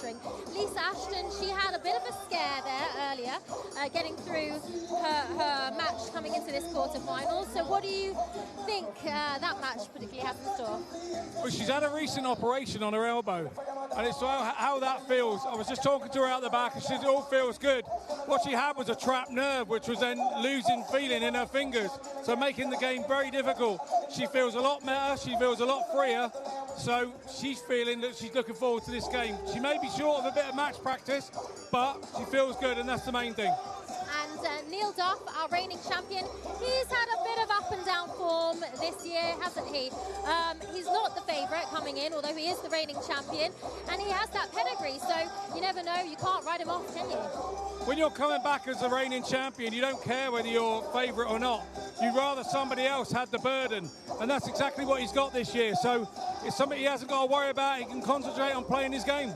answering. Lisa Ashton, she had a bit of a scare there earlier, getting through her match coming into this quarterfinal. So what do you think that match particularly has in store? Well, she's had a recent operation on her elbow, and it's how that feels. I was just talking to her out the back, and she said it all feels good. What she had was a trapped nerve, which was then losing feeling in her fingers, so making the game very difficult. She feels a lot better, she feels a lot freer, so she's feeling that she's looking forward to this game. She may be short of a bit of match practice, but she feels good, and that's the main thing. And Neil Duff, our reigning champion, he's had a bit of up and down form this year, hasn't he? He's not the favourite coming in, although he is the reigning champion, and he has that pedigree, so you never know, you can't write him off, can you? When you're coming back as the reigning champion, you don't care whether you're favourite or not. You'd rather somebody else had the burden, and that's exactly what he's got this year. So it's something he hasn't got to worry about. He can concentrate on playing his game.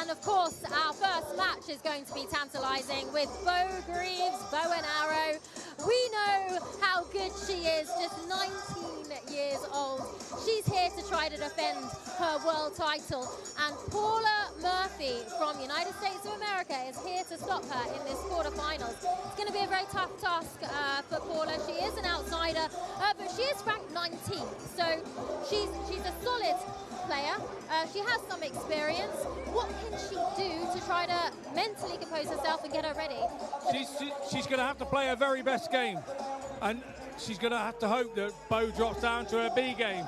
And of course, our first match is going to be tantalising with Bo Greaves, bow and arrow. We know how good she is, just 19 years old. She's here to try to defend her world title. And Paula Murphy from United States of America is here to stop her in this quarterfinals. It's going to be a very tough task for Paula. She is an outsider, but she is ranked 19th. So she's a solid player. She has some experience. What can she do to try to mentally compose herself and get her ready? She's going to have to play her very best game, and she's going to have to hope that Bo drops down to her B game.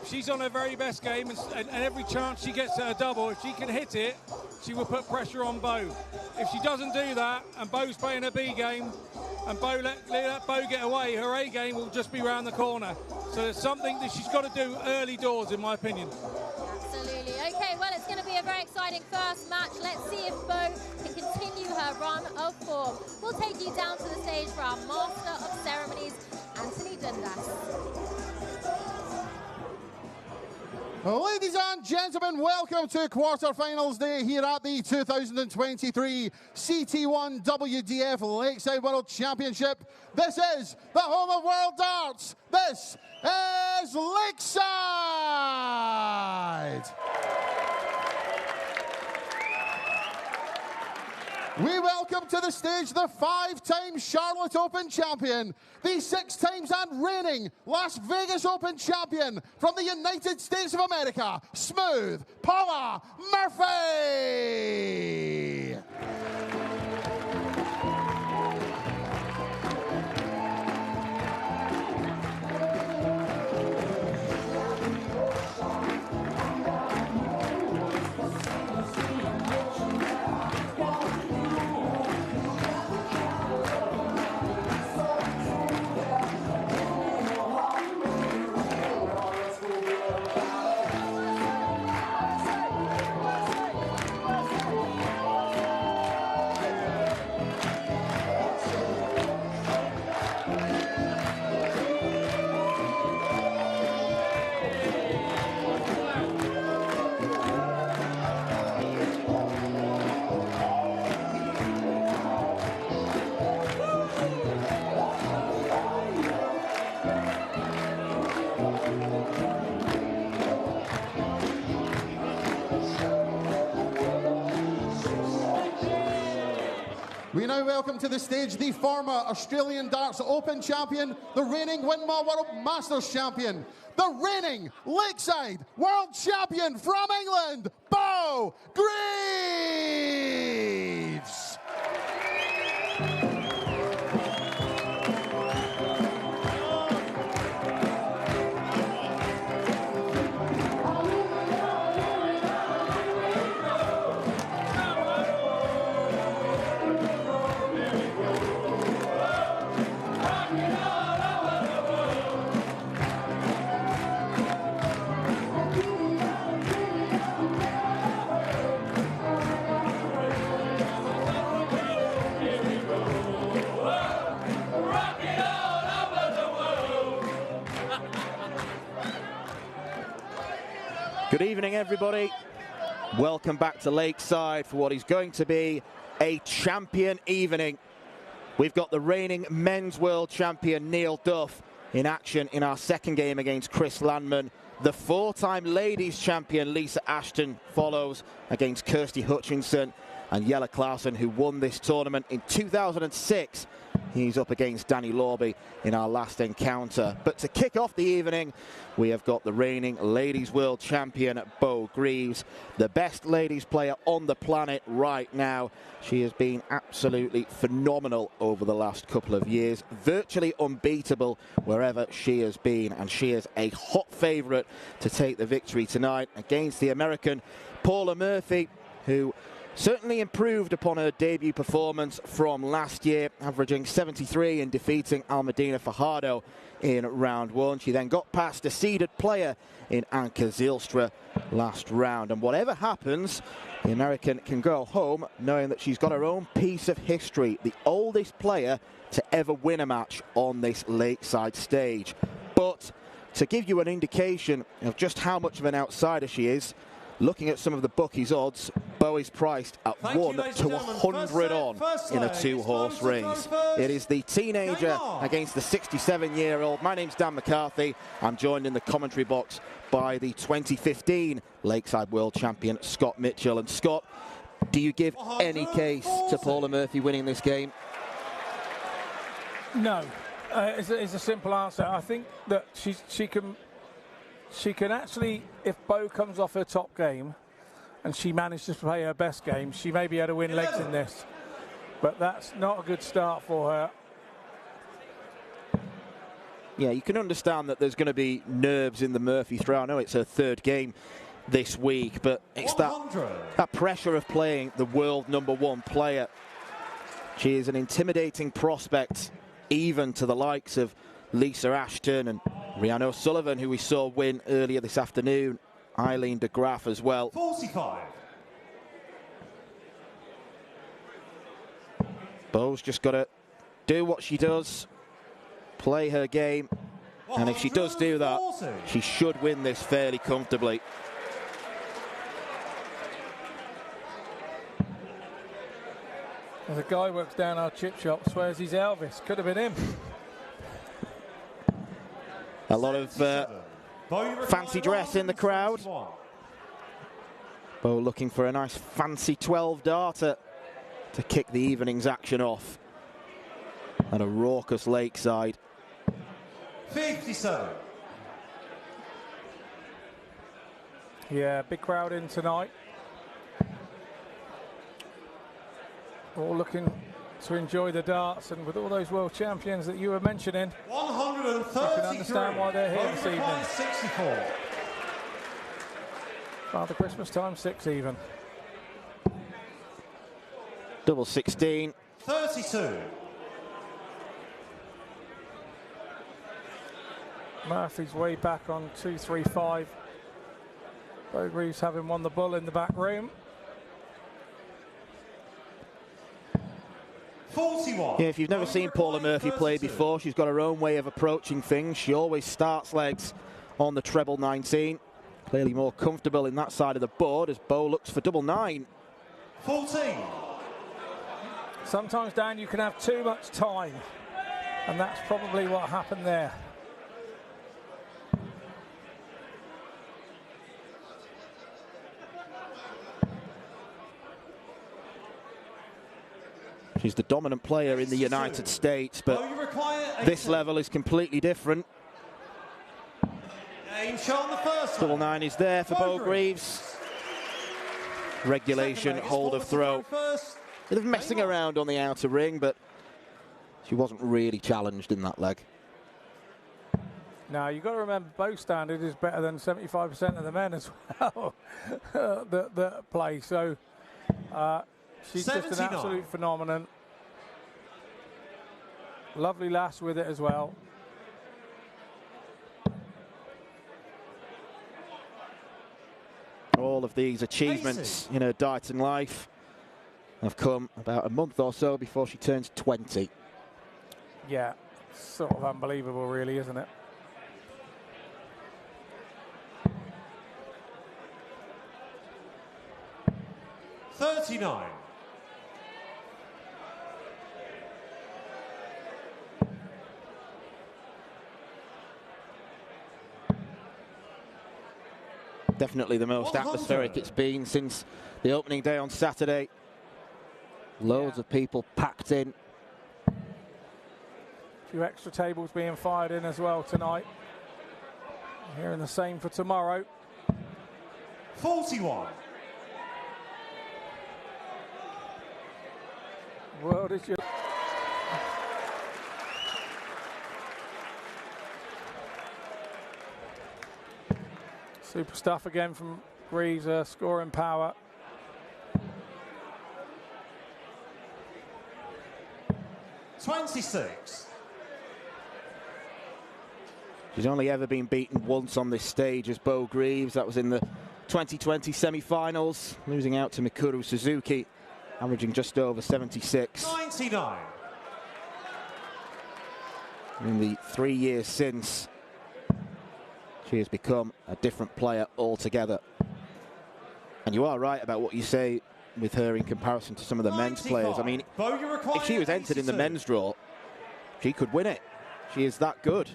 She's on her very best game, and every chance she gets at a double, if she can hit it, she will put pressure on Bo. If she doesn't do that, and Bo's playing her B game, and let Bo get away, her A game will just be round the corner. So there's something that she's got to do early doors, in my opinion. Absolutely. Okay, well, it's going to be a very exciting first match. Let's see if Bo can continue her run of form. We'll take you down to the stage for our Master of Ceremonies, Anthony Dundas. Ladies and gentlemen, welcome to quarterfinals day here at the 2023 CT1 WDF Lakeside World Championship. This is the home of World Darts. This is Lakeside. We welcome to the stage the 5-time Charlotte Open champion, the 6 times and reigning Las Vegas Open champion from the United States of America, Smooth Paula Murphy. We now welcome to the stage the former Australian Darts Open champion, the reigning Winmau World Masters champion, the reigning Lakeside World Champion from England, Bo Greaves. Good evening, everybody. Welcome back to Lakeside for what is going to be a champion evening. We've got the reigning men's world champion Neil Duff in action in our second game against Chris Landman. The 4-time ladies champion Lisa Ashton follows against Kirsty Hutchinson, and Jelle Clausen, who won this tournament in 2006. He's up against Danny Lorby in our last encounter. But to kick off the evening, we have got the reigning ladies world champion, Bo Greaves, the best ladies player on the planet right now. She has been absolutely phenomenal over the last couple of years, virtually unbeatable wherever she has been, and she is a hot favourite to take the victory tonight against the American Paula Murphy, who certainly improved upon her debut performance from last year, averaging 73 and defeating Almudena Fajardo in round one. She then got past a seeded player in Anke Zylstra last round. And whatever happens, the American can go home knowing that she's got her own piece of history, the oldest player to ever win a match on this lakeside stage. But to give you an indication of just how much of an outsider she is, looking at some of the bookies' odds, Bo is priced at 1 to 100 on in a 2-horse race. It is the teenager against the 67-year-old. My name's Dan McCarthy. I'm joined in the commentary box by the 2015 Lakeside World Champion, Scott Mitchell. And Scott, do you give any case to Paula Murphy winning this game? No. It's a simple answer. I think that she can actually, if Bo comes off her top game and she manages to play her best game, she may be able to win legs in this. But that's not a good start for her. Yeah, you can understand that there's going to be nerves in the Murphy throw. I know it's her third game this week, but it's that pressure of playing the world #1 player. She is an intimidating prospect, even to the likes of Lisa Ashton and Rhiannon O'Sullivan, who we saw win earlier this afternoon. Eileen de Graaf as well. 45. Bo's just got to do what she does, play her game, and if she does do that, she should win this fairly comfortably. There's a guy who works down our chip shop, swears he's Elvis. Could have been him. A lot of fancy dress in the crowd. Bo looking for a nice fancy 12-darter to kick the evening's action off at a raucous lakeside. 57. Yeah, big crowd in tonight. All looking to enjoy the darts, and with all those world champions that you were mentioning, 133. you can understand why they're here this evening. 64. Father Christmas time, 6 even. Double 16. 32. Murphy's way back on 235. Bo Greaves having won the bull in the back room. 41. Yeah, if you've never seen Paula Murphy play before, she's got her own way of approaching things. She always starts legs on the treble 19. Clearly more comfortable in that side of the board as Bo looks for double 9. 14. Sometimes, Dan, you can have too much time, and that's probably what happened there. She's the dominant player in the United States, but this level is completely different. Double 9 is there for Bo Greaves. Regulation, hold of throw. Bit of messing around on the outer ring, but she wasn't really challenged in that leg. Now, you've got to remember, Bo's standard is better than 75% of the men as well that play. So she's 79. Just an absolute phenomenon. Lovely lass with it as well. All of these achievements in her darting life have come about a month or so before she turns 20. Yeah, sort of unbelievable, really, isn't it? $39. Definitely the most atmospheric it's been since the opening day on Saturday. Loads of people packed in. A few extra tables being fired in as well tonight. Hearing the same for tomorrow. 41. World is your... Super stuff again from Greaves, scoring power. $26. She's only ever been beaten once on this stage as Bo Greaves. That was in the 2020 semi-finals, losing out to Mikuru Suzuki, averaging just over 76. 99. In the 3 years since, she has become a different player altogether. And you are right about what you say with her in comparison to some of the men's players. I mean, if she was entered in the men's draw, she could win it. She is that good.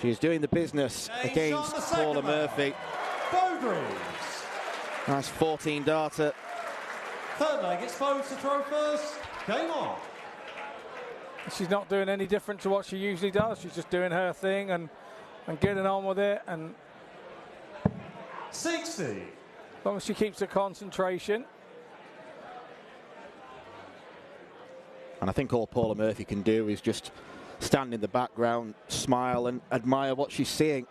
She is doing the business against Paula Murphy. Bo Greaves. Nice 14 darter. Third leg exposed to throw first. Game on. She's not doing any different to what she usually does. She's just doing her thing and getting on with it. And 60. as long as she keeps her concentration. And I think all Paula Murphy can do is just stand in the background, smile and admire what she's seeing.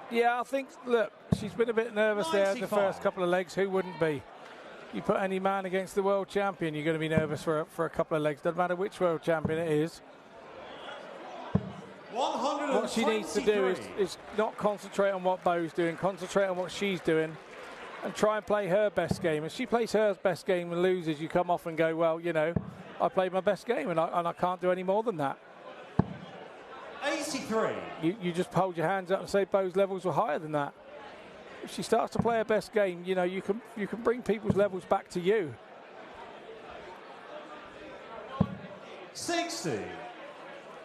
Yeah, I think, look, she's been a bit nervous 95. there the first couple of legs. Who wouldn't be? You put any man against the world champion, you're going to be nervous for a couple of legs. Doesn't matter which world champion it is. What she needs to do is not concentrate on what Bo's doing, concentrate on what she's doing and try and play her best game. If she plays her best game and loses, you come off and go, well, you know, I played my best game and I can't do any more than that. 83. You just hold your hands up and say Bo's levels were higher than that. If she starts to play her best game, you know, you can bring people's levels back to you. 60.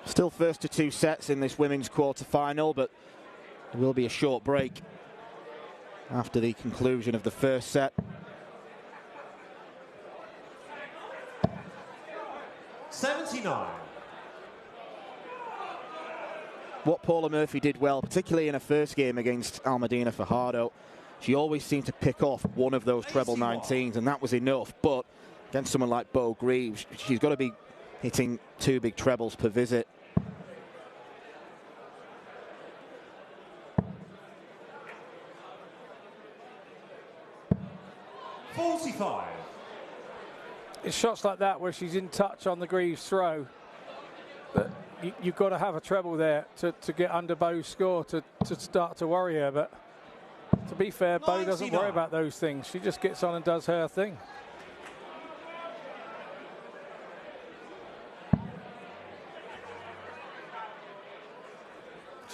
Still first to 2 sets in this women's quarter-final, but there will be a short break after the conclusion of the first set. 79. What Paula Murphy did well, particularly in her first game against Almadina Fajardo, she always seemed to pick off one of those treble 19s, and that was enough. But against someone like Bo Greaves, she's got to be hitting 2 big trebles per visit. $45. It's shots like that where she's in touch on the Greaves throw. But you've got to have a treble there to get under Bo's score to start to worry her. But to be fair, Bo doesn't worry about those things. She just gets on and does her thing.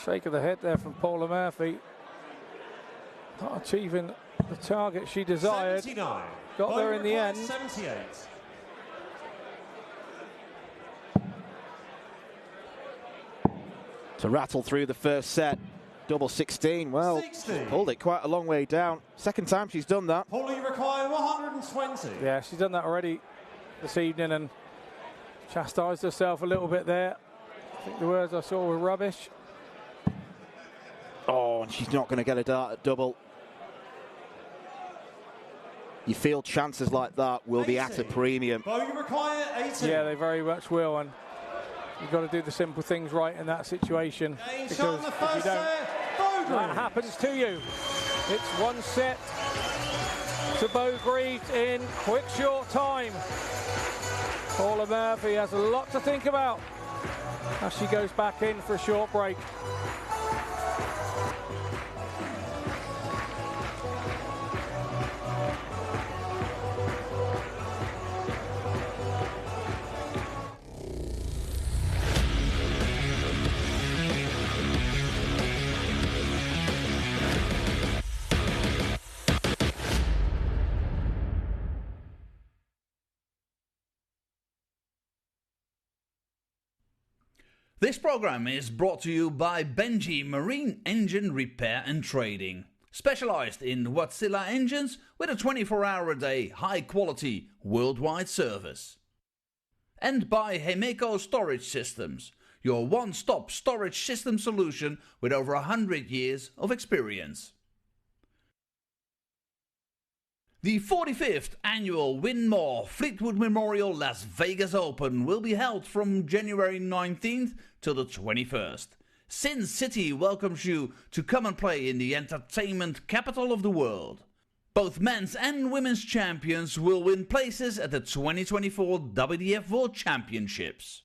Shake of the head there from Paula Murphy. Not achieving the target she desired. 79. Got there in the end. 78. To rattle through the first set, double 16. Well, 60. Pulled it quite a long way down. Second time she's done that. Paula, you require 120. Yeah, she's done that already this evening and chastised herself a little bit there. I think the words I saw were rubbish. Oh, and she's not going to get a dart at double. You feel chances like that will be at a premium. Bo, you require 80. Yeah, they very much will, and you've got to do the simple things right in that situation. Because if you don't, that happens to you. It's 1 set to Bo Greaves in quick, short time. Paula Murphy has a lot to think about as she goes back in for a short break. This program is brought to you by Benji Marine Engine Repair and Trading. specialized in Wärtsilä engines with a 24-hour-a-day high-quality worldwide service. And by Hemeco Storage Systems, your one-stop storage system solution with over 100 years of experience. The 45th annual Winmau Fleetwood Memorial Las Vegas Open will be held from January 19th till the 21st. Sin City welcomes you to come and play in the entertainment capital of the world. Both men's and women's champions will win places at the 2024 WDF World Championships.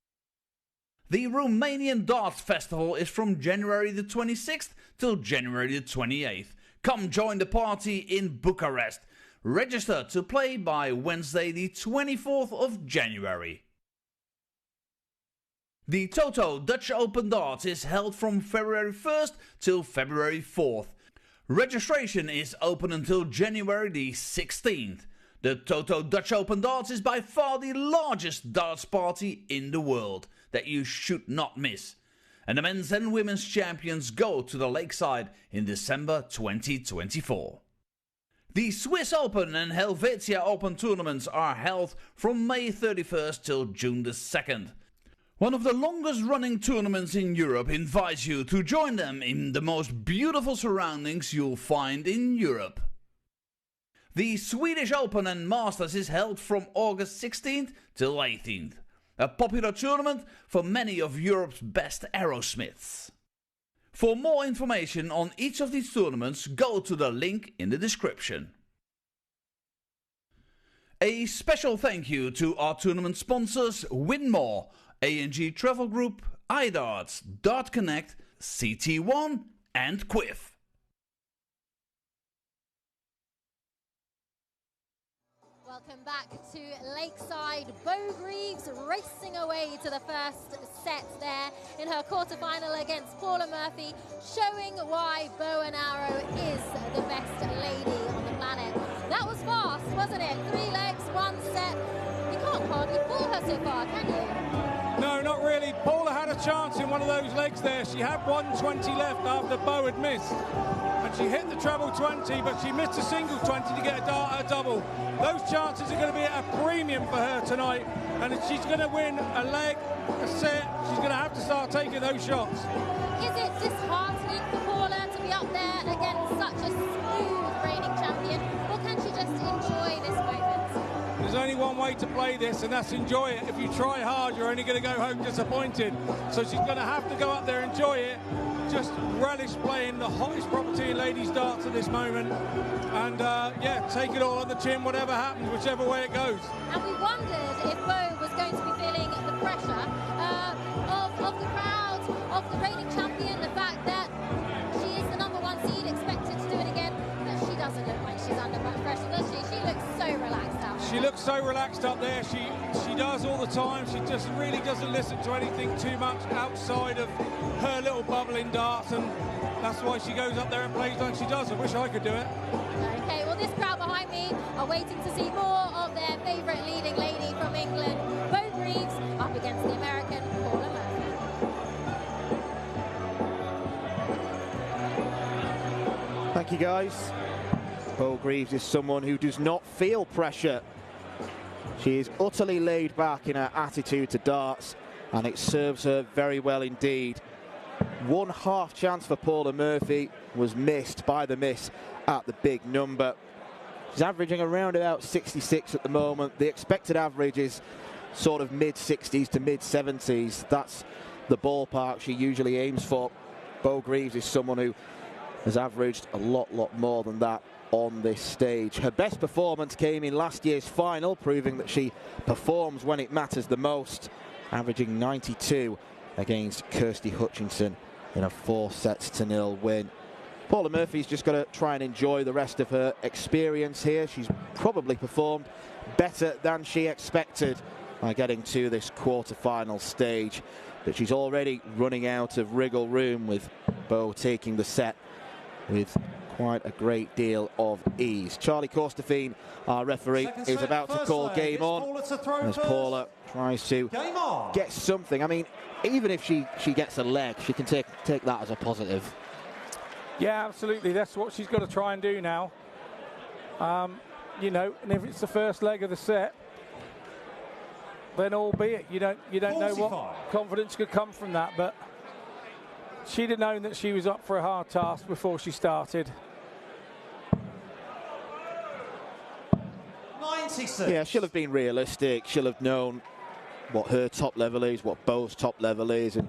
The Romanian Darts Festival is from January the 26th till January the 28th. Come join the party in Bucharest. Register to play by Wednesday the 24th of January. The Toto Dutch Open Darts is held from February 1st till February 4th. Registration is open until January the 16th. The Toto Dutch Open Darts is by far the largest darts party in the world that you should not miss. And the men's and women's champions go to the Lakeside in December 2024. The Swiss Open and Helvetia Open tournaments are held from May 31st till June the 2nd. One of the longest running tournaments in Europe invites you to join them in the most beautiful surroundings you'll find in Europe. The Swedish Open and Masters is held from August 16th till 18th. A popular tournament for many of Europe's best aerosmiths. For more information on each of these tournaments, go to the link in the description. A special thank you to our tournament sponsors Winmau, A&G Travel Group, iDarts, Dart Connect, CT1 and Quiff. Welcome back to Lakeside. Bo Greaves racing away to the first set there in her quarterfinal against Paula Murphy, showing why bow and arrow is the best lady on the planet. That was fast, wasn't it? 3 legs, 1 set. You can't hardly pull her so far, can you? No, not really. Paula had a chance in one of those legs there. She had 120 left after Bo had missed. And she hit the treble 20, but she missed a single 20 to get a double. Those chances are going to be at a premium for her tonight. And if she's going to win a leg, a set, she's going to have to start taking those shots. Is it disheartening for Paula to be up there against such a smooth reigning champion? Or can she just enjoy this moment? There's only one way to play this, and that's enjoy it. If you try hard, you're only going to go home disappointed. So she's going to have to go up there, enjoy it, just relish playing the hottest property in ladies darts at this moment, and yeah, take it all on the chin, whatever happens, whichever way it goes. And we wondered if Bo was going to be feeling the pressure of the crowd, of the reigning champion, the fact that she is the #1 seed, expected to do it again, but she doesn't look like she's under much pressure, does she? She looks so relaxed out there. She looks so relaxed up there. She does all the time. She just really doesn't listen to anything too much outside of her little bubble in darts, and that's why she goes up there and plays like she does. I wish I could do it. Okay, well, this crowd behind me are waiting to see more of their favourite leading lady from England, Bo Greaves, up against the American Paula Murphy. Thank you, guys. Bo Greaves is someone who does not feel pressure. She is utterly laid back in her attitude to darts, and it serves her very well indeed. 1 half chance for Paula Murphy was missed by the miss at the big number. She's averaging around about 66 at the moment. The expected average is sort of mid-60s to mid-70s. That's the ballpark she usually aims for. Bo Greaves is someone who has averaged a lot more than that on this stage. Her best performance came in last year's final, proving that she performs when it matters the most, averaging 92 against Kirsty Hutchinson in a 4-0 win. Paula Murphy's just got to try and enjoy the rest of her experience here. She's probably performed better than she expected by getting to this quarter-final stage, but she's already running out of wriggle room, with Bo taking the set with quite a great deal of ease. Charlie Corstefine, our referee, is about to call game on as Paula tries to get something. I mean, even if she gets a leg, she can take that as a positive. Yeah, absolutely. That's what she's got to try and do now. You know, and if it's the first leg of the set, then albeit you don't know what confidence could come from that, but she'd have known that she was up for a hard task before she started. 96. Yeah, she'll have been realistic. She'll have known what her top level is, what Bo's top level is, and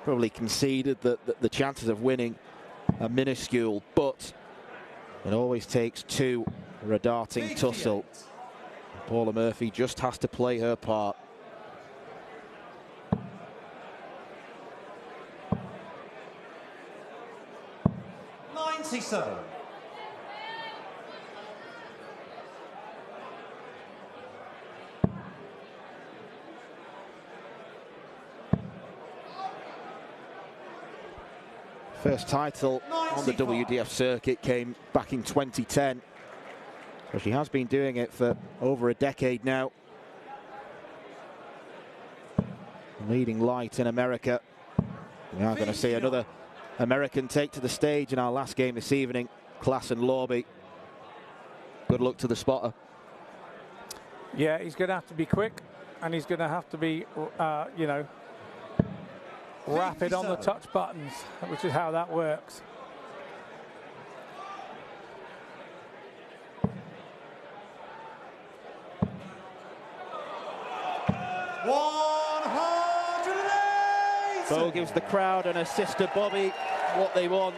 probably conceded that the chances of winning are minuscule, but it always takes two for a darting tussle. Paula Murphy just has to play her part. First title on the WDF circuit came back in 2010. So she has been doing it for over a decade now. Leading light in America. We are going to see another American take to the stage in our last game this evening, Klassen Lorby. Good luck to the spotter. Yeah, he's going to have to be quick, and he's going to have to be, you know, rapid on the touch buttons, which is how that works. Bo gives the crowd and her sister Bobby what they want.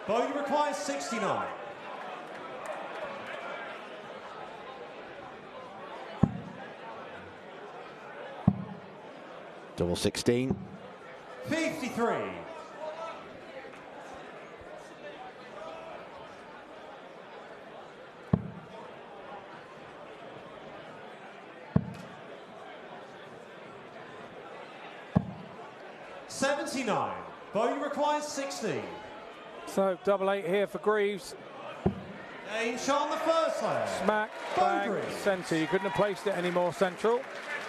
Bogey requires 69. Double 16. 53. $79. Bogey requires 16. So double 8 here for Greaves. Aim shot on the first leg. Smack, bang, centre. You couldn't have placed it any more central.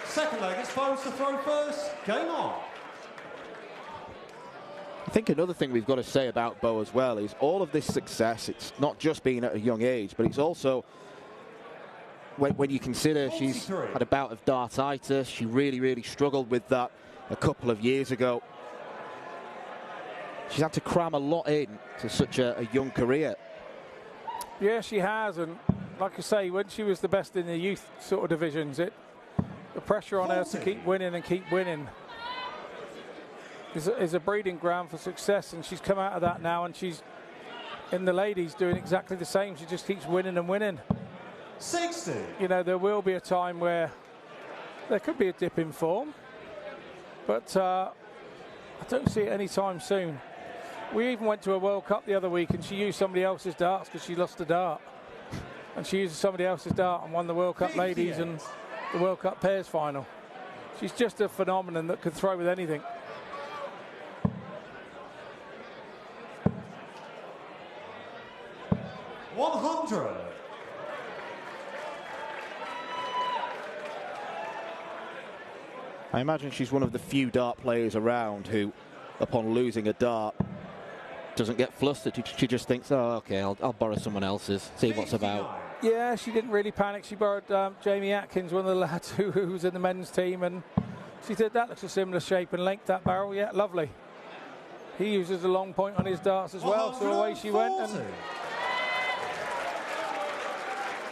Second leg, it's Bo's to throw first. Game on. I think another thing we've got to say about Bo as well is all of this success, it's not just being at a young age, but it's also when you consider she's had a bout of dartitis. She really struggled with that a couple of years ago. She's had to cram a lot in to such a young career. Yeah, she has, and like I say, when she was the best in the youth sort of divisions, the pressure on her to keep winning and keep winning is a breeding ground for success, and she's come out of that now, and she's in the ladies doing exactly the same. She just keeps winning and winning. 60. You know, there will be a time where there could be a dip in form, but I don't see it anytime soon. We even went to a World Cup the other week and she used somebody else's darts because she lost a dart. And she used somebody else's dart and won the World Cup ladies and the World Cup pairs final. She's just a phenomenon that could throw with anything. $100. I imagine she's one of the few dart players around who, upon losing a dart, doesn't get flustered. She just thinks, oh, okay, I'll borrow someone else's, see what's about. Yeah, she didn't really panic. She borrowed Jamie Atkins, one of the lads who was in the men's team, and she said, that looks a similar shape and length, that barrel. Yeah, lovely. He uses a long point on his darts as well, so away she went and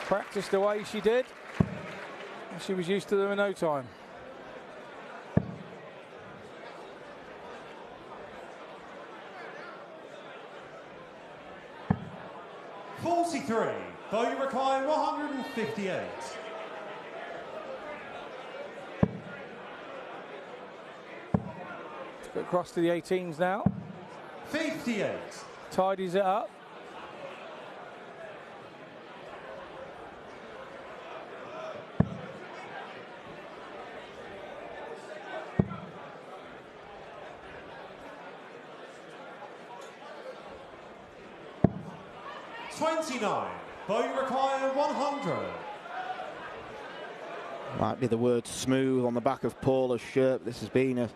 practiced the way she did. And she was used to them in no time. $43. Bogey required 158. Let's go across to the 18s now. 58. Tidies it up. $29. Bogey required 100. Might be the word smooth on the back of Paula's shirt. This has been a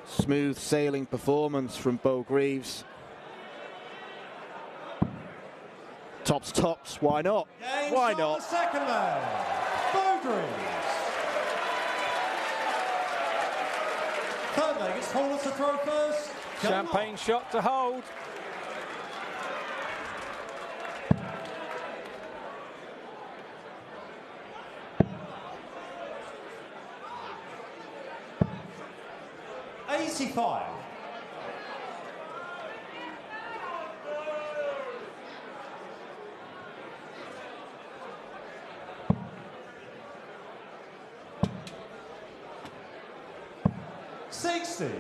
smooth sailing performance from Bo Greaves. Tops, tops, why not? Why not? Second leg, Bo Greaves. Third leg, it's Paula to throw first. Champagne shot to hold. $85. $60.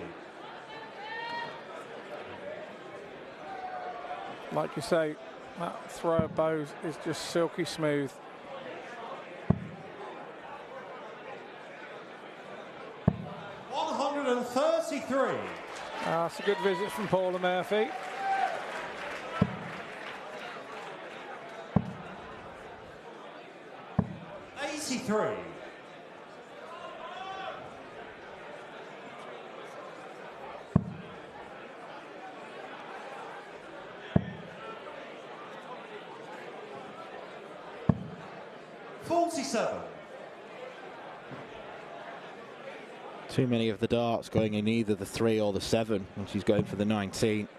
Like you say, that throw of Bo's is just silky smooth. $133. That's a good visit from Paula Murphy. $83. $47. Too many of the darts going in either the 3 or the 7, and she's going for the 19.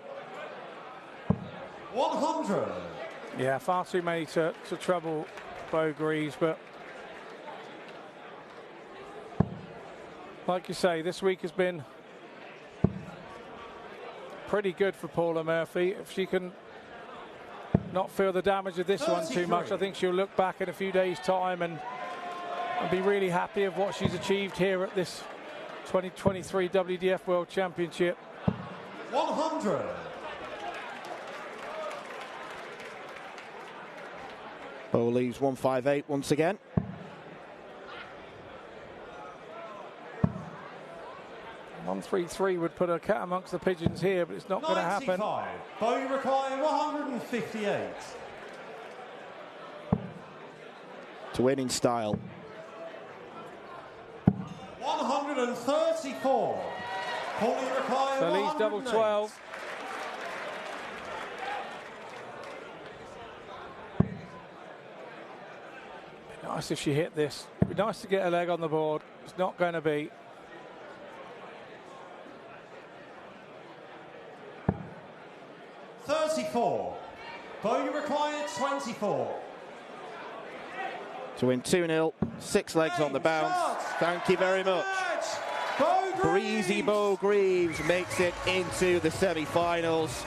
100. Yeah, far too many to trouble Bo Greaves, but like you say, this week has been pretty good for Paula Murphy. If she can not feel the damage of this one too much, I think she'll look back in a few days' time and be really happy of what she's achieved here at this 2023 WDF World Championship. 100. Bo leaves 158 once again. $133 would put a cat amongst the pigeons here, but it's not going to happen. Bo, you require 158. To win in style. 134. Paul, you require So Lee's double 12. Be nice if she hit this. It'd be nice to get a leg on the board. It's not going to be. $34. Bo, you require 24. To win 2-0, 6 legs on the bounce. Thank you very much. Breezy Bo Greaves makes it into the semi-finals.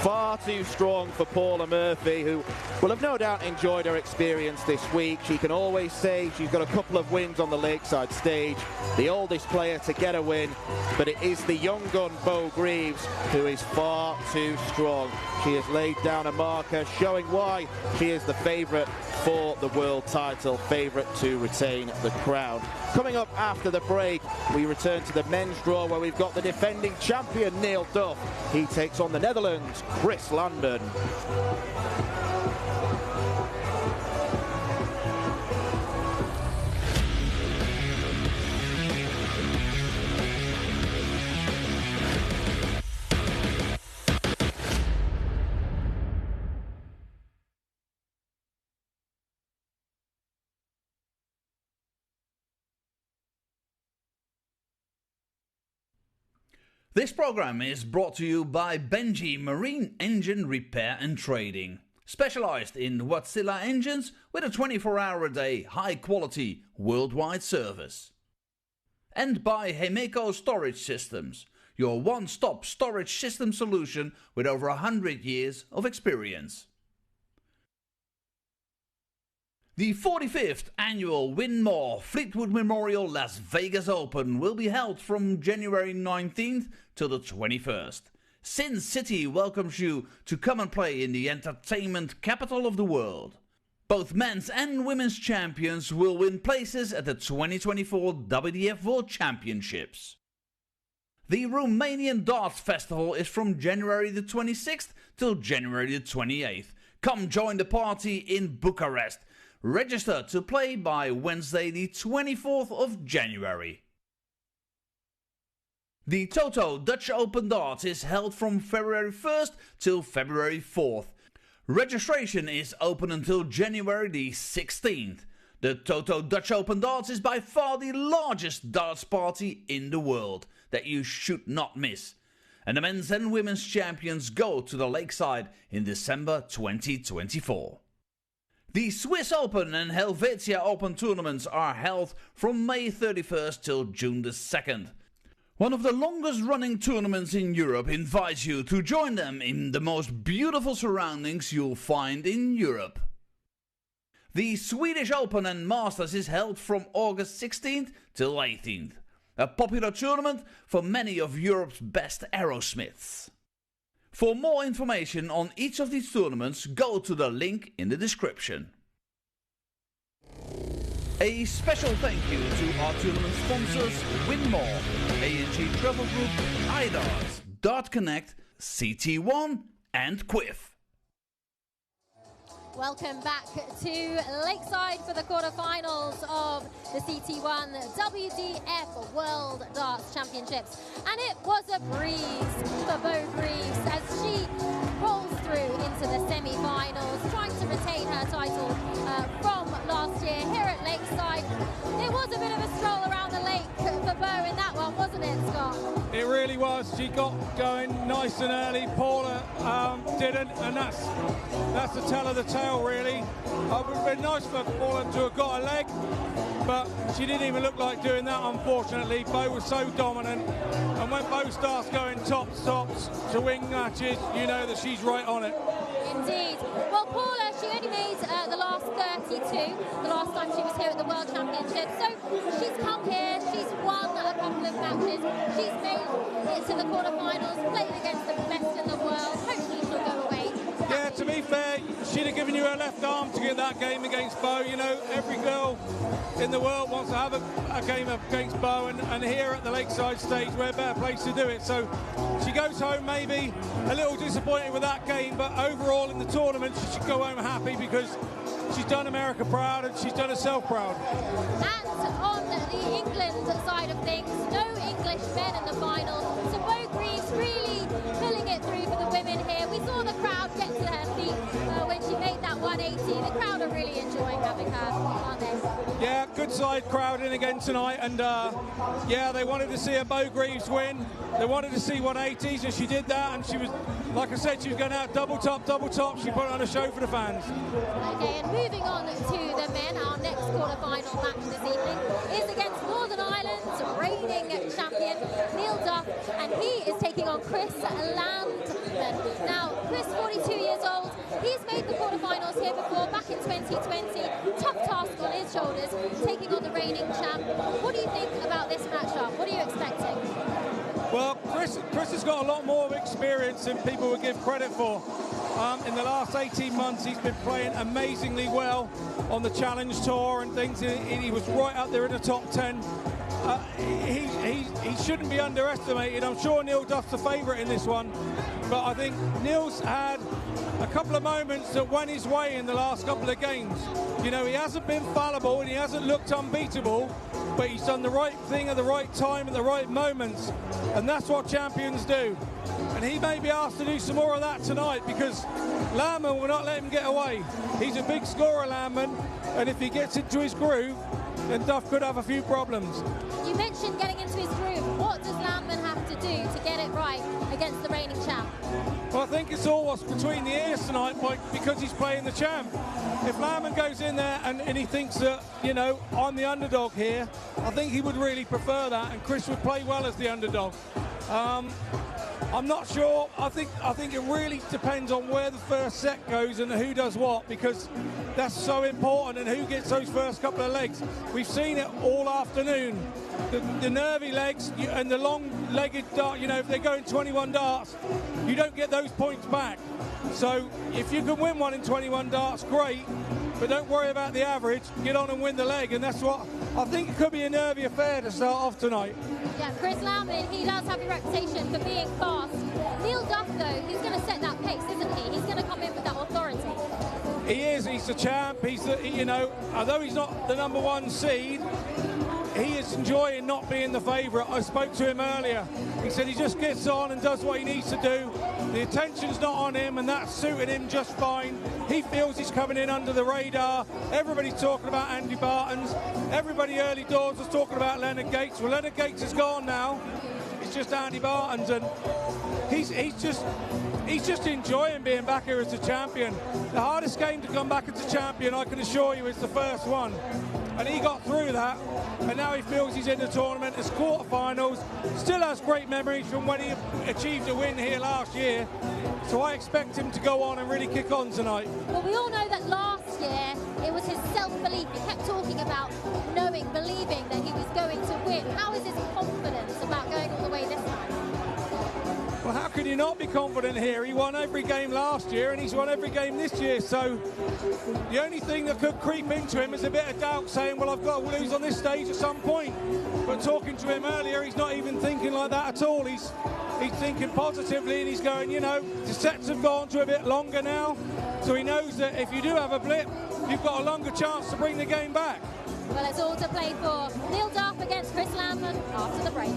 Far too strong for Paula Murphy, who will have no doubt enjoyed her experience this week. She can always say she's got a couple of wins on the Lakeside stage, the oldest player to get a win, but it is the young gun Bo Greaves who is far too strong. She has laid down a marker showing why she is the favourite for the world title, favourite to retain the crown. Coming up after the break, we return to the men's draw where we've got the defending champion Neil Duff. He takes on the Netherlands' Chris Landon. This program is brought to you by Benji Marine Engine Repair and Trading, specialized in Wärtsilä engines with a 24-hour-a-day, high-quality, worldwide service. And by Hemeco Storage Systems, your one-stop storage system solution with over 100 years of experience. The 45th annual Winmau Fleetwood Memorial Las Vegas Open will be held from January 19th till the 21st. Sin City welcomes you to come and play in the entertainment capital of the world. Both men's and women's champions will win places at the 2024 WDF World Championships. The Romanian Darts Festival is from January the 26th till January the 28th. Come join the party in Bucharest. Register to play by Wednesday the 24th of January. The Toto Dutch Open Darts is held from February 1st till February 4th. Registration is open until January the 16th. The Toto Dutch Open Darts is by far the largest darts party in the world that you should not miss. And the men's and women's champions go to the Lakeside in December 2024. The Swiss Open and Helvetia Open tournaments are held from May 31st till June the 2nd. One of the longest running tournaments in Europe invites you to join them in the most beautiful surroundings you'll find in Europe. The Swedish Open and Masters is held from August 16th till 18th. A popular tournament for many of Europe's best aerosmiths. For more information on each of these tournaments, go to the link in the description. A special thank you to our tournament sponsors Winmau, A&G Travel Group, iDarts, Dart Connect, CT1 and Quiff. Welcome back to Lakeside for the quarterfinals of the CT1 WDF World Darts Championships. And it was a breeze for Bo Greaves as she rolls through into the semi-finals, trying to retain her title from last year here at Lakeside. It was a bit of a stroll around the lake for Bo in that one, wasn't it, Scott? It really was. She got going nice and early. Paula didn't, and that's the tell of the tale, really. It would have been nice for Paula to have got a leg, but she didn't even look like doing that, unfortunately. Bo was so dominant, and when Bo starts going tops to win matches, you know that she's right on it. Indeed. Well, Paula, she only made the last 32, the last time she was here at the World Championships. So she's come here, she's won a couple of matches, she's made it to the quarterfinals, played against the best in the world. Hopefully she'll go away. Yeah, to be fair, she'd have given you her left arm to get that game against Bo. You know, every girl in the world wants to have a game against Bo, and here at the Lakeside stage, we're a better place to do it. So she goes home maybe a little disappointed with that game, but overall in the tournament, she should go home happy because she's done America proud and she's done herself proud. And on the England side of things, no English men in the final. So Bo Greaves really pulling it through for the women here. We saw the crowd get to her feet when she made that 180. The crowd are really enjoying having her, aren't they? Yeah, good side crowd in again tonight, and yeah, they wanted to see a Bo Greaves win. They wanted to see 180s, and she did that, and she was, like I said, she was going out double top. She put on a show for the fans. Okay, and moving on to the men, our next quarter-final match this evening is against Northern Ireland's reigning champion, Neil Duff, and he is taking on Chris Landman. Now, Chris, 42 years old, he's made the quarterfinals here before, back in 2020. Tough task on his shoulders, taking on the reigning champ. What do you think about this matchup? What are you expecting? Well, Chris has got a lot more experience than people would give credit for. In the last 18 months, he's been playing amazingly well on the Challenge Tour and things. He was right up there in the top 10. He shouldn't be underestimated. I'm sure Neil Duff's the favourite in this one, but I think Neil's had a couple of moments that went his way in the last couple of games. You know, he hasn't been fallible and he hasn't looked unbeatable, but he's done the right thing at the right time at the right moments, and that's what champions do. And he may be asked to do some more of that tonight because Landman will not let him get away. He's a big scorer, Landman, and if he gets into his groove, then Duff could have a few problems. You mentioned getting into his groove. What does Landman have to do to get it right against the reigning champ? Well, I think it's all what's between the ears tonight because he's playing the champ. If Landman goes in there and he thinks that, you know, I'm the underdog here, I think he would really prefer that, and Chris would play well as the underdog. I'm not sure. I think it really depends on where the first set goes and who does what, because that's so important, and who gets those first couple of legs. We've seen it all afternoon. The nervy legs and the long-legged dart, you know, if they're going 21 darts, you don't get those points back. So if you can win one in 21 darts, great, but don't worry about the average. Get on and win the leg, and that's what I think. It could be a nervy affair to start off tonight. Yeah, Chris Landman, he does have a reputation for being fast. Neil Duff, though, he's going to set that pace, isn't he? He's going to come in with that authority. He is. He's the champ. He's the, you know, although he's not the #1 seed, he is enjoying not being the favourite. I spoke to him earlier. He said he just gets on and does what he needs to do. The attention's not on him, and that's suiting him just fine. He feels he's coming in under the radar. Everybody's talking about Andy Barton's. Everybody early doors was talking about Leonard Gates. Well, Leonard Gates is gone now. It's just Andy Barton's, and he's just enjoying being back here as the champion. The hardest game to come back as a champion, I can assure you, is the first one. And he got through that, and now he feels he's in the tournament. It's quarterfinals, still has great memories from when he achieved a win here last year. So I expect him to go on and really kick on tonight. Well, we all know that last year it was his self-belief. He kept talking about knowing, believing that he was going to win. How is his confidence about going all the way this time? Well, how could he not be confident here? He won every game last year and he's won every game this year. So the only thing that could creep into him is a bit of doubt, saying, well, I've got to lose on this stage at some point. But talking to him earlier, he's not even thinking like that at all. He's thinking positively, and he's going, you know, the sets have gone to a bit longer now. So he knows that if you do have a blip, you've got a longer chance to bring the game back. Well, it's all to play for. Neil Duff against Chris Lambert after the break.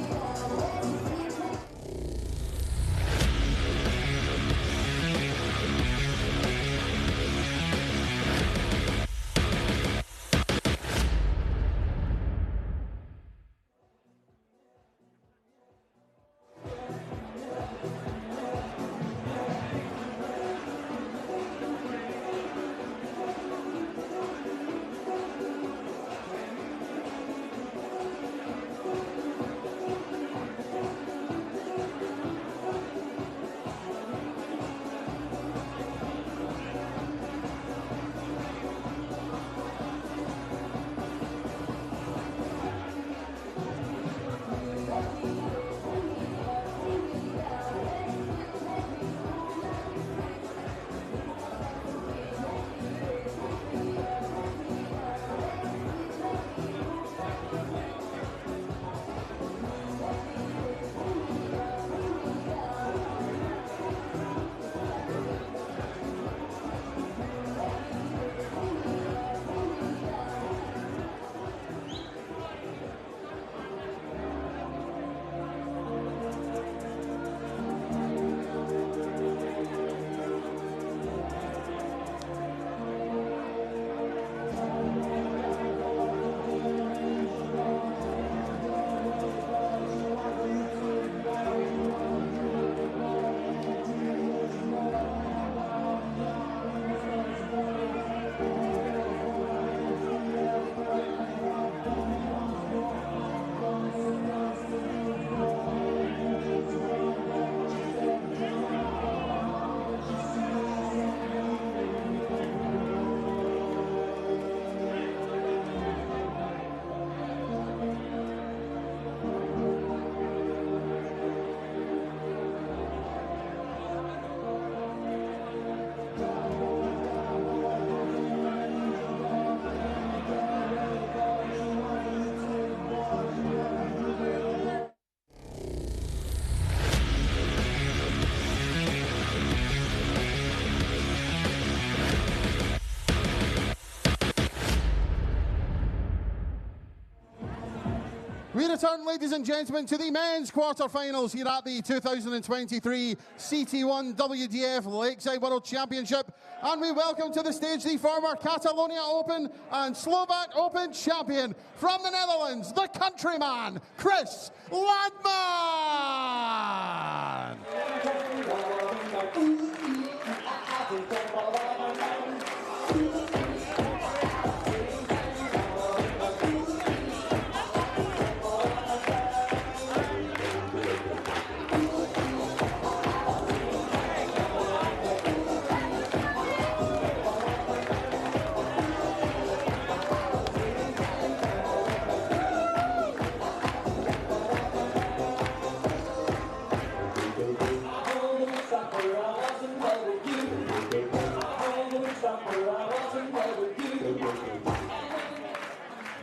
We return, ladies and gentlemen, to the men's quarterfinals here at the 2023 CT1 WDF Lakeside World Championship. And we welcome to the stage the former Catalonia Open and Slovak Open champion from the Netherlands, the countryman, Chris Landman.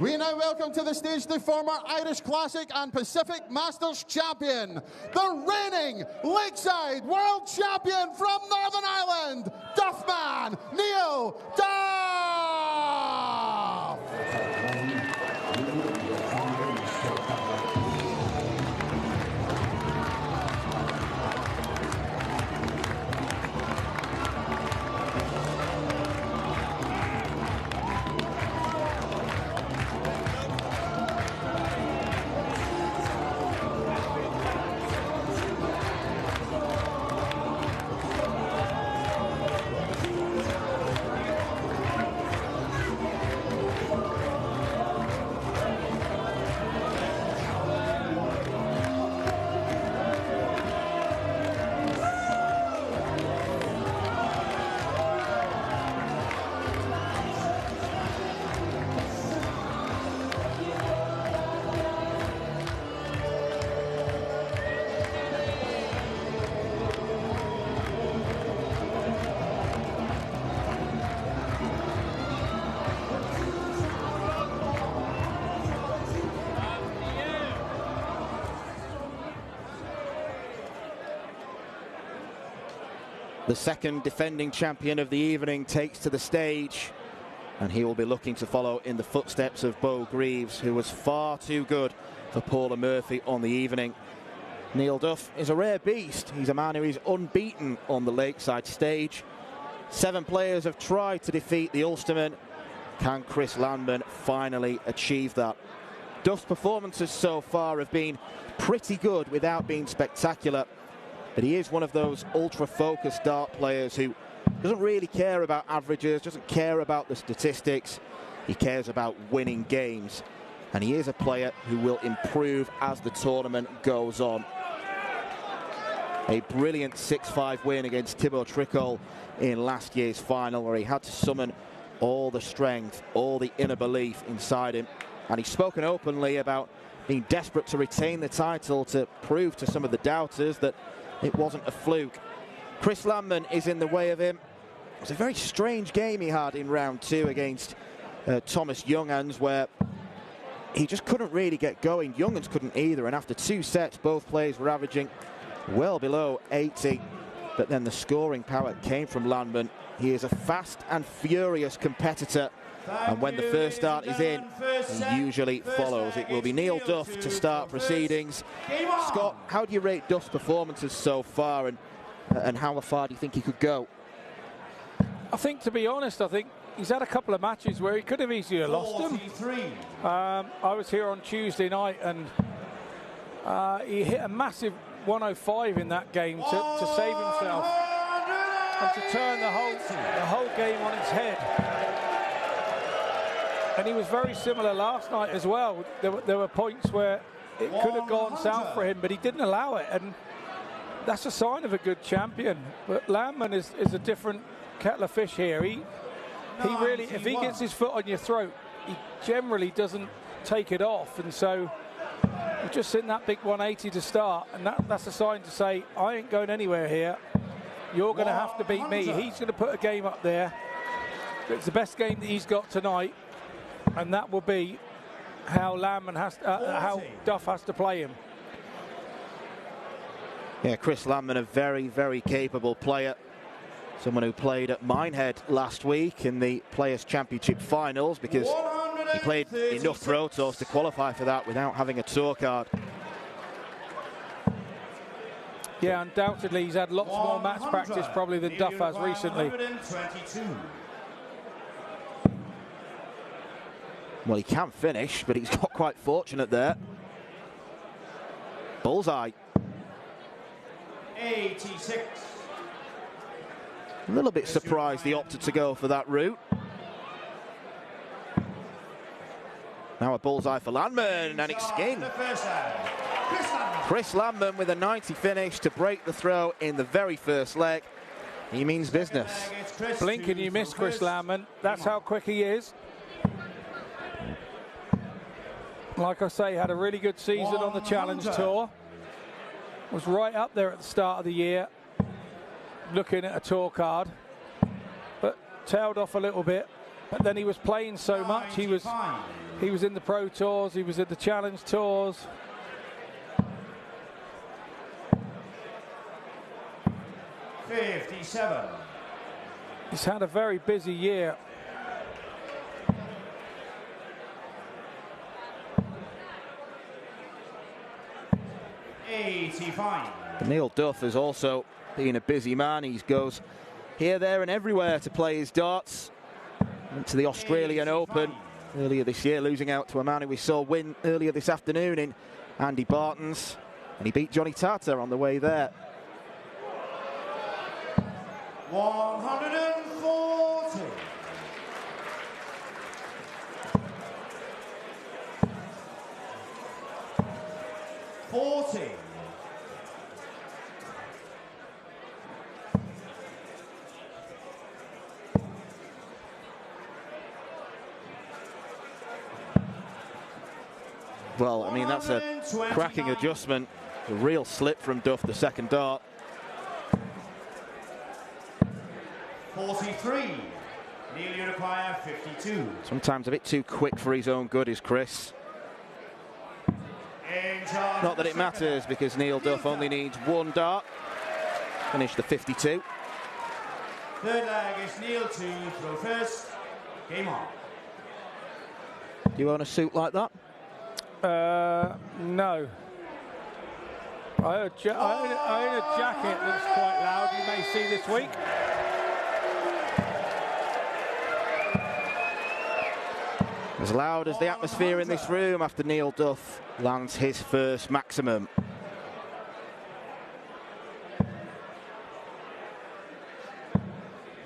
We now welcome to the stage the former Irish Classic and Pacific Masters champion, the reigning Lakeside World Champion from Northern Ireland, Duffman Neil Duff! The second defending champion of the evening takes to the stage, and he will be looking to follow in the footsteps of Bo Greaves, who was far too good for Paula Murphy on the evening. Neil Duff is a rare beast. He's a man who is unbeaten on the Lakeside stage. 7 players have tried to defeat the Ulsterman. Can Chris Landman finally achieve that? Duff's performances so far have been pretty good without being spectacular. But he is one of those ultra-focused dart players who doesn't really care about averages, doesn't care about the statistics. He cares about winning games. And he is a player who will improve as the tournament goes on. A brilliant 6-5 win against Thibaut Tricol in last year's final, where he had to summon all the strength, all the inner belief inside him. And he's spoken openly about being desperate to retain the title, to prove to some of the doubters that it wasn't a fluke. Chris Landman is in the way of him. It was a very strange game he had in round 2 against Thomas Youngans, where he just couldn't really get going. Youngans couldn't either, and after 2 sets, both players were averaging well below 80. But then the scoring power came from Landman. He is a fast and furious competitor, and when the first start is in, he usually follows. It will be Neil Duff to start proceedings. Scott, how do you rate Duff's performances so far, and how far do you think he could go? I think, to be honest, I think he's had a couple of matches where he could have easily lost them. I was here on Tuesday night, and he hit a massive 105 in that game to save himself and to turn the whole game on its head. And he was very similar last night as well. There were points where it could have gone south for him, but he didn't allow it, and that's a sign of a good champion. But Landman is a different kettle of fish here. He really, if he gets his foot on your throat, he generally doesn't take it off, and so we've just seen that big 180 to start, and that's a sign to say, I ain't going anywhere here. You're going to have to beat me. He's going to put a game up there. It's the best game that he's got tonight, and that will be how Landman how Duff has to play him. Yeah, Chris Landman, a very, very capable player. Someone who played at Minehead last week in the Players' Championship finals, because he played enough Pro Tours to qualify for that without having a tour card. Yeah, undoubtedly he's had lots more match practice probably than Duff has recently. Well, he can finish, but he's got quite fortunate there. Bullseye. 86. A little bit surprised he opted to go for that route. Now a bullseye for Landman, and it's in. Chris Landman with a 90 finish to break the throw in the very first leg. He means business. Blink and you miss Chris Landman. That's how quick he is. Like I say, had a really good season on the Challenge Tour. Was right up there at the start of the year, looking at a tour card, but tailed off a little bit. But then he was playing so much, he was He was in the Pro Tours, he was at the Challenge Tours. He's had a very busy year. Neil Duff has also been a busy man. He goes here, there and everywhere to play his darts. Went to the Australian Open earlier this year, losing out to a man who we saw win earlier this afternoon in Andy Barton's, and he beat Johnny Tata on the way there. 140. Well, I mean, that's a cracking adjustment. A real slip from Duff, the second dart. 43. Neil, you require 52. Sometimes a bit too quick for his own good is Chris. Not that it matters, because Neil Duff only needs one dart. Finish the 52. Third leg is Neil to throw first. Game on. Do you own a suit like that? No. I own a jacket that's quite loud, you may see this week. As loud as the atmosphere in this room after Neil Duff lands his first maximum.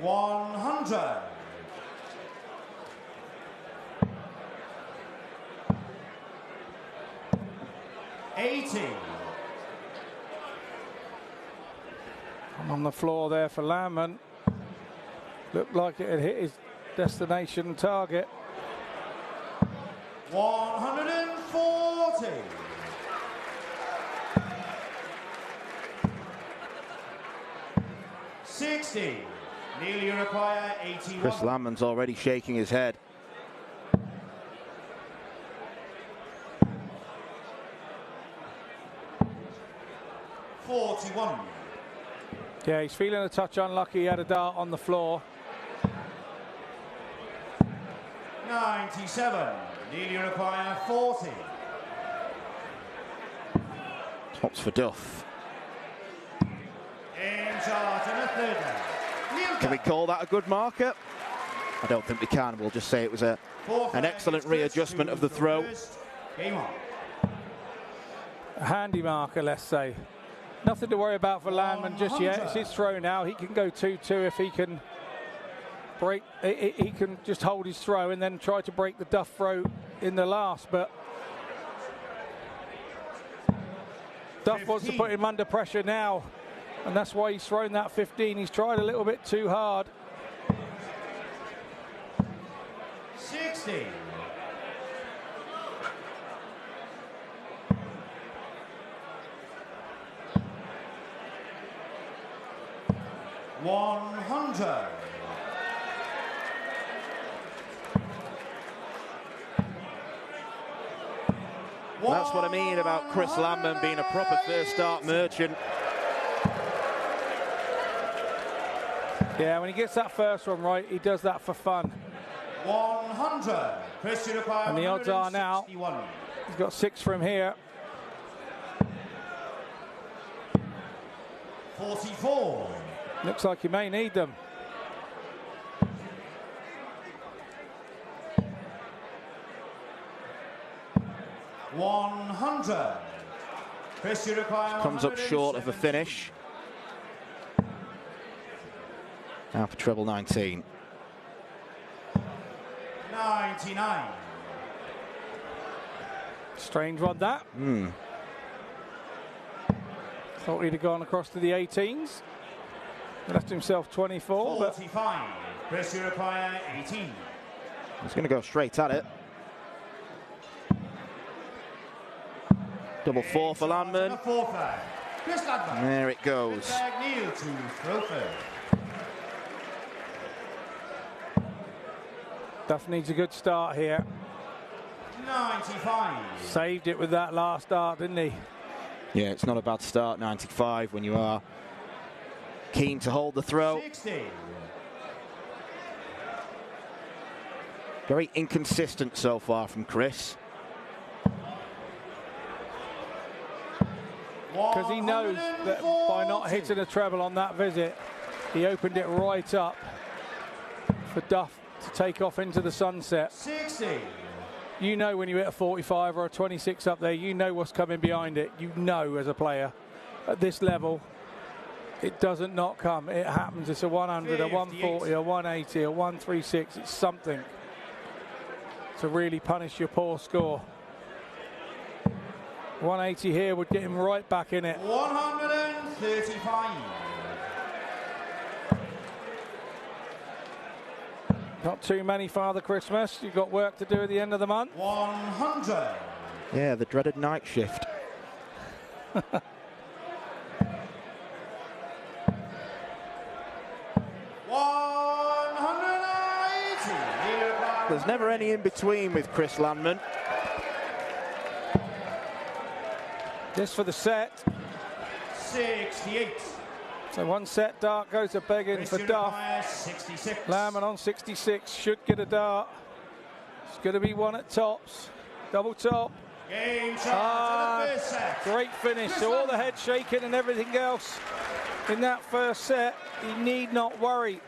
$100. 80. I'm on the floor there for Landman. Looked like it had hit his destination target. 140. 60. Neil, you require 81. Chris Landman's already shaking his head. $41. Yeah, he's feeling a touch unlucky. He had a dart on the floor. 97. Neil, you require 40. Tops for Duff. In charge in the third leg. Can we call that a good marker? I don't think we can. We'll just say it was an excellent readjustment of the throw. Game on. A handy marker, let's say. Nothing to worry about for Landman just yet. It's his throw now. He can go 2-2 if he can break. He can just hold his throw and then try to break the Duff throw in the last. But Duff 15. Wants to put him under pressure now, and that's why he's thrown that 15. He's tried a little bit too hard. 60. 100. That's what I mean about Chris Landman being a proper first start merchant. Yeah, when he gets that first one right, he does that for fun. 100. Chris, you require and the odds are now, he's got 6 from here. 44. Looks like he may need them. $100. Chris, you require comes up short of a finish. Now for treble 19. 99. Strange one, that. Thought he'd have gone across to the 18s. Left himself 24. 45. But Chris, you require 18. He's going to go straight at it. Double 4 for Landman. There it goes. Duff needs a good start here. 95. Saved it with that last dart, didn't he? Yeah, it's not a bad start, 95, when you are keen to hold the throw. 60. Very inconsistent so far from Chris. Because he knows that by not hitting a treble on that visit, he opened it right up for Duff to take off into the sunset. 60. You know when you hit a 45 or a 26 up there, you know what's coming behind it. You know as a player at this level, it doesn't not come. It happens. It's a 100, a 140, a 180, a 136. It's something to really punish your poor score. 180 here would get him right back in it. 135. Not too many, Father Christmas. You've got work to do at the end of the month. 100. Yeah, the dreaded night shift. There's never any in between with Chris Landman. This for the set. 68. So one set dart goes to begging for Duff. 66. Landman on 66 should get a dart. It's going to be one at tops. Double top. Game shot to the first set. Great finish. So all the head shaking and everything else in that first set, he need not worry.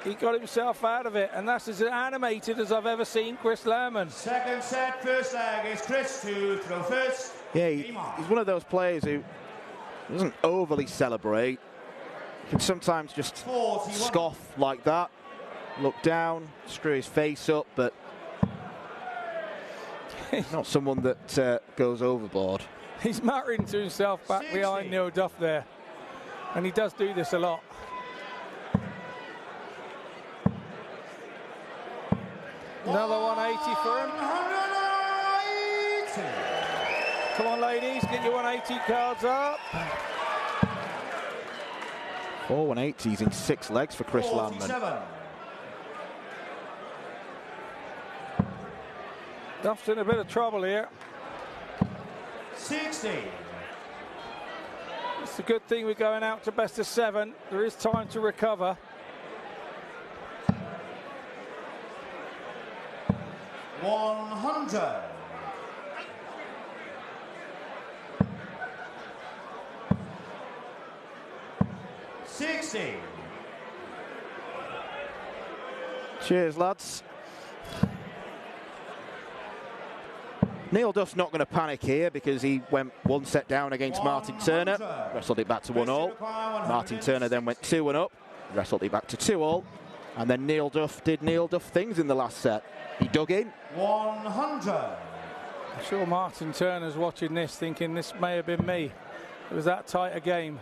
He got himself out of it, and that's as animated as I've ever seen Chris Landman. Second set, first leg is Chris to throw first. Yeah, he's one of those players who doesn't overly celebrate. He can sometimes just 41. scoff like that, look down, screw his face up, but he's not someone that goes overboard. He's muttering to himself back 60. behind Neil Duff there, and he does do this a lot. Another 180 for him. 180. Come on, ladies, get your 180 cards up. 4 180s in 6 legs for Chris Landman. 47. Duff's in a bit of trouble here. 60. It's a good thing we're going out to best of 7. There is time to recover. 100. 60. Cheers, lads. Neil Duff's not going to panic here because he went 1 set down against Martin Turner, wrestled it back to 1-all. Martin Turner then went 2-1 up, wrestled it back to 2-all, and then Neil Duff did Neil Duff things in the last set. He dug in. 100. I'm sure Martin Turner's watching this thinking this may have been me. It was that tight a game.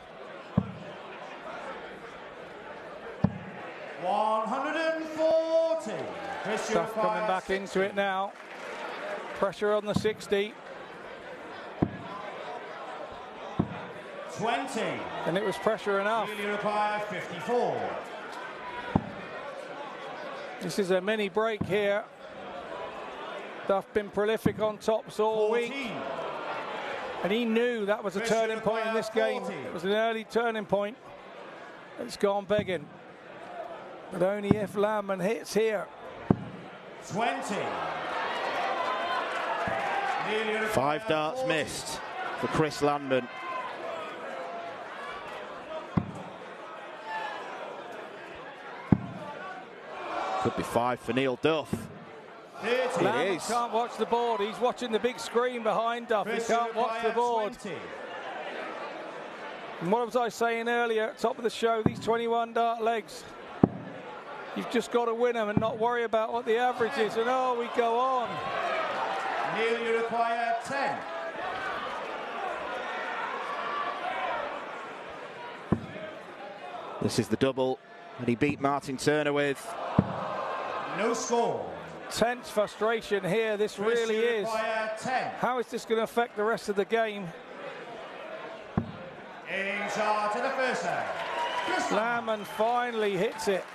140. Duff coming back into it now. Pressure on the 60. 20. And it was pressure enough. Really require 54. This is a mini break here. Duff been prolific on tops all 14. week. And he knew that was a Pressure turning point in this game. 40. It was an early turning point. It's gone begging. But only if Landman hits here. 20. 5 darts 40. missed for Chris Landman. Could be 5 for Neil Duff. 30. Landman is. can't watch the board. He's watching the big screen behind Duff. He can't watch the board. 20. And what was I saying earlier at top of the show? These 21 dart legs. You've just got to win them and not worry about what the average is. And oh, we go on. Neil, you require 10. This is the double that he beat Martin Turner with. No score. Tense frustration here. This really you is. require 10. How is this going to affect the rest of the game? In charge of the first set. Landman finally hits it.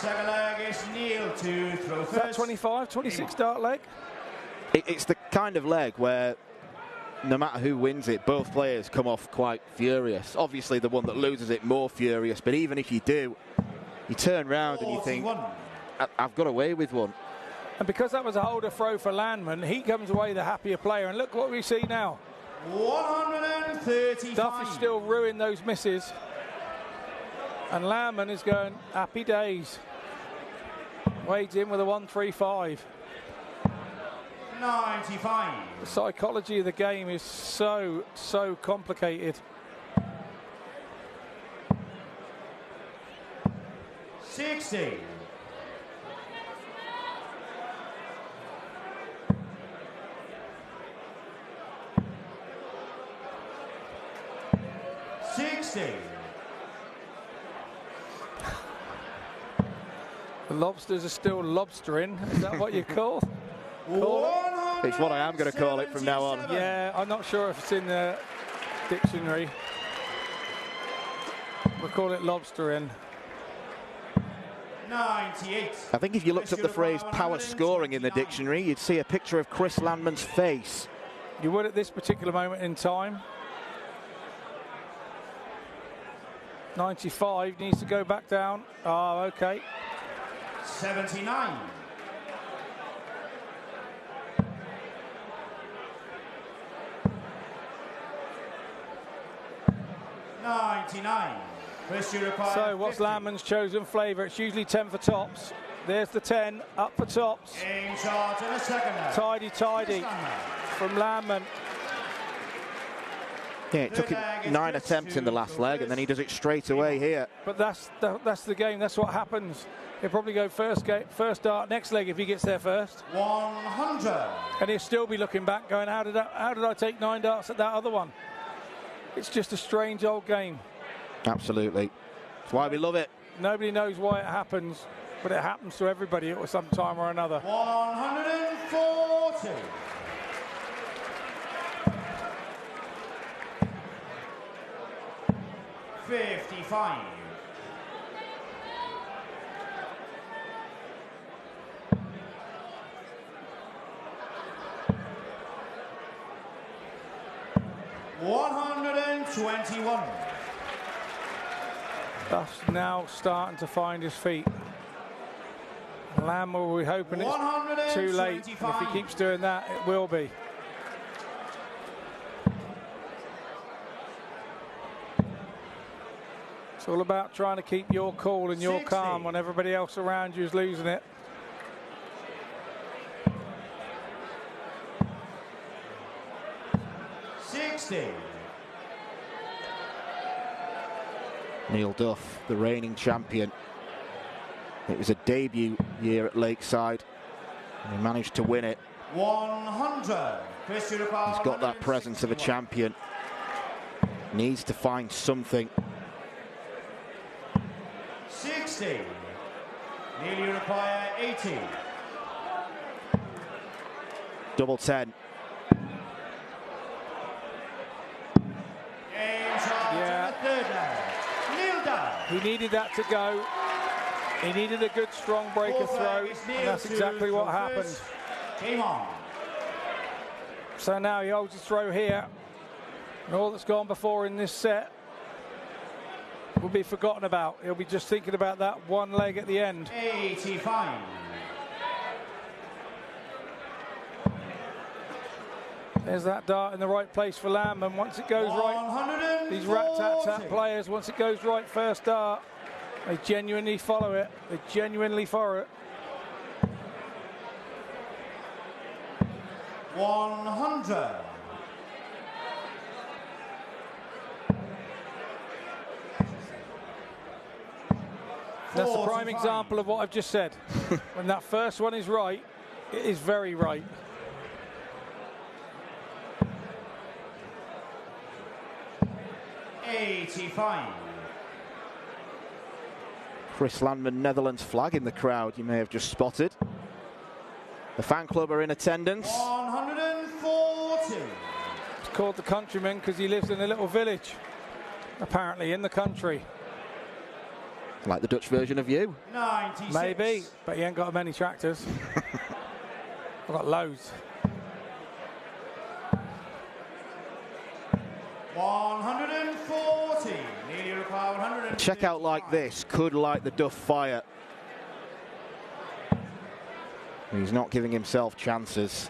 Second leg is Neil to throw Is that first. 25, 26 dart leg? It's the kind of leg where no matter who wins it, both players come off quite furious. Obviously, the one that loses it more furious, but even if you do, you turn round and you think, I've got away with one. And because that was a holder throw for Landman, he comes away the happier player. And look what we see now. 135. Duff is still ruining those misses. And Landman is going happy days. Wade's in with a 135. 95. The psychology of the game is so complicated. 60. The lobsters are still lobstering. Is that what you call it? It's what I am going to call it from now on. Yeah, I'm not sure if it's in the dictionary. We'll call it lobstering. 98. I think if you looked up the phrase power scoring in the dictionary, you'd see a picture of Chris Landman's face. You would at this particular moment in time. 95 needs to go back down. Oh, okay. 79. So what's Landman's chosen flavour? It's usually 10 for tops. There's the 10, up for tops. Game shot in a second. Tidy from Landman. Yeah, it took him 9 attempts in the last leg, and then he does it straight away here. But that's the game. That's what happens. He'll probably go first dart next leg if he gets there first. 100. And he'll still be looking back, going, how did I take 9 darts at that other one? It's just a strange old game. Absolutely. That's why we love it. Nobody knows why it happens, but it happens to everybody at some time or another. 140. 55. 121. Duff's now starting to find his feet. Lamb will be hoping it's too late. And if he keeps doing that, it will be. It's all about trying to keep your cool and your calm when everybody else around you is losing it. Neil Duff, the reigning champion. It was a debut year at Lakeside, and he managed to win it. 100. He's got that presence of a champion. Needs to find something. 60. Neil, you require 80. Double 10. He needed that to go. He needed a good, strong breaker throw, and that's exactly what happened. Game on. So now he holds his throw here, and all that's gone before in this set will be forgotten about. He'll be just thinking about that one leg at the end. 85. There's that dart in the right place for Lamb, and once it goes right, these rat-tat-tat players, once it goes right first dart, they genuinely follow it. They genuinely follow it. 100. That's a prime example of what I've just said. When that first one is right, it is very right. Chris Landman, Netherlands flag in the crowd, you may have just spotted. The fan club are in attendance. 140. It's called the Countryman because he lives in a little village, apparently, in the country. Like the Dutch version of you. 96. Maybe, but you ain't got many tractors. I've got loads. 140. Nearly require 100. A checkout like this could light the Duff fire. He's not giving himself chances.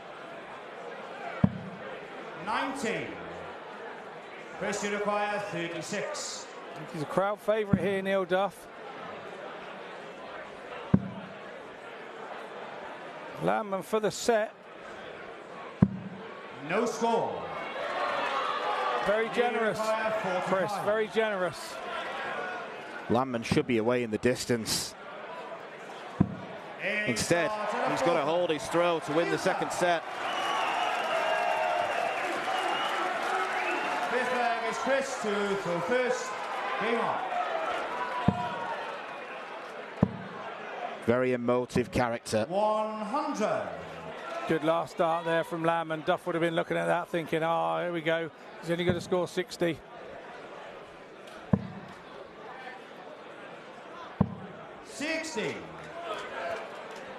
90. Chris, you require 36. He's a crowd favourite here, Neil Duff. Landman for the set. No score. Very generous, Chris, very generous. Landman should be away in the distance. Instead, he's got to hold his throw to win the second set. Fifth flag is Chris to throw first. Game on. Very emotive character. 100. Good last start there from Landman. Duff would have been looking at that thinking, oh, here we go. He's only going to score 60.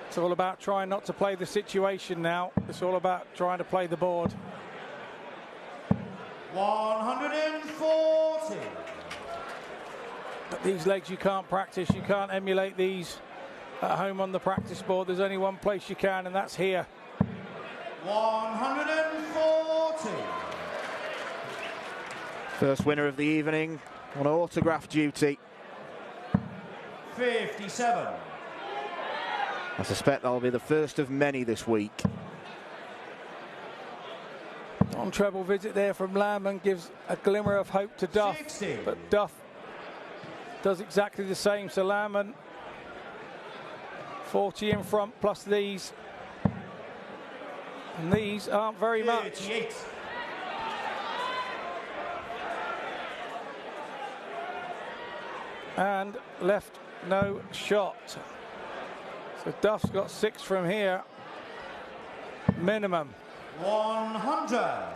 It's all about trying not to play the situation now. It's all about trying to play the board. 140. But these legs you can't practice. You can't emulate these at home on the practice board. There's only one place you can, and that's here. 140. First winner of the evening on autograph duty. 57. I suspect that'll be the first of many this week. On treble visit there from Landman gives a glimmer of hope to Duff. 60. But Duff does exactly the same. So Landman 40 in front plus these. And these aren't very much. 38. And left no shot. So Duff's got 6 from here. Minimum. 100.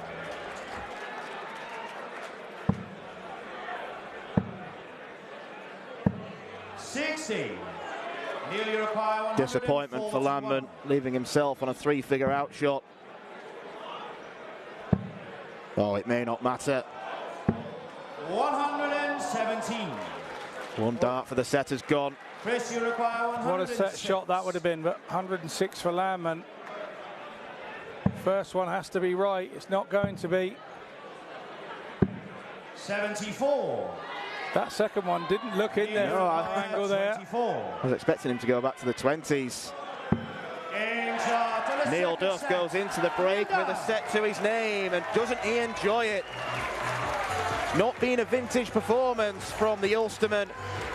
Nearly require 140. Disappointment for Landman, leaving himself on a 3-figure outshot. Oh, it may not matter. 117. One dart for the setter's gone. Chris, you require 106. What a set shot that would have been, but 106 for Landman. First one has to be right. It's not going to be. 74. That second one didn't look in there from our angle there. 24. I was expecting him to go back to the 20s. Neil Duff goes into the break with a set to his name, and doesn't he enjoy it? Not been a vintage performance from the Ulsterman,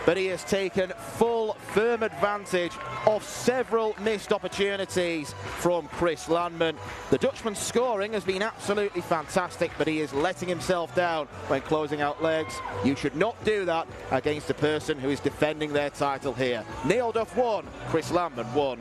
but he has taken full, firm advantage of several missed opportunities from Chris Landman. The Dutchman's scoring has been absolutely fantastic, but he is letting himself down when closing out legs. You should not do that against a person who is defending their title here. Neil Duff won, Chris Landman won.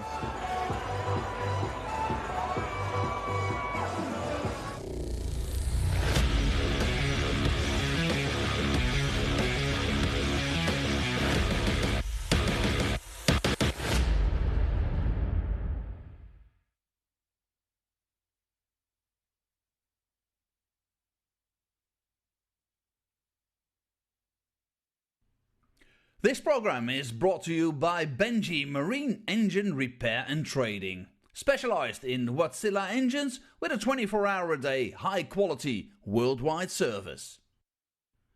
This program is brought to you by Benji Marine Engine Repair and Trading. Specialized in Wärtsilä engines with a 24-hour-a-day, high-quality, worldwide service.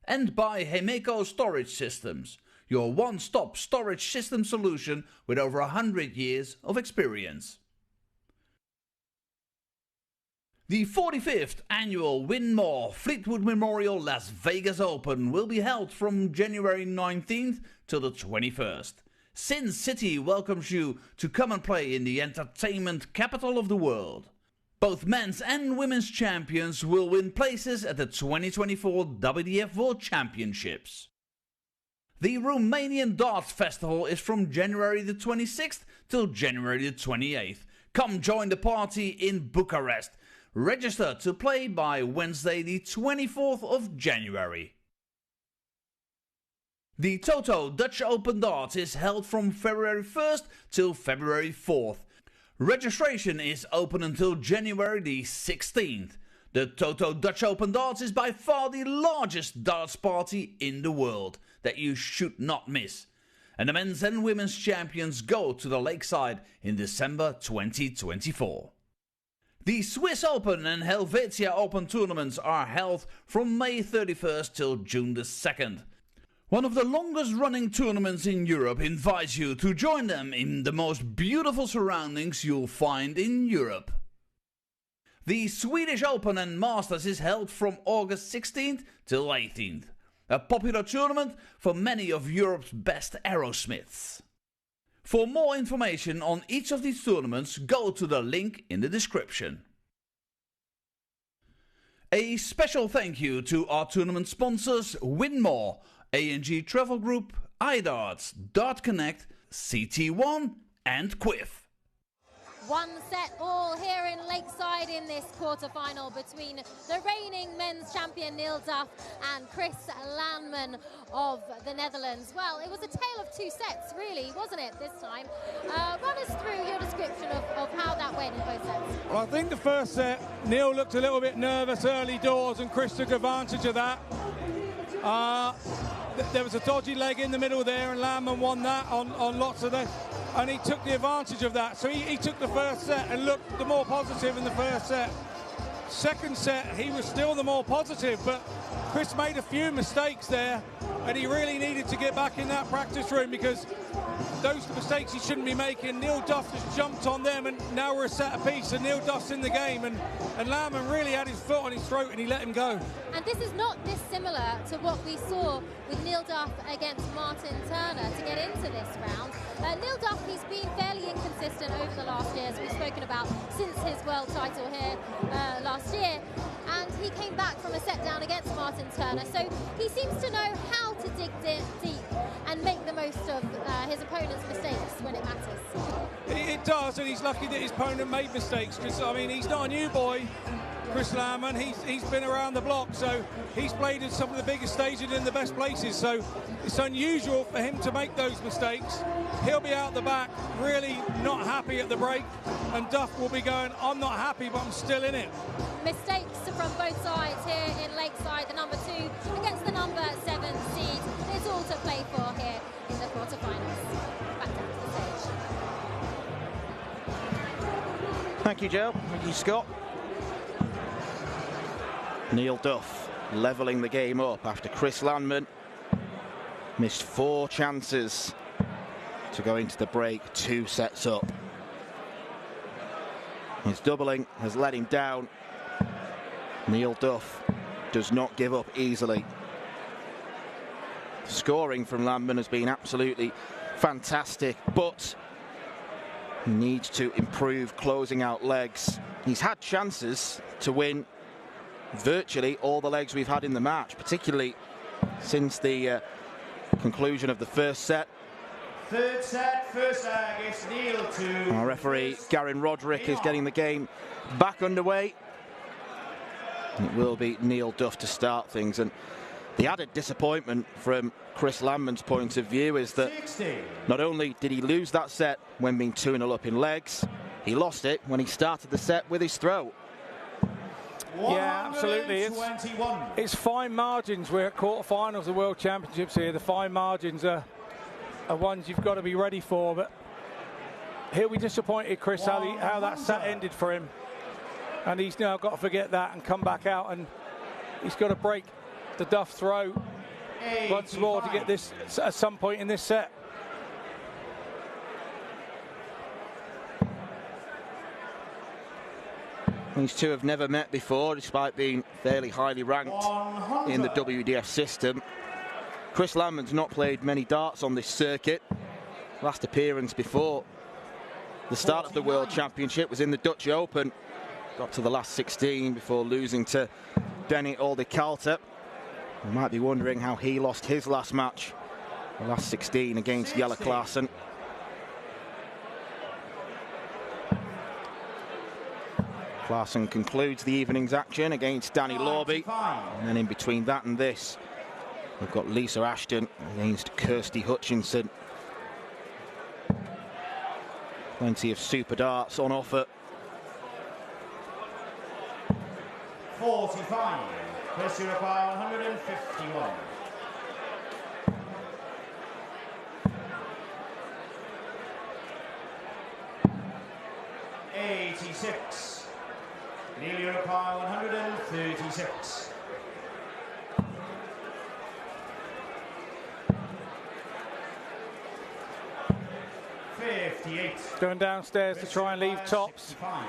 And by Hemeco Storage Systems, your one-stop storage system solution with over 100 years of experience. The 45th annual Winmau Fleetwood Memorial Las Vegas Open will be held from January 19th till the 21st. Sin City welcomes you to come and play in the entertainment capital of the world. Both men's and women's champions will win places at the 2024 WDF World Championships. The Romanian Darts Festival is from January the 26th till January the 28th. Come join the party in Bucharest. Register to play by Wednesday the 24th of January. The Toto Dutch Open Darts is held from February 1st till February 4th. Registration is open until January the 16th. The Toto Dutch Open Darts is by far the largest darts party in the world that you should not miss. And the men's and women's champions go to the Lakeside in December 2024. The Swiss Open and Helvetia Open tournaments are held from May 31st till June the 2nd. One of the longest running tournaments in Europe invites you to join them in the most beautiful surroundings you'll find in Europe. The Swedish Open and Masters is held from August 16th till 18th. A popular tournament for many of Europe's best aerosmiths. For more information on each of these tournaments, go to the link in the description. A special thank you to our tournament sponsors Winmau, A&G Travel Group, iDarts, Dart Connect, CT1 and Quiff. One set all here in Lakeside in this quarter-final between the reigning men's champion Neil Duff and Chris Landman of the Netherlands. Well, it was a tale of two sets, really, wasn't it, this time? Run us through your description of how that went in both sets. Well, I think the first set, Neil looked a little bit nervous early doors and Chris took advantage of that. There was a dodgy leg in the middle there and Landman won that on lots of the... And he took the advantage of that. So he took the first set and looked the more positive in the first set. Second set, he was still the more positive, but Chris made a few mistakes there, and he really needed to get back in that practice room because those mistakes he shouldn't be making. Neil Duff just jumped on them, and now we're a set apiece, and Neil Duff's in the game, and Landman really had his foot on his throat, and he let him go. And this is not dissimilar to what we saw with Neil Duff against Martin Turner to get into this round. Neil Duff, he's been fairly inconsistent over the last year, as we've spoken about, since his world title here last year. And he came back from a set down against Martin Turner, so he seems to know how to dig deep and make the most of his opponent's mistakes when it matters. It does, and he's lucky that his opponent made mistakes, because, I mean, he's not a new boy, Chris Landman. He's been around the block, so he's played in some of the biggest stages in the best places, so it's unusual for him to make those mistakes. He'll be out the back, really not happy at the break, and Duff will be going, I'm not happy, but I'm still in it. Mistakes from both sides here in Lakeside, the number 2 against the number 7 seed. It's all to play for here in the quarterfinals. Back down to the stage. Thank you, Joe. Thank you, Scott. Neil Duff levelling the game up after Chris Landman missed 4 chances to go into the break 2 sets up. His doubling has let him down. Neil Duff does not give up easily. Scoring from Landman has been absolutely fantastic, but he needs to improve closing out legs. He's had chances to win virtually all the legs we've had in the match, particularly since the conclusion of the first set. Third set, first leg, it's Neil to... Our referee, Garen Roderick, is getting the game back underway. It will be Neil Duff to start things, and the added disappointment from Chris Landman's point of view is that 60. Not only did he lose that set when being 2-0 up in legs, he lost it when he started the set with his throw. Yeah, absolutely. It's fine margins. We're at quarterfinals of World Championships here. The fine margins are ones you've got to be ready for, but he'll be disappointed, Chris, how that set ended for him. And he's now got to forget that and come back out, and he's got to break the Duff throw once more to get this at some point in this set. These two have never met before, despite being fairly highly ranked in the WDF system. Chris Landman's not played many darts on this circuit. Last appearance before the start of the World Championship was in the Dutch Open. Got to the last 16 before losing to Denny Alde-Kalter. You might be wondering how he lost his last match, the last 16 against Jelle Klaassen. Klaassen concludes the evening's action against Danny Lorby, and then in between that and this, We've got Lisa Ashton against Kirsty Hutchinson. Plenty of super darts on offer. 45. First you require 151. $86. Neil, you require 136. $58. Going downstairs to try and leave tops. 65.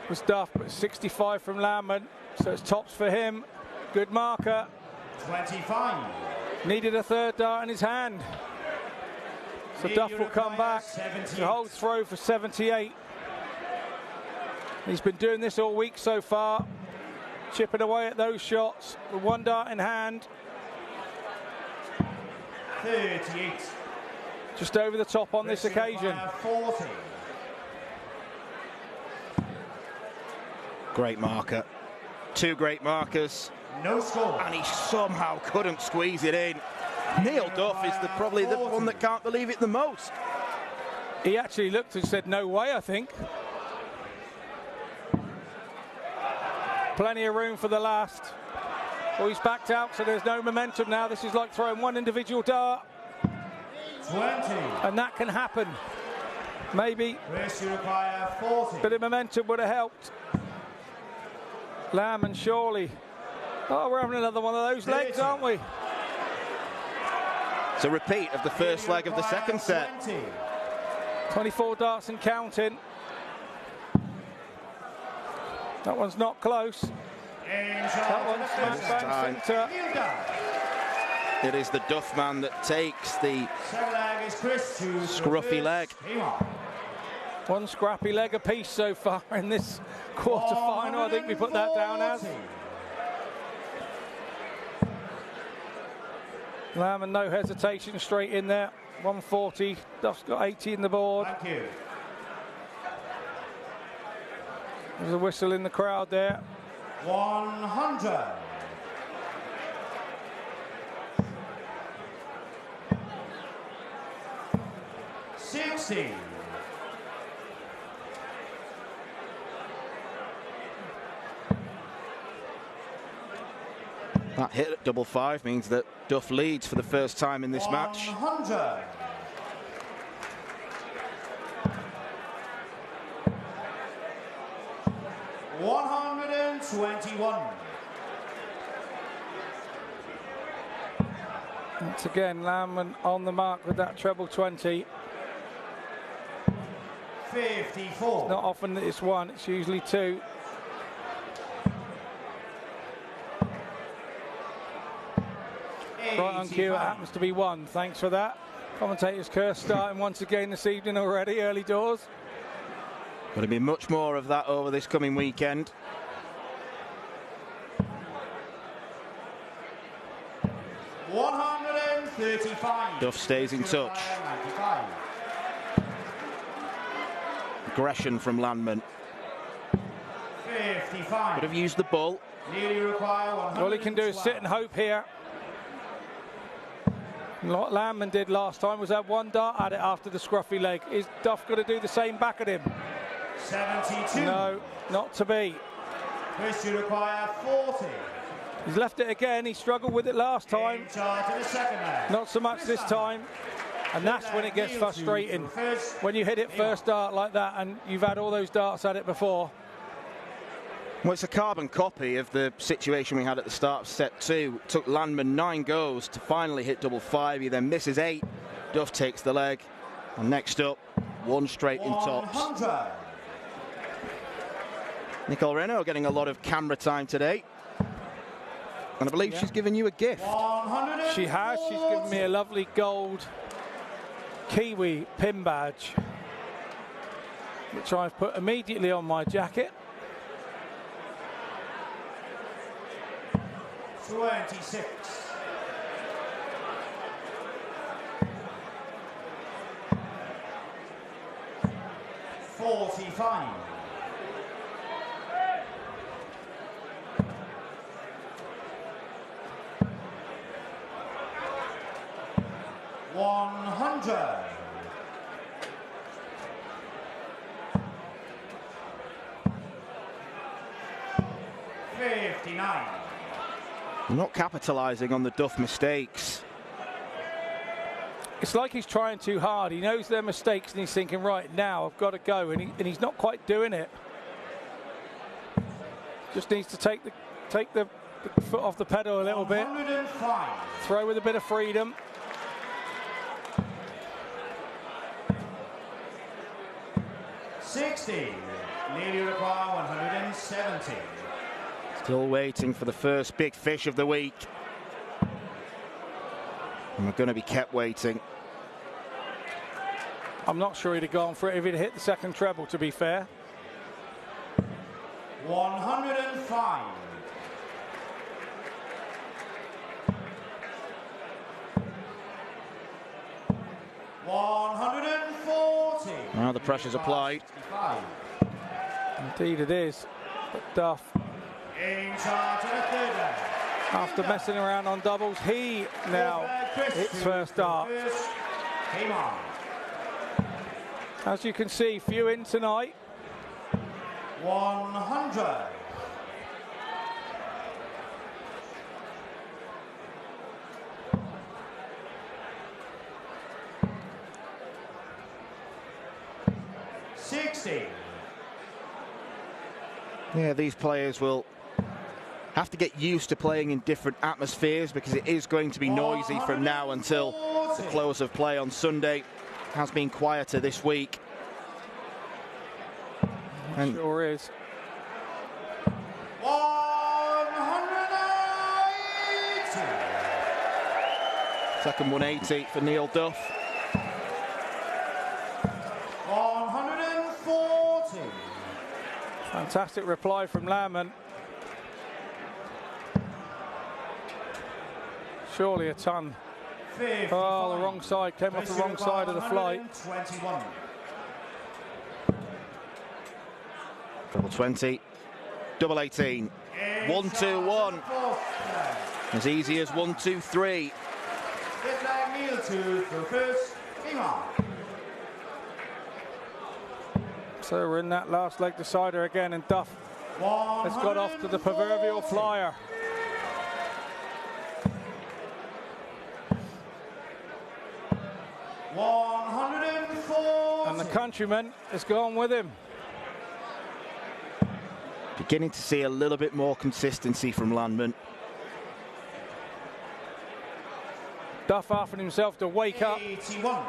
Was Duff, but 65 from Landman, so it's tops for him. Good marker. 25. Needed a third dart in his hand. So Duff will come back. The whole throw for 78. He's been doing this all week so far, chipping away at those shots with one dart in hand. 38. Just over the top on this occasion. 40. Great marker. Two great markers. No score. And he somehow couldn't squeeze it in. Neil Duff is probably the one that can't believe it the most. He actually looked and said, no way, I think. Plenty of room for the last. Oh, he's backed out, so there's no momentum now. This is like throwing one individual dart. 20. And that can happen. Maybe First you require 40. a bit of momentum would have helped. Lamb and Shawley. Oh, we're having another one of those legs, aren't we? It's a repeat of the first leg of the second set. 20. 24 darts and counting. That one's not close. That one's smash bang centre. It is the Duff man that takes the scruffy leg. One scrappy leg apiece so far in this quarter-final. I think we put that down as. Lamb and no hesitation, straight in there. 140. Duff's got 80 in the board. Thank you. There's a whistle in the crowd there. 100. $60. That hit at double five means that Duff leads for the first time in this match. 100. $121. Once again, Lamb on the mark with that treble 20. 54. Not often that it's one, it's usually two. Right on cue, it happens to be one. Thanks for that. Commentator's curse starting once again this evening already, early doors. Going to be much more of that over this coming weekend. $135. Duff stays in touch. 95. Aggression from Landman. 55. Could have used the ball. Nearly require 100. All he can do is sit and hope here. And what Landman did last time was have one dart at it after the scruffy leg. Is Duff going to do the same back at him? 72. No, not to be. First you require 40. He's left it again. He struggled with it last time. In charge of the second leg. Not so much this time. And that's when it gets frustrating. When you hit it first dart like that and you've had all those darts at it before. Well, it's a carbon copy of the situation we had at the start of set two. It took Landman 9 goes to finally hit double five. He then misses 8. Duff takes the leg. And next up, one straight in tops. 100. Nicole Renault getting a lot of camera time today. And I believe she's given you a gift. 140. She has. She's given me a lovely gold Kiwi pin badge, which I've put immediately on my jacket. 26. $45. 100. Not capitalising on the Duff mistakes. It's like he's trying too hard. He knows their mistakes and he's thinking, right, now I've got to go, and he's not quite doing it. Just needs to take the foot off the pedal a little bit. Throw with a bit of freedom. Nearly require 170. Still waiting for the first big fish of the week. And we're going to be kept waiting. I'm not sure he'd have gone for it if he'd hit the second treble, to be fair. 105. 140. Now the pressure's applied. Indeed it is. But Duff, In charge of the third leg. after messing around on doubles, he now hits first dart. Came on. As you can see, few in tonight. 100. Yeah, these players will have to get used to playing in different atmospheres because it is going to be noisy from now until the close of play on Sunday. It has been quieter this week. And Sure is. 180. second 180 for Neil Duff. 140. Fantastic reply from Lamman. Surely a ton. 55. Oh, the wrong side. Came off the wrong side of the flight. 121. Double 20. Double 18. 1, 2, 1. As easy as 1, 2, 3. Fifth leg, Neil to first. Came on. So we're in that last leg decider again, and Duff has got off to the proverbial flyer. And the countryman has gone with him. Beginning to see a little bit more consistency from Landman. Duff offering himself to wake up. 81.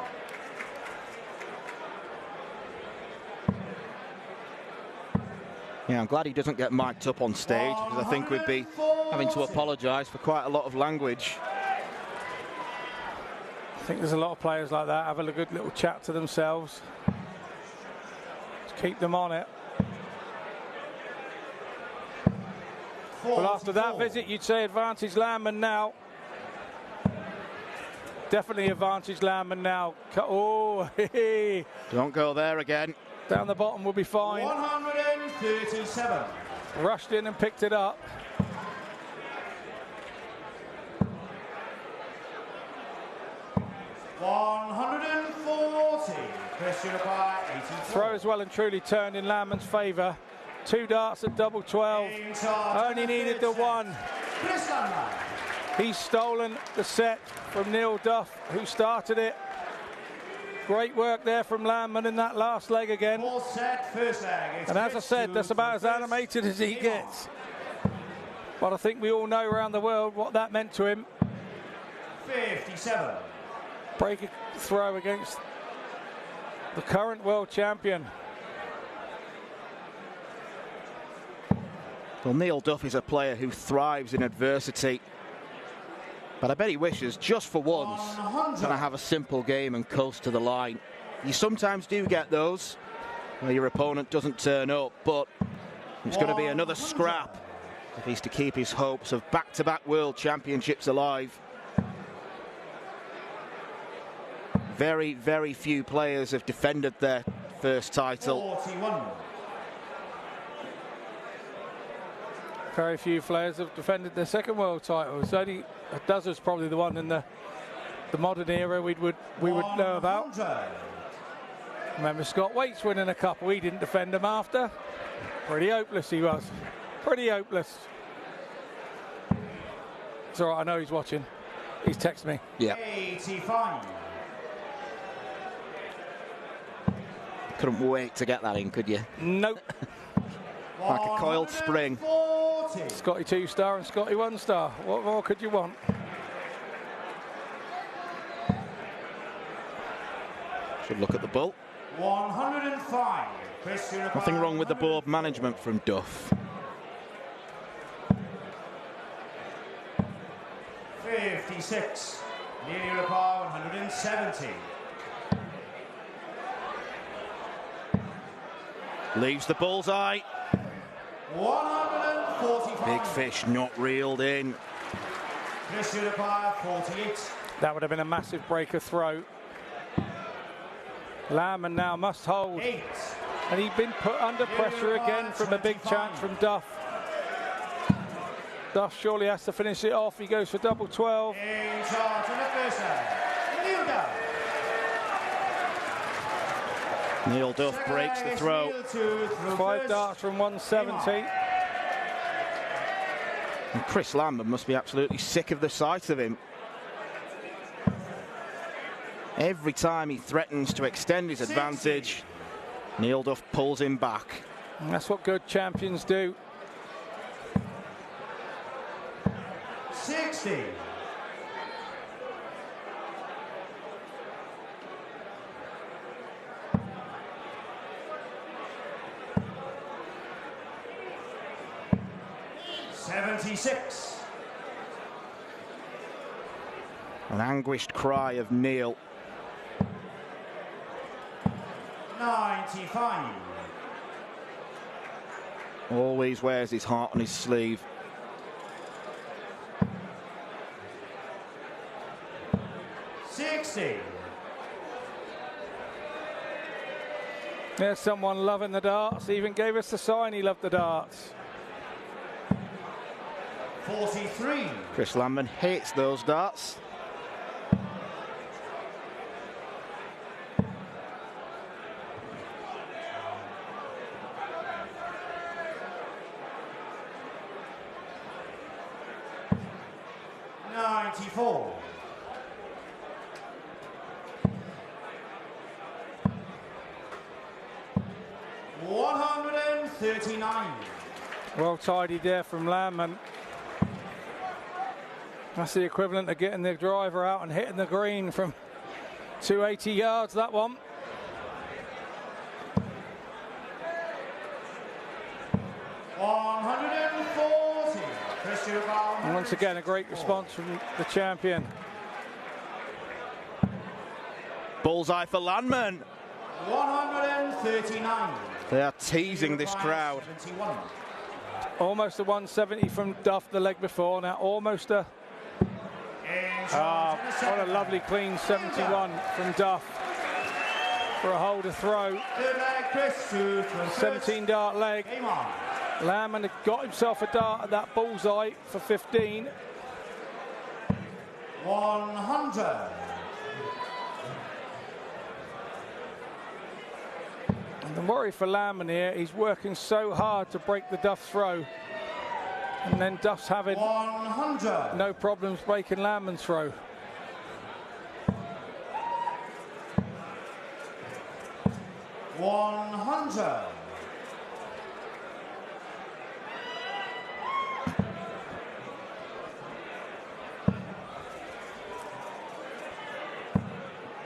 Yeah, I'm glad he doesn't get mic'd up on stage because I think we'd be having to apologise for quite a lot of language. I think there's a lot of players like that, have a good little chat to themselves. Just keep them on it. Well, after that visit, you'd say advantage Landman now. Definitely advantage Landman now. Oh, Don't go there again. Down the bottom will be fine. 137. Rushed in and picked it up. Throw is well and truly turned in Landman's favour. 2 darts at double 12. Only needed the one. He's stolen the set from Neil Duff, who started it. Great work there from Landman in that last leg again. And as I said, that's about as animated as he gets. But I think we all know around the world what that meant to him. 57. Break a throw against the current world champion. Well, Neil Duff is a player who thrives in adversity. But I bet he wishes, just for once, can I have a simple game and coast to the line. You sometimes do get those where your opponent doesn't turn up, but it's going to be another scrap if he's to keep his hopes of back-to-back world championships alive. Very, very few players have defended their first title. 41. Very few players have defended their second world title. It's only Does is probably the one in the the modern era we would know about. Remember Scott Waits winning a couple, he didn't defend them after. Pretty hopeless he was. Pretty hopeless. It's all right, I know he's watching. He's texted me. Yeah. 85. Couldn't wait to get that in, could you? Nope. Like a coiled spring. 140. Scotty 2-star and Scotty 1-star. What more could you want? Should look at the bull. 105. Nothing wrong with the board management from Duff. 56. Nearly require 170. Leaves the bullseye. 145. Big fish not reeled in. Christian require 48. That would have been a massive breaker throw. Lamb now must hold. 8. And he's been put under pressure again from a big chance from Duff. Duff surely has to finish it off. He goes for double 12. In charge in the first set. Neil Duff. Neil Duff breaks the throw. 5 darts from 170. And Chris Lambert must be absolutely sick of the sight of him. Every time he threatens to extend his advantage, Neil Duff pulls him back. And that's what good champions do. 60. $76. An anguished cry of Neil. 95. Always wears his heart on his sleeve. 60. There's someone loving the darts. He even gave us the sign he loved the darts. 43. Chris Lambert hates those darts. $94. $139. Well tidied there from Lamb, and that's the equivalent of getting the driver out and hitting the green from 280 yards, that one. $140. Christian Brown. And once again, a great response from the champion. Bullseye for Landman. 139. They are teasing this crowd. 71. Almost a 170 from Duff the leg before. Now almost a... what a lovely clean 71 from Duff for a holder throw. 17 dart leg. Lamb got himself a dart at that bullseye for 15. 100. And the worry for Lamb here, he's working so hard to break the Duff throw. And then Duff's having 100. no problems breaking Lambman's throw. $100.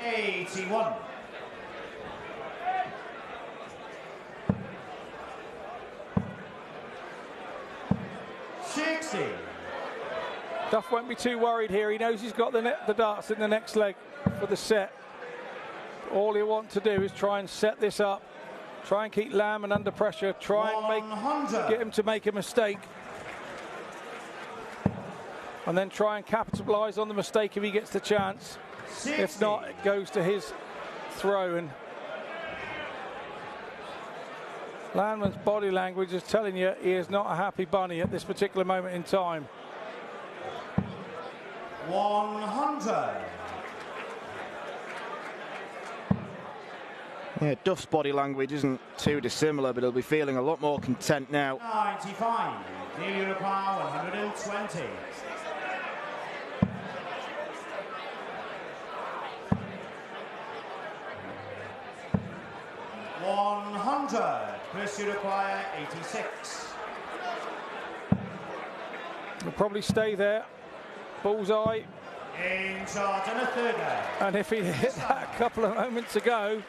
$81. $60. Duff won't be too worried here. He knows he's got the darts in the next leg for the set. All he'll want to do is try and set this up. Try and keep Lamb under pressure. Try and get him to make a mistake. And then try and capitalise on the mistake if he gets the chance. 60. If not, it goes to his throw. And Landman's body language is telling you he is not a happy bunny at this particular moment in time. 100. Yeah, Duff's body language isn't too dissimilar, but he'll be feeling a lot more content now. 95, Neil Winmau, 120. Chris, you require 86. He'll probably stay there. Bullseye. In charge and a third down. And if he hit that a couple of moments ago,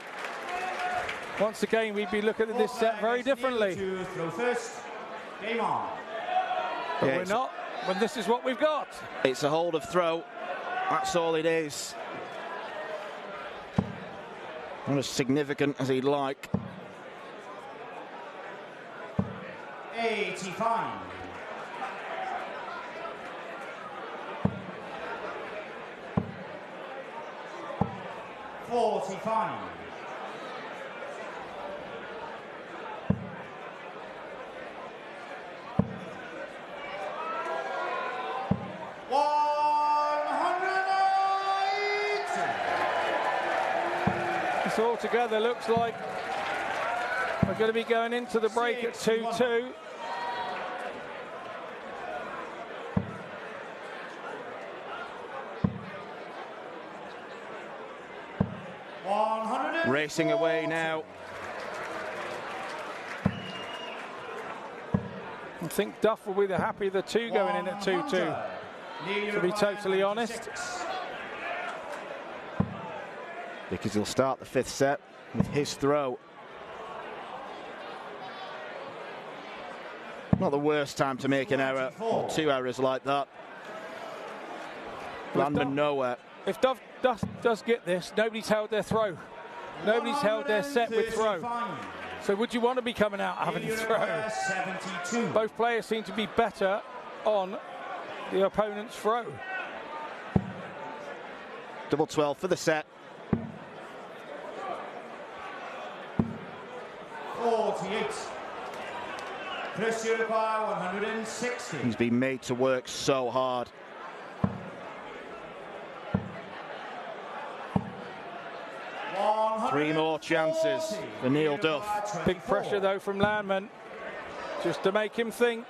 once again we'd be looking at this set very differently. To throw first. Game on. But we're not, when this is what we've got. It's a hold of throw. That's all it is. Not as significant as he'd like. 85. $45. This all together looks like we're going to be going into the break at 2-2. Racing away now. I think Duff will be the happy of the two going in at 2-2, to be totally honest. Because he'll start the fifth set with his throw. Not the worst time to make an error, or two errors like that. Landing nowhere. If Duff does get this, nobody's held their throw. Nobody's held their set with throw. So would you want to be coming out having a throw? 72. Both players seem to be better on the opponent's throw. Double 12 for the set. 48. Chris, you require 160. He's been made to work so hard. Three more chances for Neil Duff. Big pressure though from Landman, just to make him think.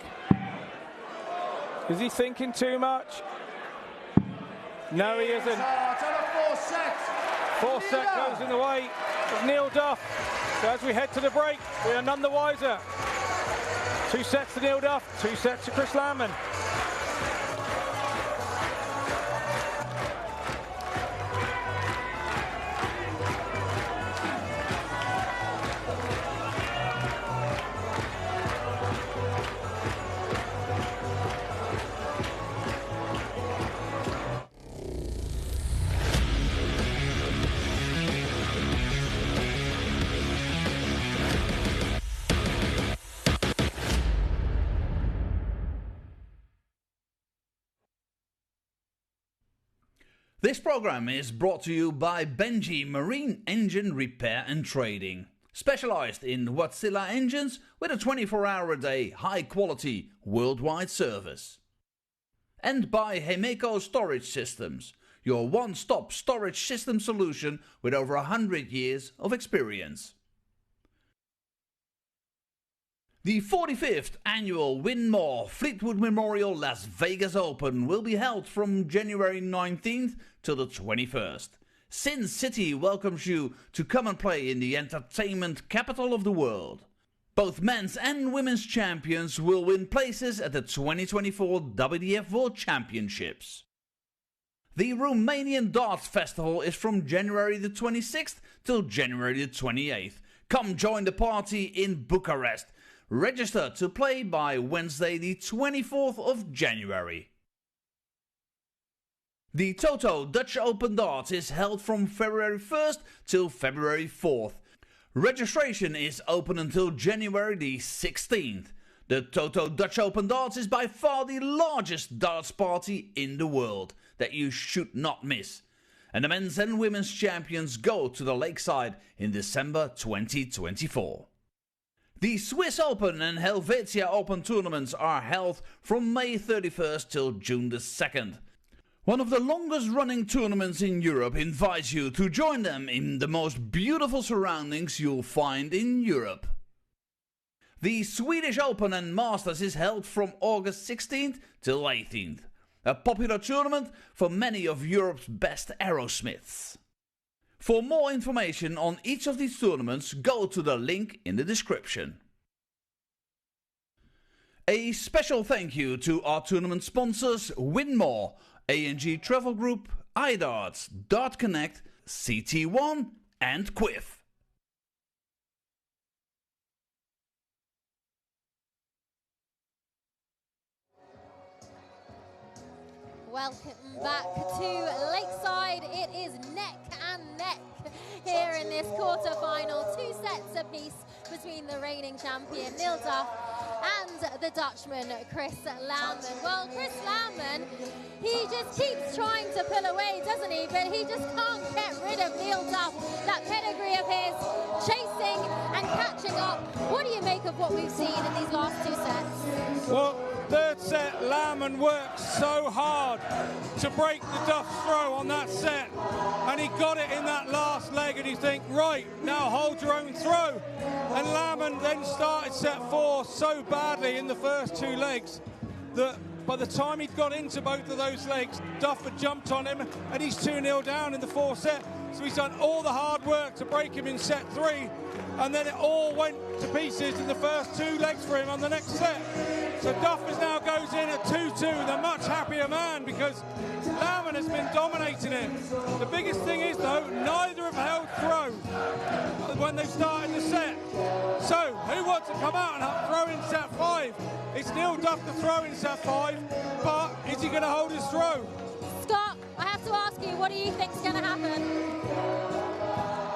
Is he thinking too much? No, he isn't. Fourth set goes in the way of Neil Duff. So as we head to the break, we are none the wiser. 2 sets to Neil Duff, 2 sets to Chris Landman. This program is brought to you by Benji Marine Engine Repair and Trading, specialized in Wärtsilä engines with a 24-hour-a-day, high-quality, worldwide service. And by Hemeco Storage Systems, your one-stop storage system solution with over 100 years of experience. The 45th annual Winmau Fleetwood Memorial Las Vegas Open will be held from January 19th till the 21st. Sin City welcomes you to come and play in the entertainment capital of the world. Both men's and women's champions will win places at the 2024 WDF World Championships. The Romanian Darts Festival is from January the 26th till January the 28th. Come join the party in Bucharest. Register to play by Wednesday the 24th of January. The Toto Dutch Open Darts is held from February 1st till February 4th. Registration is open until January the 16th. The Toto Dutch Open Darts is by far the largest darts party in the world that you should not miss. And the men's and women's champions go to the Lakeside in December 2024. The Swiss Open and Helvetia Open tournaments are held from May 31st till June the 2nd. One of the longest running tournaments in Europe invites you to join them in the most beautiful surroundings you'll find in Europe. The Swedish Open and Masters is held from August 16th till 18th. A popular tournament for many of Europe's best aerosmiths. For more information on each of these tournaments, go to the link in the description. A special thank you to our tournament sponsors Winmau, A&G Travel Group, iDarts, Dart Connect, CT1 and Quiff. Welcome back to Lakeside. It is neck and neck here in this quarter-final. 2 sets apiece between the reigning champion Neil Duff and the Dutchman Chris Landman. Well, Chris Landman, he just keeps trying to pull away, doesn't he? But he just can't get rid of Neil Duff. That pedigree of his, chasing and catching up. What do you make of what we've seen in these last 2 sets? Well, third set, Landman worked so hard to break the Duff's throw on that set, and he got it in that last leg, and you think, right, now hold your own throw. And Landman then started set 4 so badly in the first 2 legs that by the time he'd got into both of those legs, Duff had jumped on him, and he's 2-0 down in the 4th set. So he's done all the hard work to break him in set 3, and then it all went to pieces in the first 2 legs for him on the next set. So Duff now goes in at 2-2, the much happier man, because Landman has been dominating it. The biggest thing is, though, neither have held throw when they've started the set. So who wants to come out and throw in set 5? It's Neil Duff to throw in set 5, but is he going to hold his throw? Scott, I have to ask you, what do you think's going to happen?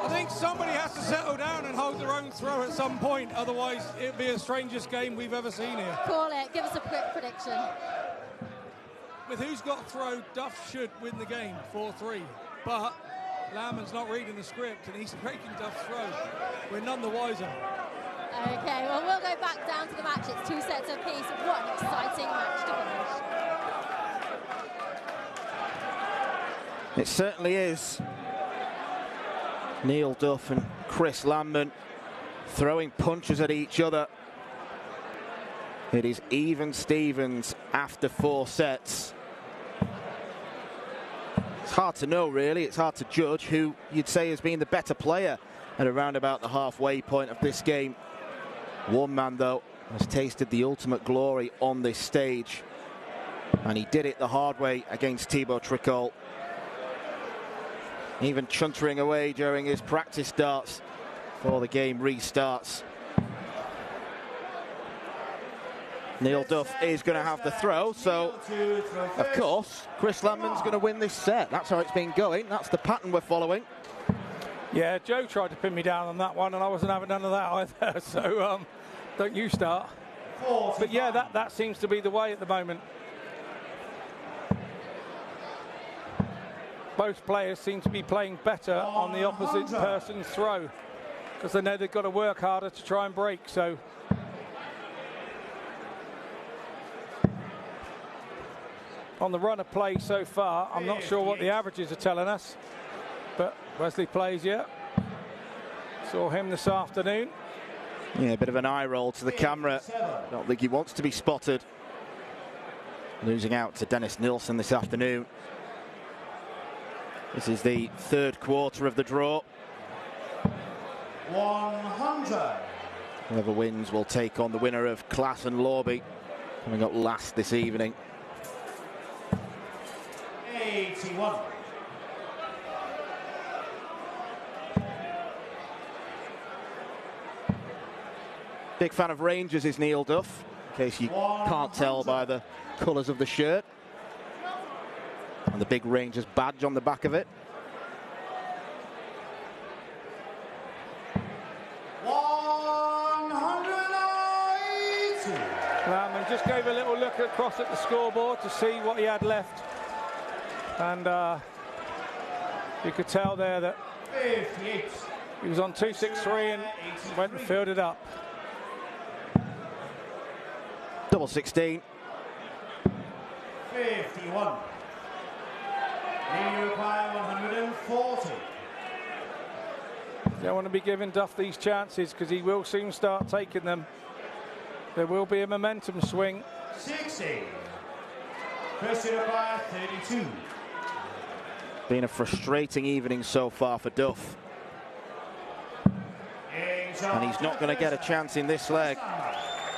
I think somebody has to settle down and hold their own throw at some point, otherwise it'll be the strangest game we've ever seen here. Call it, give us a quick prediction. With who's got throw, Duff should win the game, 4-3. But Landman's not reading the script and he's breaking Duff's throw. We're none the wiser. Okay, well, we'll go back down to the match. It's 2 sets apiece. What an exciting match to finish. It certainly is. Neil Duff and Chris Landman throwing punches at each other. It is even Stevens after 4 sets. It's hard to know, really. It's hard to judge who you'd say has been the better player at around about the halfway point of this game. One man, though, has tasted the ultimate glory on this stage, and he did it the hard way against Thibaut Tricol. Even chuntering away during his practice darts before the game restarts. Neil Duff is going to have the throw, so of course Chris Landman's going to win this set. That's how it's been going. That's the pattern we're following. Yeah, Joe tried to pin me down on that one, and I wasn't having none of that either. So don't you start. But yeah, that seems to be the way at the moment. Both players seem to be playing better on the opposite person's throw, because they know they've got to work harder to try and break. So on the run of play so far, I'm not sure what the averages are telling us, but Wesley plays yet. Saw him this afternoon. Yeah, a bit of an eye roll to the camera. Don't think he wants to be spotted. Losing out to Dennis Nilsson this afternoon. This is the 3rd quarter of the draw. 100. Whoever wins will take on the winner of Class and Lorby, coming up last this evening. 81. Big fan of Rangers is Neil Duff, in case you can't tell by the colours of the shirt. And the big Rangers badge on the back of it. 180. Landman just gave a little look across at the scoreboard to see what he had left. And you could tell there that 58. he was on 263 and went and filled it up. Double 16. 51. You require 140. Don't want to be giving Duff these chances because he will soon start taking them. There will be a momentum swing. 60. First you require 32. Been a frustrating evening so far for Duff. And he's not going to get a chance in this leg.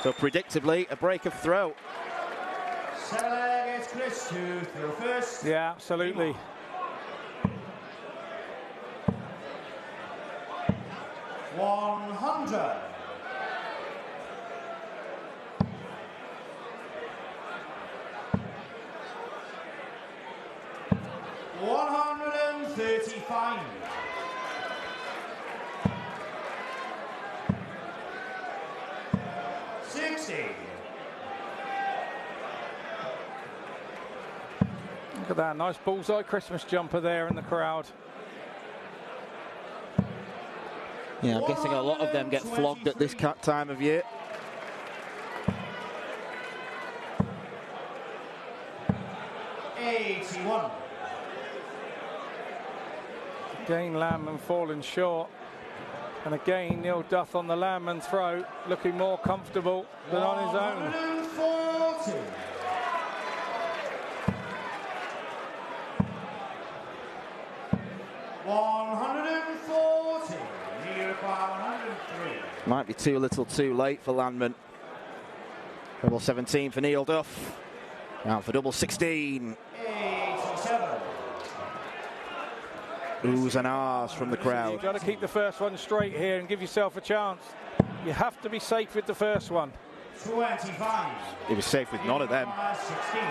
So predictably, a break of throw. 7 leg is Chris to throw first. Yeah, absolutely. $100. $135. $60. Look at that, nice bullseye Christmas jumper there in the crowd. Yeah, I'm guessing a lot of them get flogged at this time of year. $81. Again, Landman falling short. And again, Neil Duff on the Landman throw, looking more comfortable than on his own. 140. $140. You require 103. Might be too little too late for Landman. Double 17 for Neil Duff. Now for double 16. 87. Oohs and ahs from the crowd. You've got to keep the first one straight here and give yourself a chance. You have to be safe with the first one. 25. He was safe with none of them. 16.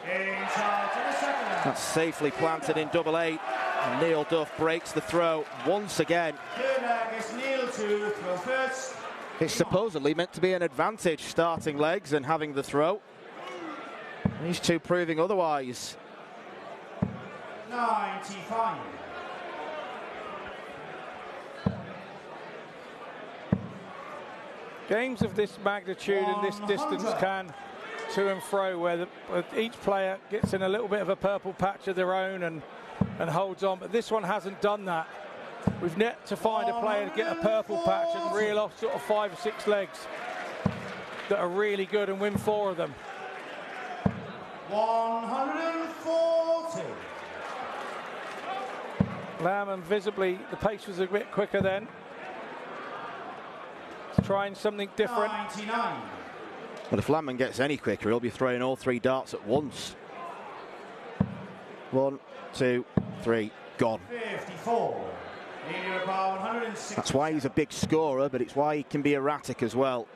In charge of the second leg. That's safely planted in double 8. And Neil Duff breaks the throw once again. Third leg is Neil to throw first. It's supposedly meant to be an advantage starting legs and having the throw. These two proving otherwise. 95. Games of this magnitude and this distance can to and fro where each player gets in a little bit of a purple patch of their own and holds on, but this one hasn't done that. We've yet to find a player to get a purple patch and reel off sort of 5 or 6 legs that are really good and win 4 of them. 140. Landman visibly, the pace was a bit quicker then. He's trying something different. 99. But if Landman gets any quicker, he'll be throwing all 3 darts at once. 1, 2, 3, gone. 54. That's why he's a big scorer, but it's why he can be erratic as well.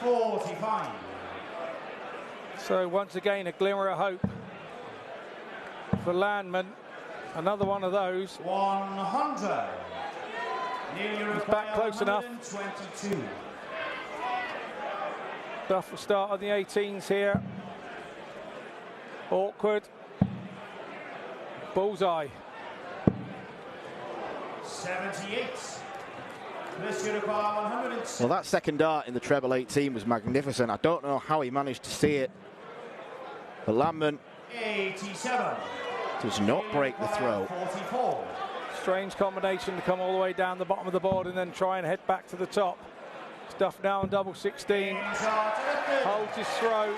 $45. So once again, a glimmer of hope for Landman. Another one of those. 100. He's back close enough. 122. Duff will start on the 18s here. Awkward. Bullseye. 78. Well, that second dart in the treble 18 was magnificent. I don't know how he managed to see it. But Landman 87. does not break the throw. 44. Strange combination to come all the way down the bottom of the board and then try and head back to the top. Duff now on double 16. Holds his throw.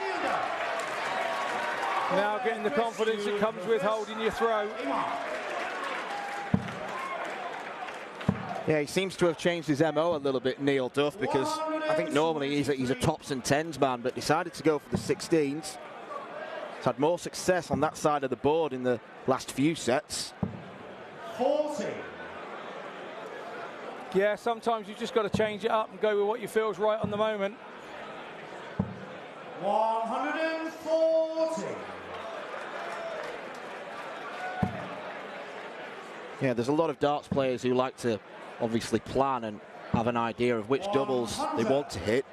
Now getting the confidence that comes with holding your throw. Yeah, he seems to have changed his MO a little bit, Neil Duff, because I think normally he's a tops and 10s man, but decided to go for the 16s. He's had more success on that side of the board in the last few sets. 40. Yeah, sometimes you've just got to change it up and go with what you feel is right on the moment. 140. Yeah, there's a lot of darts players who like to obviously plan and have an idea of which doubles they want to hit,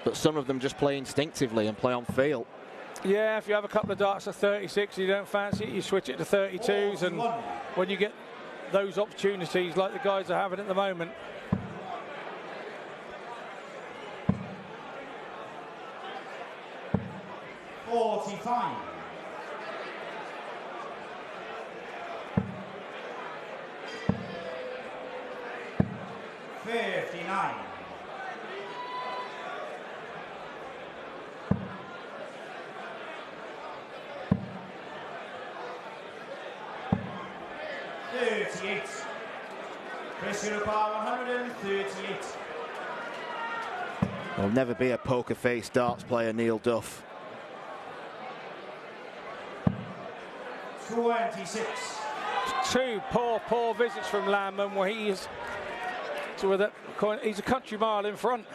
but some of them just play instinctively and play on feel. Yeah, if you have a couple of darts at 36 you don't fancy it, you switch it to 32s, and when you get those opportunities like the guys are having at the moment. 45. 59. 38. Chris Uruguay 138. Will never be a poker face darts player, Neil Duff. 26. Two poor visits from Landman where he's a country mile in front.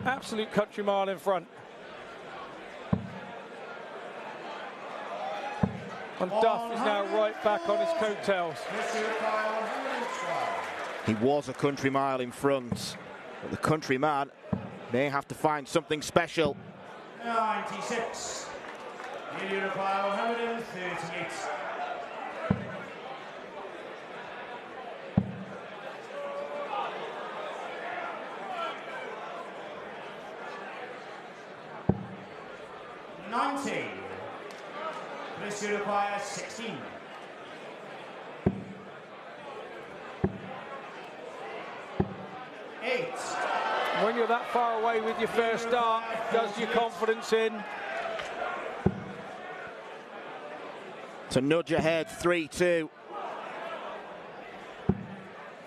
Absolute country mile in front. And Duff is now right back on his coattails. He was a country mile in front, but the countryman may have to find something special. 96. Uruguay 138. 90. Chris Uruguay 16. 8. When you're that far away with your first dart, does your confidence in. To nudge ahead, 3-2.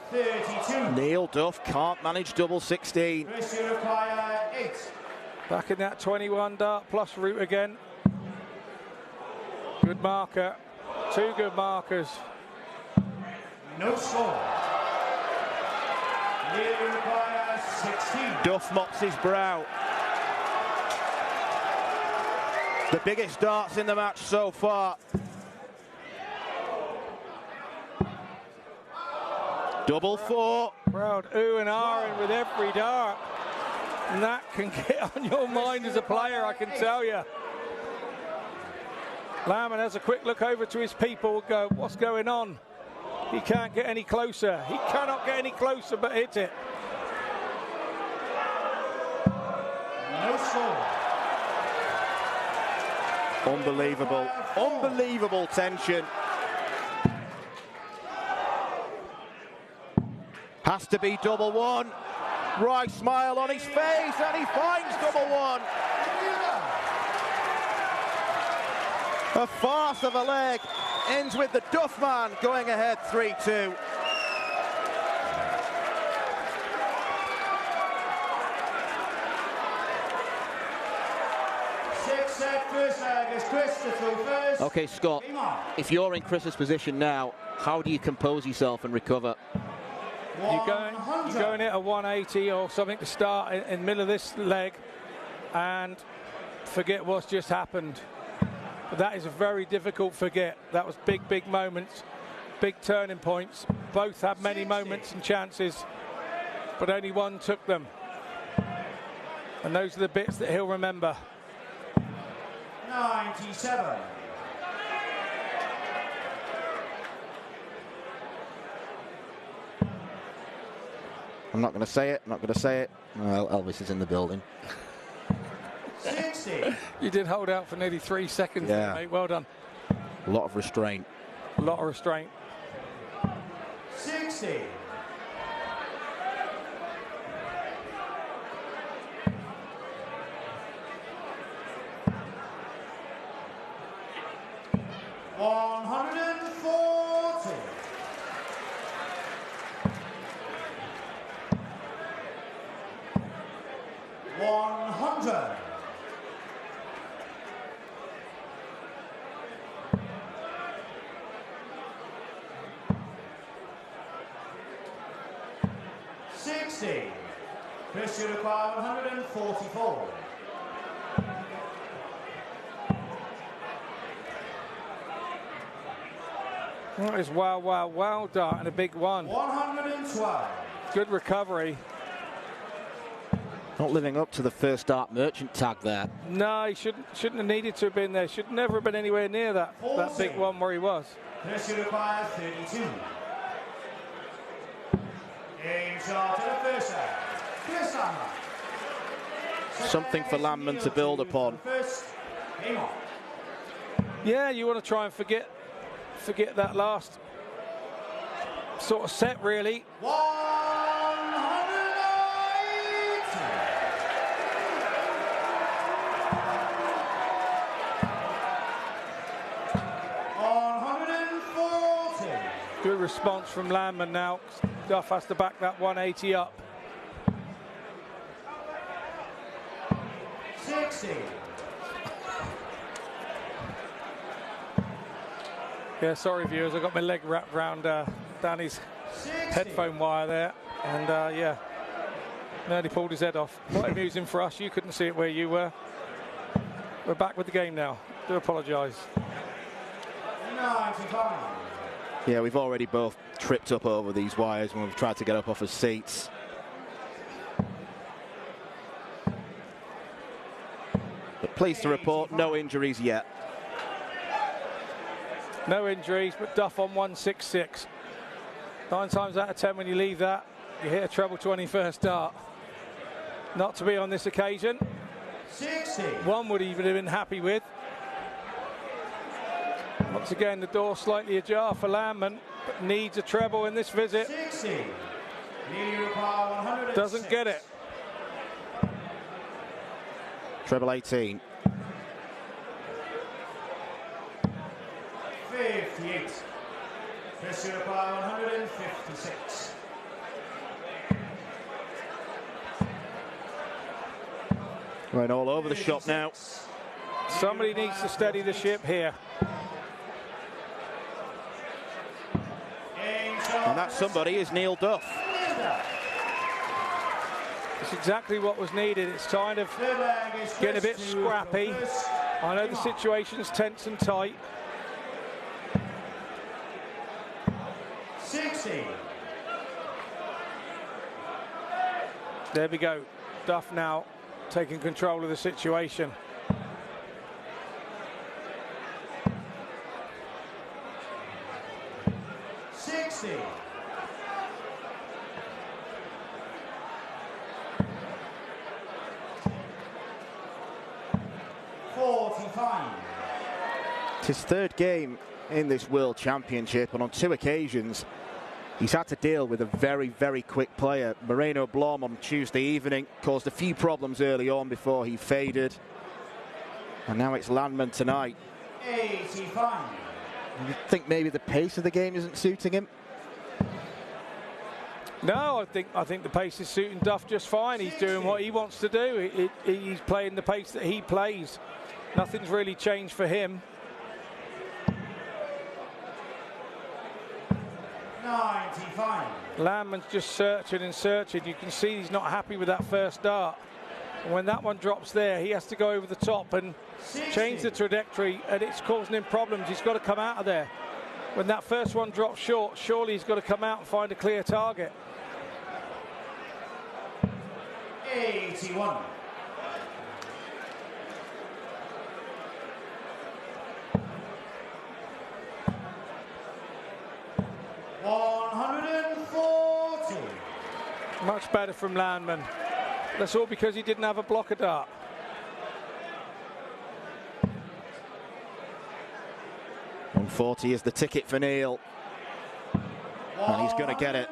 32. Neil Duff can't manage double 16. Chris Uruguay 8. Back in that 21 dart plus route again. Good marker. Two good markers. No score. Uruguay 16. Duff mops his brow. The biggest darts in the match so far. Double 4. Proud ooh and ahhing with every dart. And that can get on your mind as a player, I can tell you. Landman has a quick look over to his people, go, what's going on? He can't get any closer. He cannot get any closer, but hit it. No score. Unbelievable. Unbelievable tension. Has to be double 1. Right smile on his face, and he finds double 1. A farce of a leg ends with the Duff man going ahead 3-2. Okay, Scott, if you're in Chris's position now, how do you compose yourself and recover? You're going at a 180 or something to start in the middle of this leg and forget what's just happened. But that is a very difficult forget. That was big moments, big turning points. Both had many moments and chances, but only one took them. And those are the bits that he'll remember. 97. I'm not going to say it, not going to say it. Well, Elvis is in the building. 60. You did hold out for nearly 3 seconds there, mate. Well done. A lot of restraint. A lot of restraint. 60. 140. 100. 60. Chris Uruguay 144. That is wow dart and a big one. 112. Good recovery. Not living up to the first dart merchant tag there. No, he shouldn't have needed to have been there. Should never have been anywhere near that big one where he was. Chris Uruguay 32. Game shot to the first set. Chris Landman. Something for Landman to build upon. Game on. Yeah, you want to try and forget that last sort of set, really. 140. Good response from Landman now. Duff has to back that 180 up. 60. Yeah, sorry viewers, I got my leg wrapped around Danny's 60. headphone wire there, and yeah, nearly pulled his head off. Quite amusing for us. You couldn't see it where you were. We're back with the game now. Do apologise. 95. Yeah, we've already both tripped up over these wires when we've tried to get up off our seats. But pleased to report, no injuries yet. No injuries, but Duff on 166. 9 times out of 10 when you leave that, you hit a treble 21st dart. Not to be on this occasion. 60. One would even have been happy with. Once again, the door slightly ajar for Landman, but needs a treble in this visit. 60. Leading require 106. Doesn't get it. Treble 18. 58. Pressure require 156. Going all over the shop now. Somebody needs to steady the ship here. And that somebody is Neil Duff. It's exactly what was needed. It's kind of getting a bit scrappy. I know the situation's tense and tight. 60. There we go. Duff now taking control of the situation. It's his third game in this World Championship, and on 2 occasions he's had to deal with a very, very quick player. Moreno Blom on Tuesday evening caused a few problems early on before he faded. And now it's Landman tonight. 85. You think maybe the pace of the game isn't suiting him? No, I think the pace is suiting Duff just fine. He's doing what he wants to do. He's playing the pace that he plays. Nothing's really changed for him. 95. Landman's just searching and searching. You can see he's not happy with that first dart. And when that one drops there, he has to go over the top and change the trajectory, and it's causing him problems. He's got to come out of there. When that first one drops short, surely he's got to come out and find a clear target. 81. Much better from Landman. That's all because he didn't have a blocker dart. $140 is the ticket for Neil. And he's going to get it.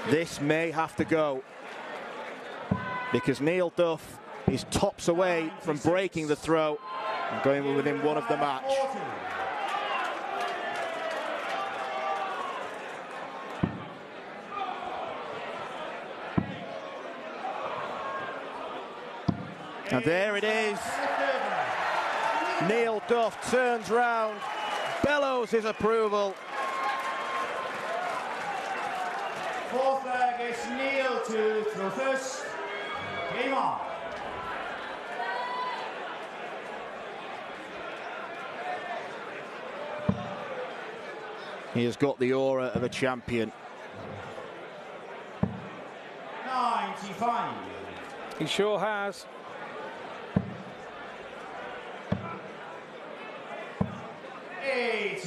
This may have to go, because Neil Duff is tops away from breaking the throw and going within one of the match. And there it is. Neil Duff turns round, bellows his approval. Fourth leg is Neil to throw first. Game on. He has got the aura of a champion. 95. He sure has.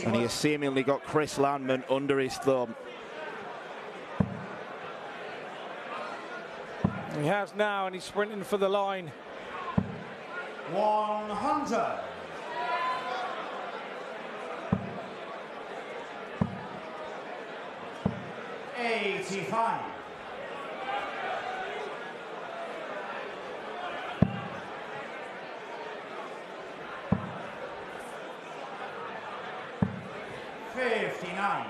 And he has seemingly got Chris Landman under his thumb. He has now, and he's sprinting for the line. 100. 85. 59.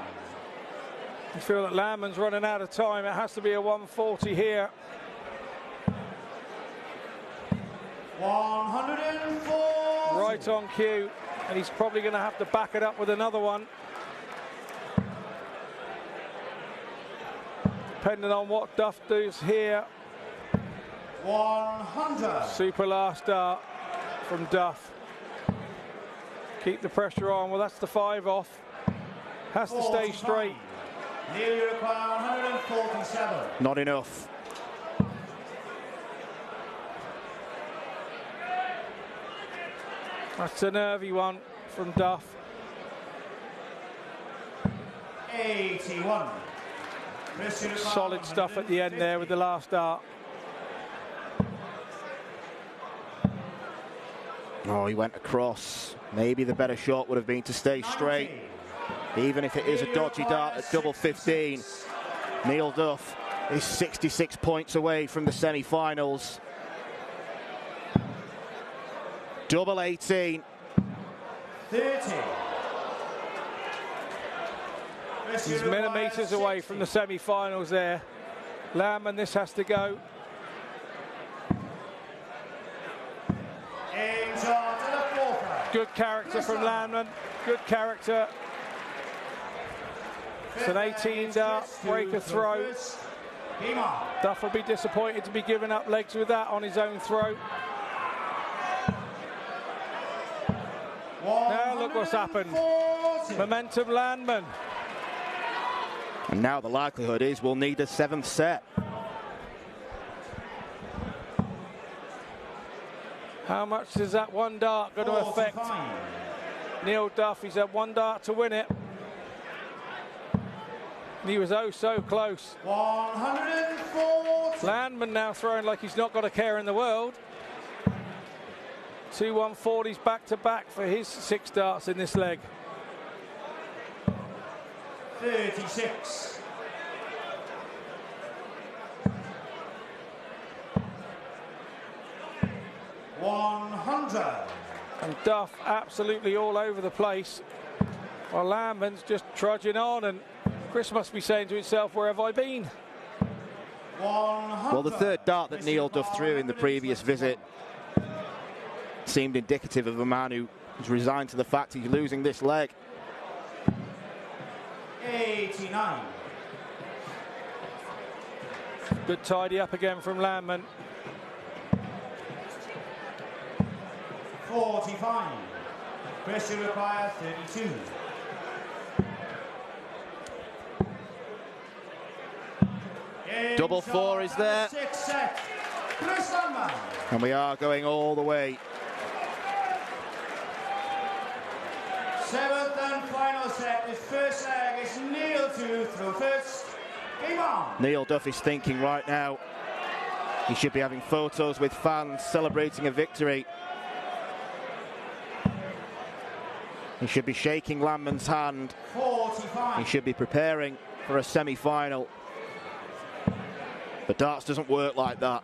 I feel that Landman's running out of time. It has to be a 140 here. 104. Right on cue, and he's probably going to have to back it up with another one. Depending on what Duff does here. 100. Super last start from Duff. Keep the pressure on. Well, that's the 5 off. Has to stay straight. Neil, you require 147. Not enough. That's a nervy one from Duff. 81. Solid stuff at the end there with the last dart. Oh, he went across. Maybe the better shot would have been to stay straight. Even if it is a dodgy dart at double 15, Neil Duff is 66 points away from the semi-finals. Double 18. 30. He's millimetres away from the semi-finals there. Landman, this has to go. Good character from Landman. Good character. It's an 18 dart, break a throw. Duff will be disappointed to be giving up legs with that on his own throw. Now look what's happened. Momentum Landman. And now the likelihood is we'll need a 7th set. How much is that one dart going to affect Neil Duff? He's had one dart to win it. He was oh so close. 140. Landman now throwing like he's not got a care in the world. 2 140s back to back for his 6 darts in this leg. 36. 100. And Duff absolutely all over the place, while Landman's just trudging on, and Chris must be saying to himself, where have I been? 100. Well, the 3rd dart that Neil Duff threw in the previous visit seemed indicative of a man who is resigned to the fact he's losing this leg. 89. Good tidy up again from Landman. 45. Chris, you require 32. Double 4 is there. 6 set. Chris Landman. And we are going all the way. 7th and final set. His first leg is Neil to throw first. Game on. Neil Duff is thinking right now he should be having photos with fans celebrating a victory. He should be shaking Landman's hand. 45. He should be preparing for a semi-final. But darts doesn't work like that.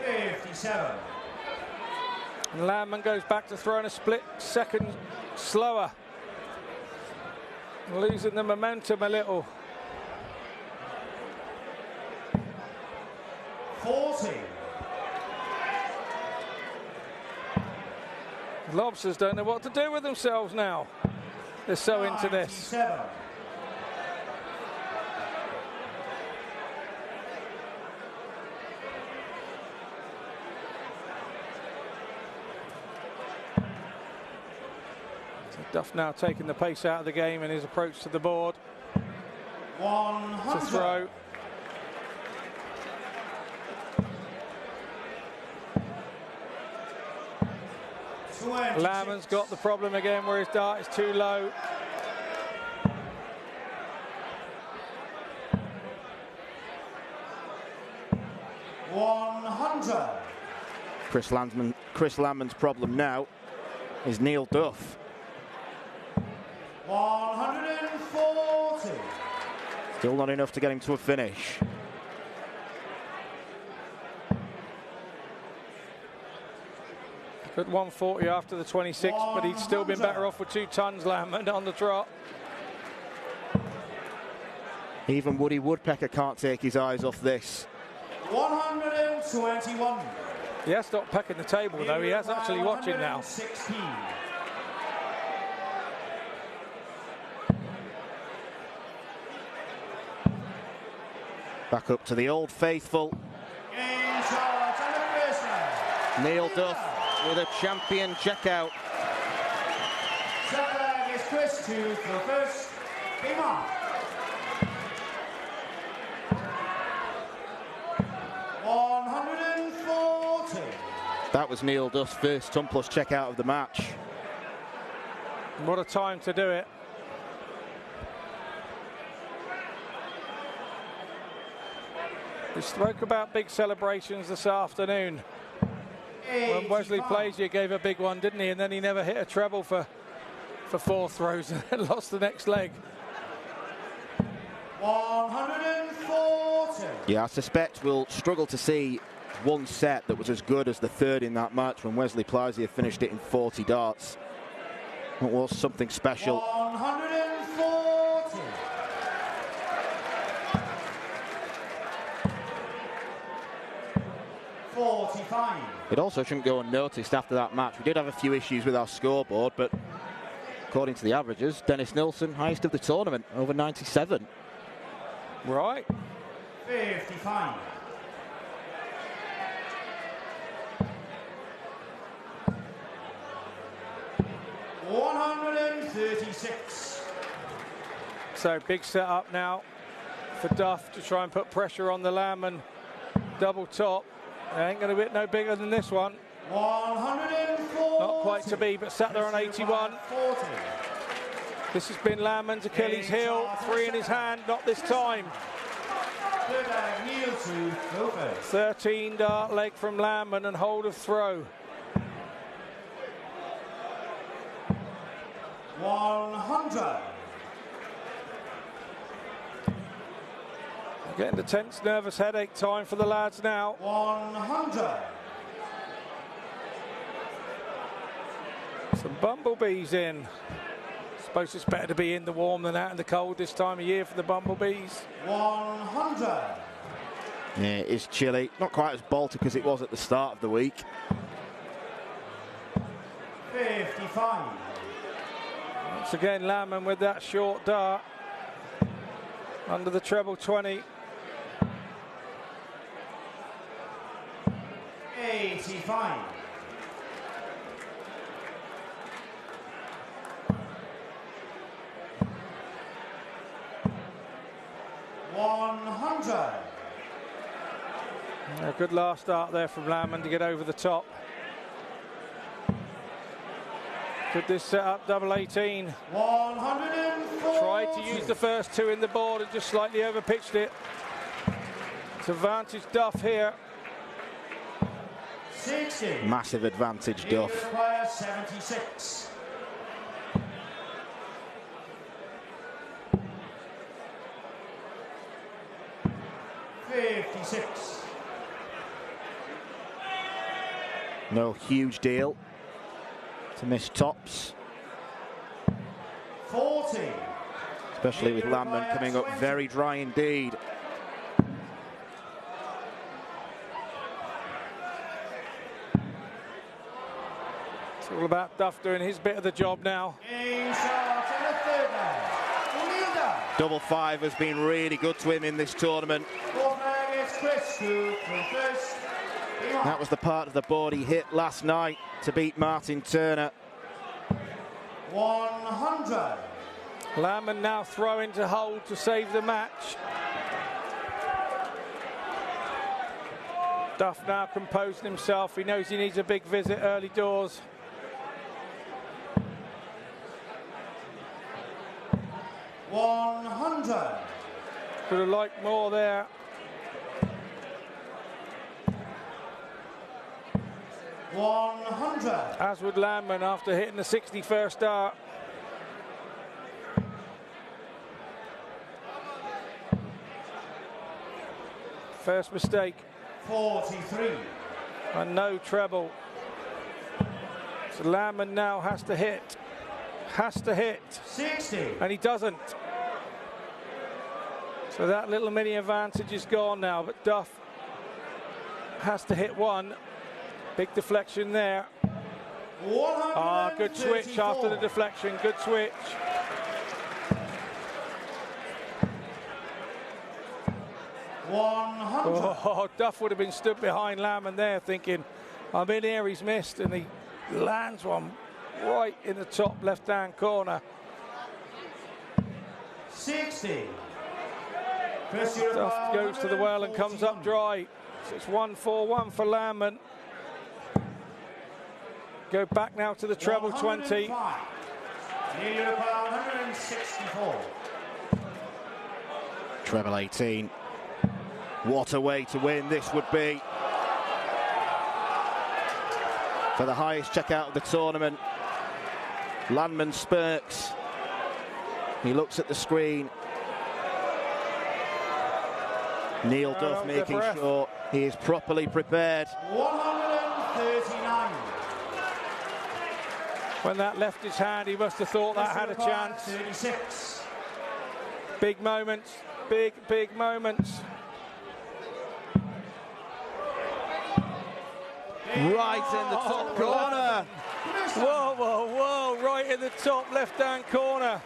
57. And Landman goes back to throwing a split second slower. Losing the momentum a little. 40. Lobsters don't know what to do with themselves now. They're so into this. 97. Duff now taking the pace out of the game in his approach to the board. 100. To throw. Landman's got the problem again where his dart is too low. 100. Chris Landman's problem now is Neil Duff. 140. Still not enough to get him to a finish. Good 140 after the 26, but he'd still been better off with 2 tons, Landman, on the trot. Even Woody Woodpecker can't take his eyes off this. 121. He has stopped pecking the table, though. He has actually watching now. 16. Back up to the old faithful. In charge on the first leg. Neil Duff with a champion checkout. Second leg is Chris to throw first. Winmau. 140. That was Neil Duff's first ton plus checkout of the match. What a time to do it. We spoke about big celebrations this afternoon. When Wesley Plazier gave a big one, didn't he? And then he never hit a treble for 4 throws and lost the next leg. 140. Yeah, I suspect we'll struggle to see one set that was as good as the third in that match when Wesley Plazier finished it in 40 darts. It was something special. 140. It also shouldn't go unnoticed after that match. We did have a few issues with our scoreboard, but according to the averages, Dennis Nilsson, highest of the tournament, over 97. Right. 55. $136. So big setup now for Duff to try and put pressure on the Landman. Double top. It ain't going to be no bigger than this one. 140. Not quite to be, but sat there on 81. 40. This has been Landman's Achilles heel. 3 in his hand, not this time. Third leg, Neil to throw first. 13 dart leg from Landman and hold of throw. 100. Getting the tense, nervous headache time for the lads now. 100. Some bumblebees in. Suppose it's better to be in the warm than out in the cold this time of year for the bumblebees. 100. Yeah, it is chilly. Not quite as Baltic as it was at the start of the week. 55. Once again, Landman with that short dart. Under the treble 20. 85. 100. A good last start there from Landman to get over the top. Could this set up double 18? 140. Tried to use the first 2 in the board and just slightly overpitched it. It's advantage Duff here. 60. Massive advantage, Duff. Requires 76. 56. No huge deal to miss tops. 40. Especially with Landman coming up very dry indeed. It's all about Duff doing his bit of the job now. In shot in the third leg. Double 5 has been really good to him in this tournament. Fourth leg is Chris to first. That was the part of the board he hit last night to beat Martin Turner. 100. Landman now throwing to hold to save the match. Duff now composing himself. He knows he needs a big visit early doors. 100. Could have liked more there. 100. As would Landman after hitting the 61st dart. First mistake. 43. And no treble. So Landman now has to hit. Has to hit. 60. And he doesn't. So that little mini advantage is gone now, but Duff has to hit one. Big deflection there. Good switch after the deflection. Good switch. Duff would have been stood behind Landman there thinking, I'm in here, he's missed, and he lands one right in the top left-hand corner. 60. Duff goes to the well and comes up dry. So it's 1-4-1 for Landman. Go back now to the treble 20. 164. Treble 18. What a way to win this would be. For the highest checkout of the tournament. Landman spurks. He looks at the screen. Neil Duff making sure he is properly prepared. 139. When that left his hand, he must have thought that had a chance. 36. Big moments, big moments. Right in the top corner. Whoa, right in the top left-hand corner.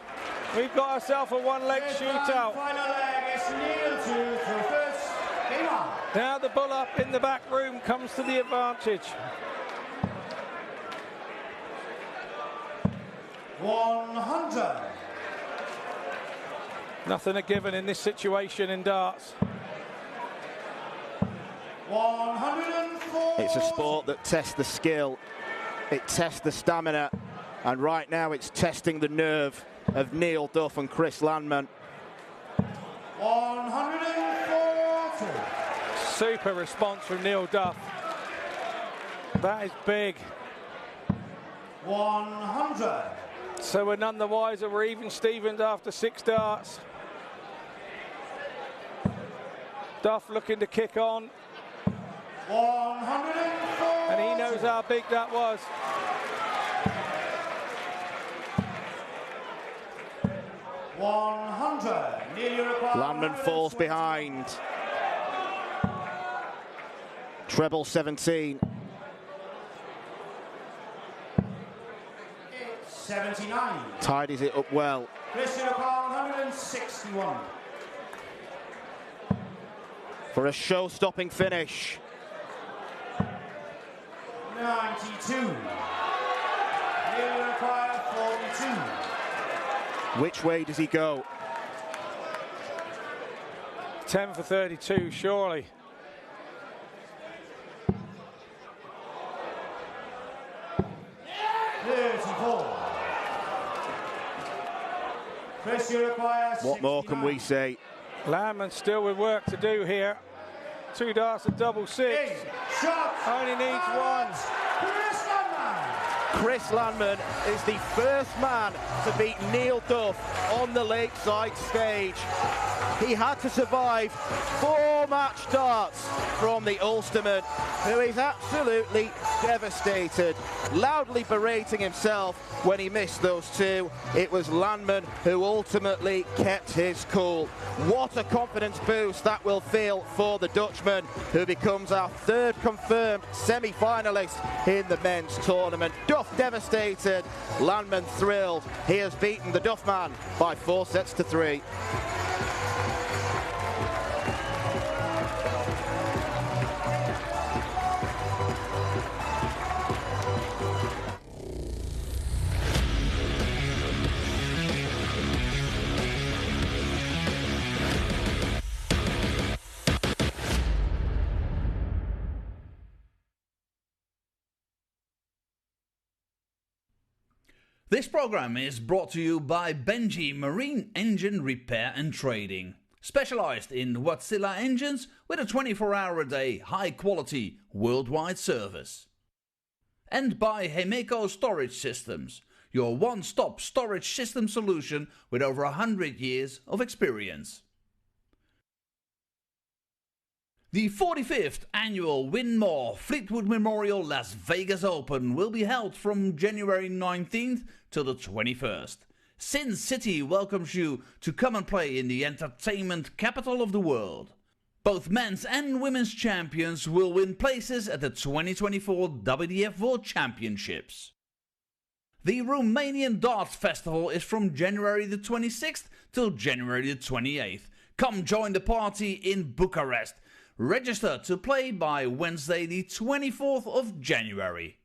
We've got ourselves a one-leg shootout. Final leg is Neil to throw first. Winmau. Now the bull up in the back room comes to the advantage. 100. Nothing a given in this situation in darts. 104. It's a sport that tests the skill, it tests the stamina, and right now it's testing the nerve of Neil Duff and Chris Landman. 140. Super response from Neil Duff. That is big. 100. So we're none the wiser. We're even Stevens after 6 darts. Duff looking to kick on. 140. And he knows how big that was. Landman falls behind. Treble 17. 79. Tidies it up well. 161. For a show-stopping finish. 92. Neil require 42. Which way does he go? 10 for 32, surely. What more can we say? Landman still with work to do here. 2 darts at double 6. Only needs 1. Chris Landman is the first man to beat Neil Duff on the Lakeside stage. He had to survive 4 match darts from the Ulsterman, who is absolutely devastated, loudly berating himself when he missed those 2. It was Landman who ultimately kept his cool. What a confidence boost that will feel for the Dutchman, who becomes our 3rd confirmed semi-finalist in the men's tournament. Duff devastated, Landman thrilled. He has beaten the Duff man by 4 sets to 3. This program is brought to you by Benji Marine Engine Repair and Trading. Specialised in Wärtsilä engines with a 24-hour-a-day, high-quality, worldwide service. And by Hemeco Storage Systems, your one-stop storage system solution with over 100 years of experience. The 45th annual Winmau Fleetwood Memorial Las Vegas Open will be held from January 19th till the 21st. Sin City welcomes you to come and play in the entertainment capital of the world. Both men's and women's champions will win places at the 2024 WDF World Championships. The Romanian Darts Festival is from January the 26th till January the 28th. Come join the party in Bucharest. Register to play by Wednesday the 24th of January.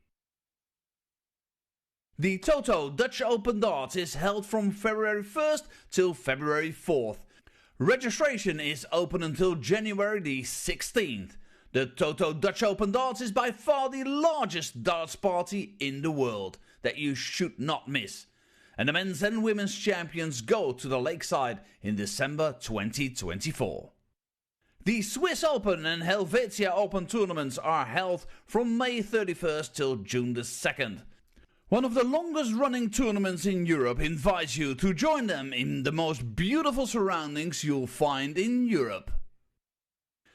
The Toto Dutch Open Darts is held from February 1st till February 4th. Registration is open until January the 16th. The Toto Dutch Open Darts is by far the largest darts party in the world that you should not miss. And the men's and women's champions go to the Lakeside in December 2024. The Swiss Open and Helvetia Open tournaments are held from May 31st till June the 2nd. One of the longest running tournaments in Europe invites you to join them in the most beautiful surroundings you'll find in Europe.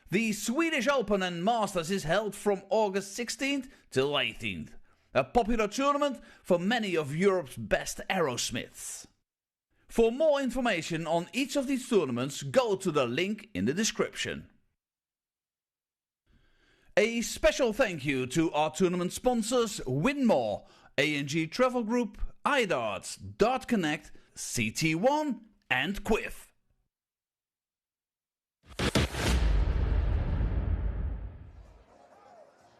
The Swedish Open and Masters is held from August 16th till 18th. A popular tournament for many of Europe's best aerosmiths. For more information on each of these tournaments, go to the link in the description. A special thank you to our tournament sponsors Winmau, A&G Travel Group, iDarts, Dart Connect, CT1 and Quiff.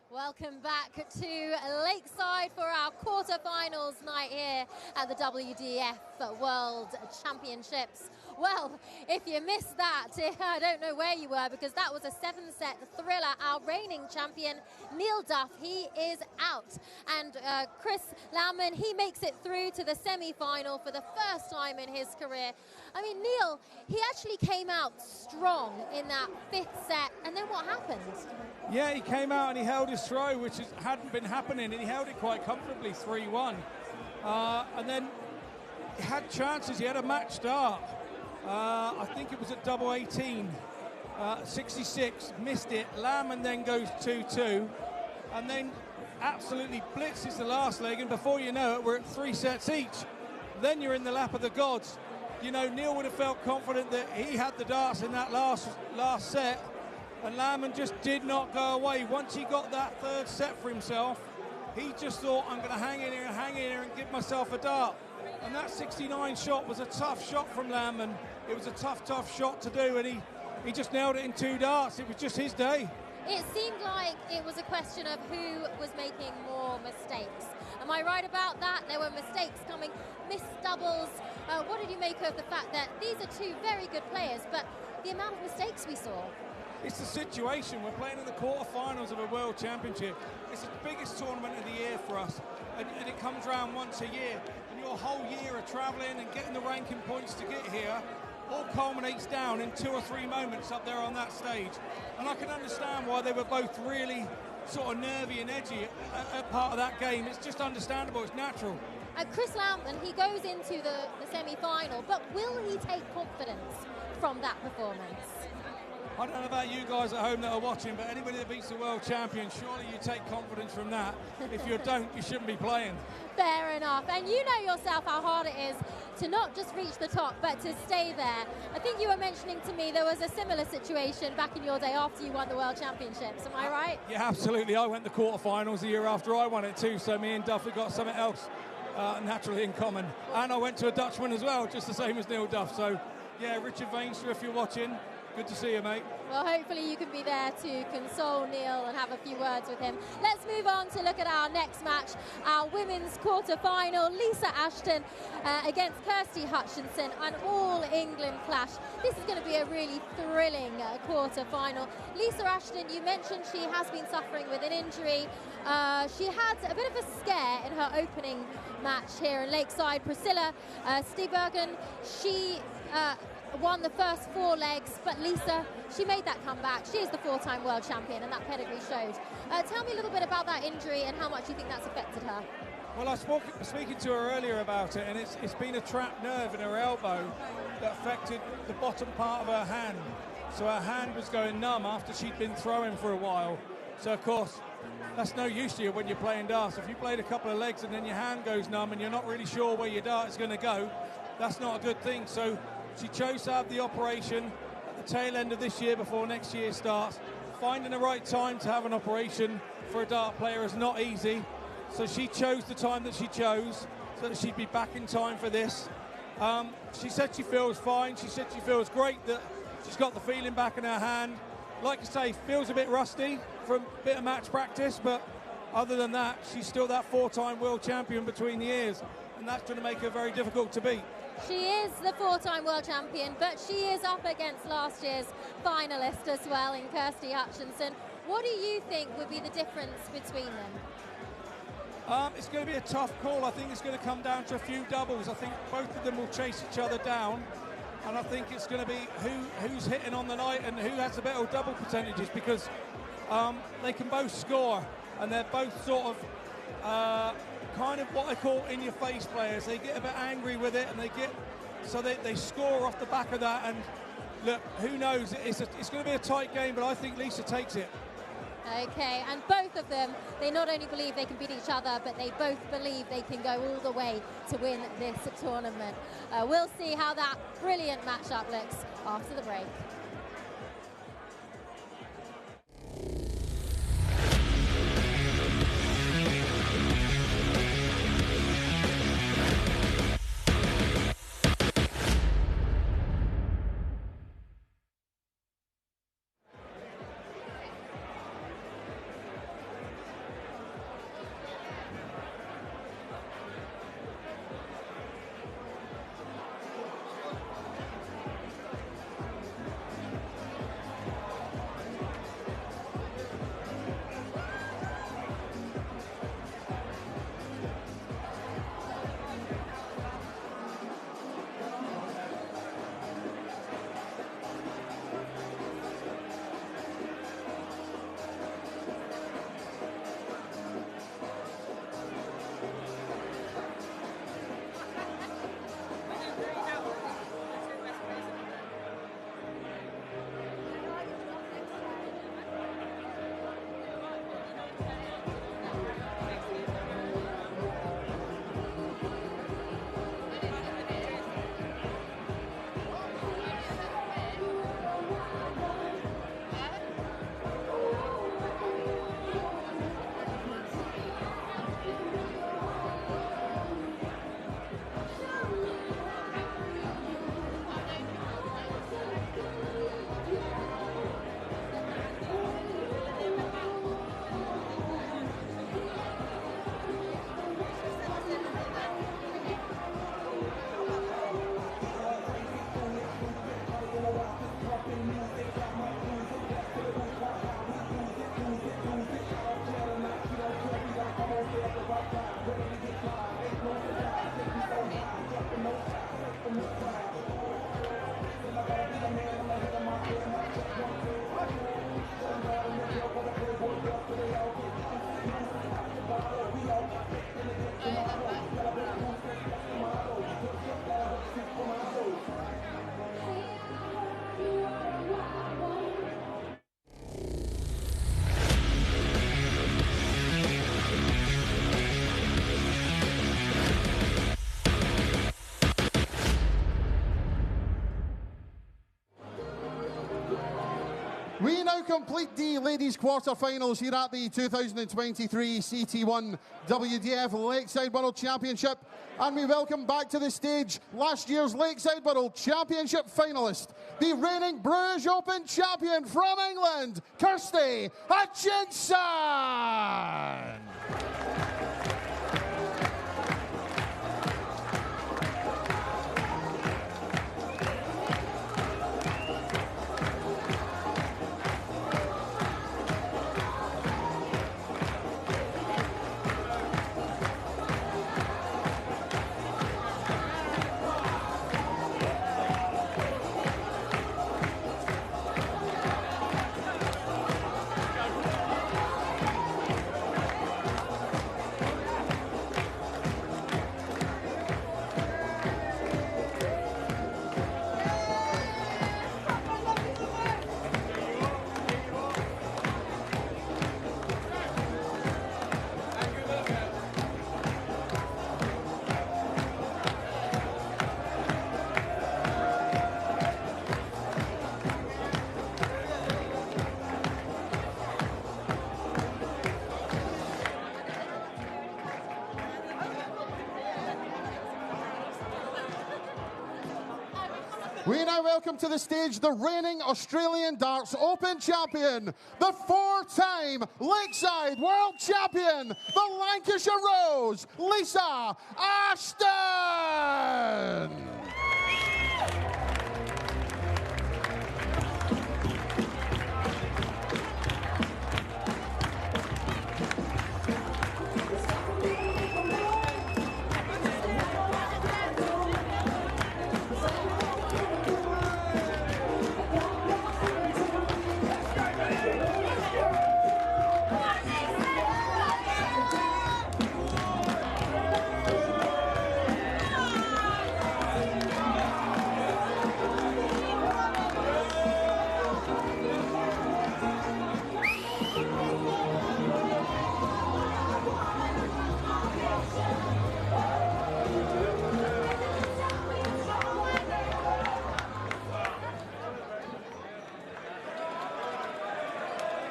Welcome back to Lakeside for our quarterfinals night here at the WDF World Championships. Well, if you missed that, I don't know where you were, because that was a 7-set thriller. Our reigning champion, Neil Duff, he is out. And Chris Laumann, he makes it through to the semi-final for the first time in his career. I mean, Neil, he actually came out strong in that 5th set, and then what happened? Yeah, he came out and he held his throw, which hadn't been happening, and he held it quite comfortably, 3-1. And then he had chances. He had a match start. I think it was at double 18, 66, missed it. Laumann then goes 2-2, and then absolutely blitzes the last leg, and before you know it, we're at 3 sets each. Then you're in the lap of the gods. You know, Neil would have felt confident that he had the darts in that last set, and Laumann just did not go away. Once he got that 3rd set for himself, he just thought, I'm going to hang in here and give myself a dart. And that 69 shot was a tough shot from Laumann. It was a tough shot to do, and he just nailed it in 2 darts. It was just his day. It seemed like it was a question of who was making more mistakes. Am I right about that? There were mistakes coming, missed doubles. What did you make of the fact that these are 2 very good players, but the amount of mistakes we saw? It's the situation. We're playing in the quarterfinals of a World Championship. It's the biggest tournament of the year for us, and it comes around once a year. And your whole year of travelling and getting the ranking points to get here all culminates down in 2 or 3 moments up there on that stage. And I can understand why they were both really sort of nervy and edgy at part of that game. It's just understandable. It's natural. Chris Laumann, he goes into the semi-final, but will he take confidence from that performance? I don't know about you guys at home that are watching, but anybody that beats the world champion, surely you take confidence from that. If you don't, you shouldn't be playing. Fair enough. And you know yourself how hard it is to not just reach the top, but to stay there. I think you were mentioning to me there was a similar situation back in your day after you won the World Championships. Am I right? Yeah, absolutely. I went to the quarterfinals the year after I won it too, so me and Duff have got something else naturally in common. And I went to a Dutchman as well, just the same as Neil Duff. So, yeah, Richard Veenstra, if you're watching, good to see you, mate. Well, hopefully you can be there to console Neil and have a few words with him. Let's move on to look at our next match, our women's quarter-final. Lisa Ashton against Kirsty Hutchinson, an all-England clash. This is going to be a really thrilling quarter-final. Lisa Ashton, you mentioned she has been suffering with an injury. She had a bit of a scare in her opening match here in Lakeside. Priscilla Stiebergen, she won the first 4 legs, but Lisa she made that comeback. She is the 4-time world champion, and that pedigree showed. Tell me a little bit about that injury and how much you think that's affected her. Well, I was speaking to her earlier about it, and it's been a trapped nerve in her elbow that affected the bottom part of her hand. So her hand was going numb after she'd been throwing for a while. So, of course, that's no use to you when you're playing darts. If you played a couple of legs and then your hand goes numb and you're not really sure where your dart is going to go, that's not a good thing. So she chose to have the operation at the tail end of this year before next year starts. Finding the right time to have an operation for a dart player is not easy. So she chose the time that she chose so that she'd be back in time for this. She said she feels fine. She said she feels great, that she's got the feeling back in her hand. Like I say, feels a bit rusty from a bit of match practice, but other than that, she's still that 4-time world champion between the ears, and that's going to make her very difficult to beat. She is the 4-time world champion, but she is up against last year's finalist as well in Kirsty Hutchinson. What do you think would be the difference between them? It's going to be a tough call. I think it's going to come down to a few doubles. I think both of them will chase each other down, and I think it's going to be who's hitting on the night and who has the better double percentages, because they can both score, and they're both sort of kind of what I call in-your-face players. They get a bit angry with it, and they score off the back of that. And look, who knows? It's going to be a tight game, but I think Lisa takes it. Okay, and both of them, they not only believe they can beat each other, but they both believe they can go all the way to win this tournament. We'll see how that brilliant matchup looks after the break. We now complete the ladies' quarter-finals here at the 2023 CT1 WDF Lakeside World Championship, and we welcome back to the stage last year's Lakeside World Championship finalist, the reigning Bruges Open champion from England, Kirsty Hutchinson! We now welcome to the stage the reigning Australian Darts Open champion, the 4-time Lakeside World Champion, the Lancashire Rose, Lisa Ashton!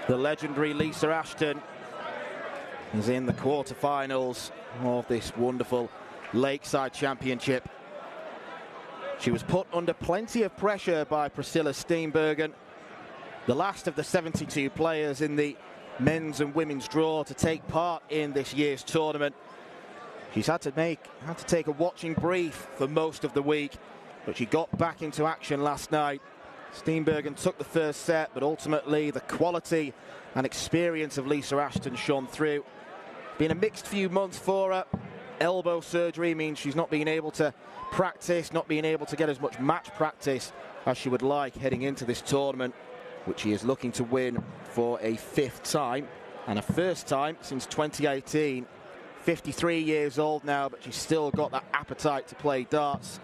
The legendary Lisa Ashton is in the quarterfinals of this wonderful Lakeside Championship. She was put under plenty of pressure by Priscilla Steenbergen, the last of the 72 players in the men's and women's draw to take part in this year's tournament. She's had to take a watching brief for most of the week, but she got back into action last night. Steenbergen took the first set, but ultimately the quality and experience of Lisa Ashton shone through. Been a mixed few months for her. Elbow surgery means she's not being able to practice, not being able to get as much match practice as she would like heading into this tournament, which she is looking to win for a 5th time and a first time since 2018. 53 years old now, but she's still got that appetite to play darts,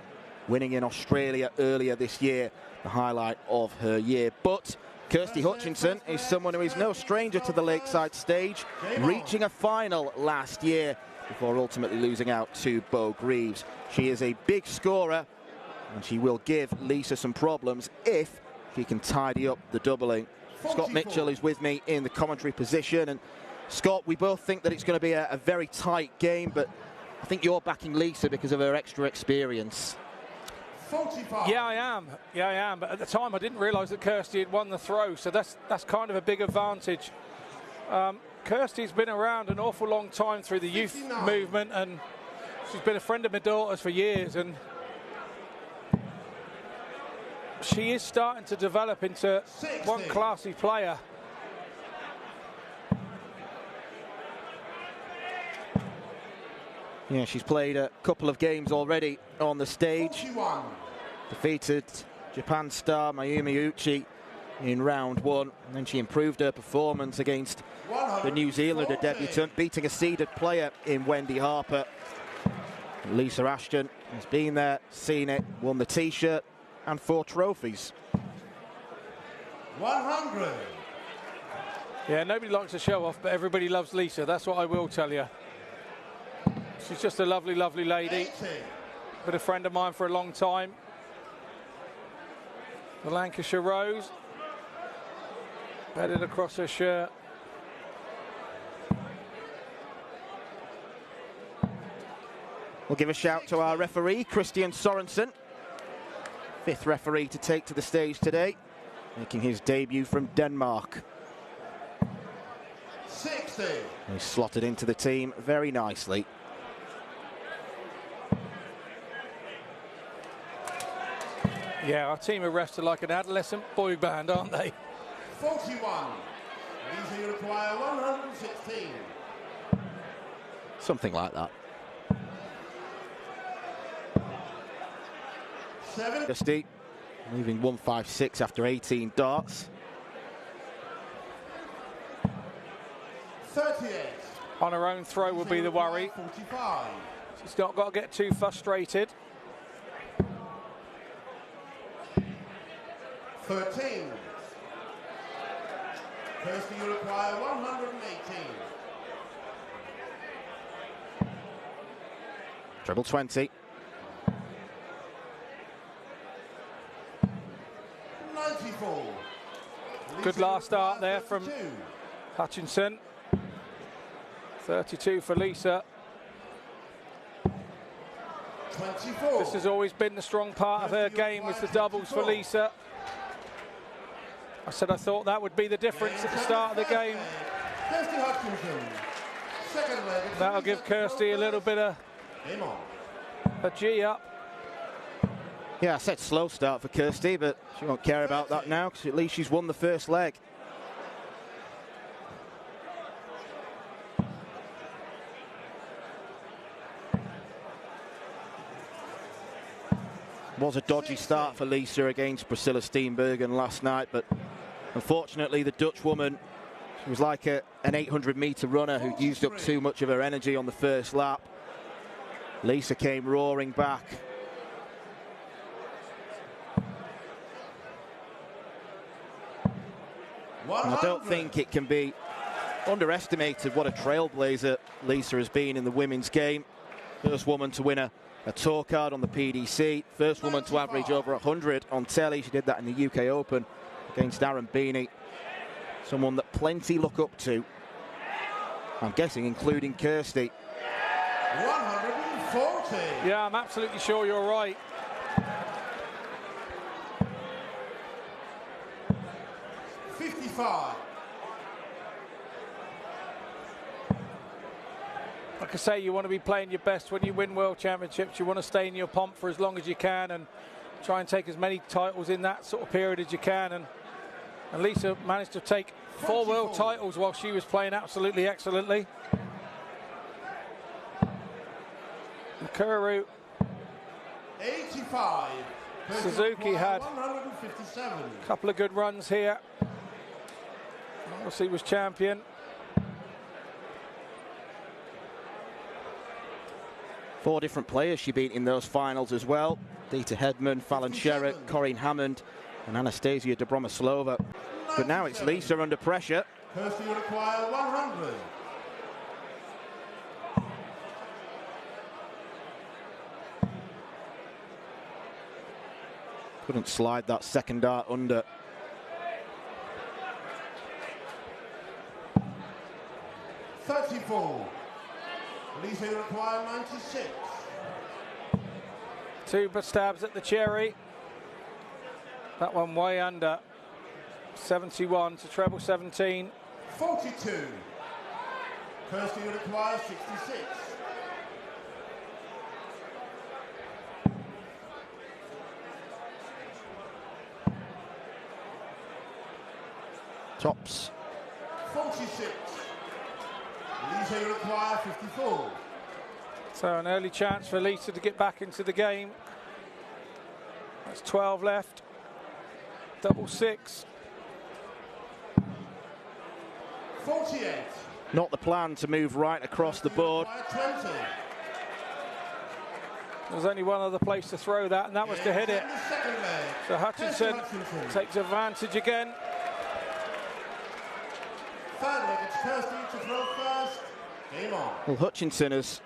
winning in Australia earlier this year, the highlight of her year. But Kirsty Hutchinson is someone who is no stranger to the Lakeside stage, reaching a final last year before ultimately losing out to Bo Greaves. She is a big scorer, and she will give Lisa some problems if she can tidy up the doubling. Scott Mitchell is with me in the commentary position, and Scott, we both think that it's going to be a very tight game, but I think you're backing Lisa because of her extra experience. 45. Yeah, I am. But at the time, I didn't realise that Kirsty had won the throw, so that's kind of a big advantage. Kirsty's been around an awful long time through the youth 69. Movement, and she's been a friend of my daughter's for years, and she is starting to develop into 60. One classy player. Yeah, she's played a couple of games already on the stage. 41. Defeated Japan star Mayumi Uchi in round 1, and then she improved her performance against the New Zealander debutant, beating a seeded player in Wendy Harper. Lisa Ashton has been there, seen it, won the T-shirt and 4 trophies. 100. Yeah, nobody likes to show off, but everybody loves Lisa. That's what I will tell you. She's just a lovely, lovely lady. Been a friend of mine for a long time. The Lancashire Rose. Bedded across her shirt. We'll give a shout to our referee, Christian Sorensen. 5th referee to take to the stage today, making his debut from Denmark. 60. He's slotted into the team very nicely. Yeah, our team of refs are like an adolescent boy band, aren't they? 41. These require 116. Something like that. 7. Kirsty moving 156 after 18 darts. 38. On her own throw will be the worry. 45. She's not got to get too frustrated. 13. Kirsty, you require 118. Treble 20. 94. Good last start there from Hutchinson. 32 for Lisa. 24. This has always been the strong part of her game, was the doubles for Lisa. I said I thought that would be the difference at the start of the game. Kirsty Hutchinson. Second leg. That'll give Kirsty a little bit of a G up. Yeah, I said slow start for Kirsty, but she won't care about that now because at least she's won the first leg. Was a dodgy start for Lisa against Priscilla Steenbergen last night, but unfortunately the Dutch woman, she was like an 800-meter runner who used up too much of her energy on the first lap. Lisa came roaring back. And I don't think it can be underestimated what a trailblazer Lisa has been in the women's game. First woman to win a tour card on the PDC. First woman to average over 100 on telly. She did that in the UK Open against Darren Beeney. Someone that plenty look up to. I'm guessing including Kirsty. 140. Yeah, I'm absolutely sure you're right. Like I say, you want to be playing your best when you win World Championships. You want to stay in your pomp for as long as you can and try and take as many titles in that sort of period as you can. And Lisa managed to take 4 world titles while she was playing absolutely excellently. Mikuru. 85. Suzuki had 157. a couple of good runs here. Obviously was champion. Four different players she beat in those finals as well. Dita Hedman, Fallon Sherritt, Corinne Hammond and Anastasia Dobromoslova. But now it's Lisa under pressure. Kirsty will require 100. Couldn't slide that second dart under. Lisa will require 96. 2 stabs at the cherry. That one way under. 71 to treble 17. 42. Kirsty will require 66. Tops. 46. Lisa will require 54. So an early chance for Lisa to get back into the game. That's 12 left. Double 6. 48. Not the plan to move right across the board. 20. There's only one other place to throw that, and that was to hit it. So Hutchinson takes advantage again. Third leg, it's Kirsty to throw first. Game on. Well, Hutchinson has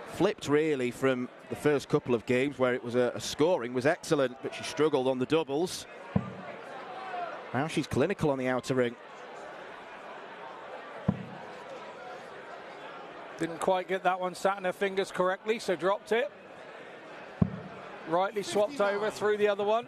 flipped really from the first couple of games where it was a scoring was excellent, but she struggled on the doubles. Now she's clinical on the outer ring. Didn't quite get that one sat in her fingers correctly, so dropped it. Rightly swapped over through the other one.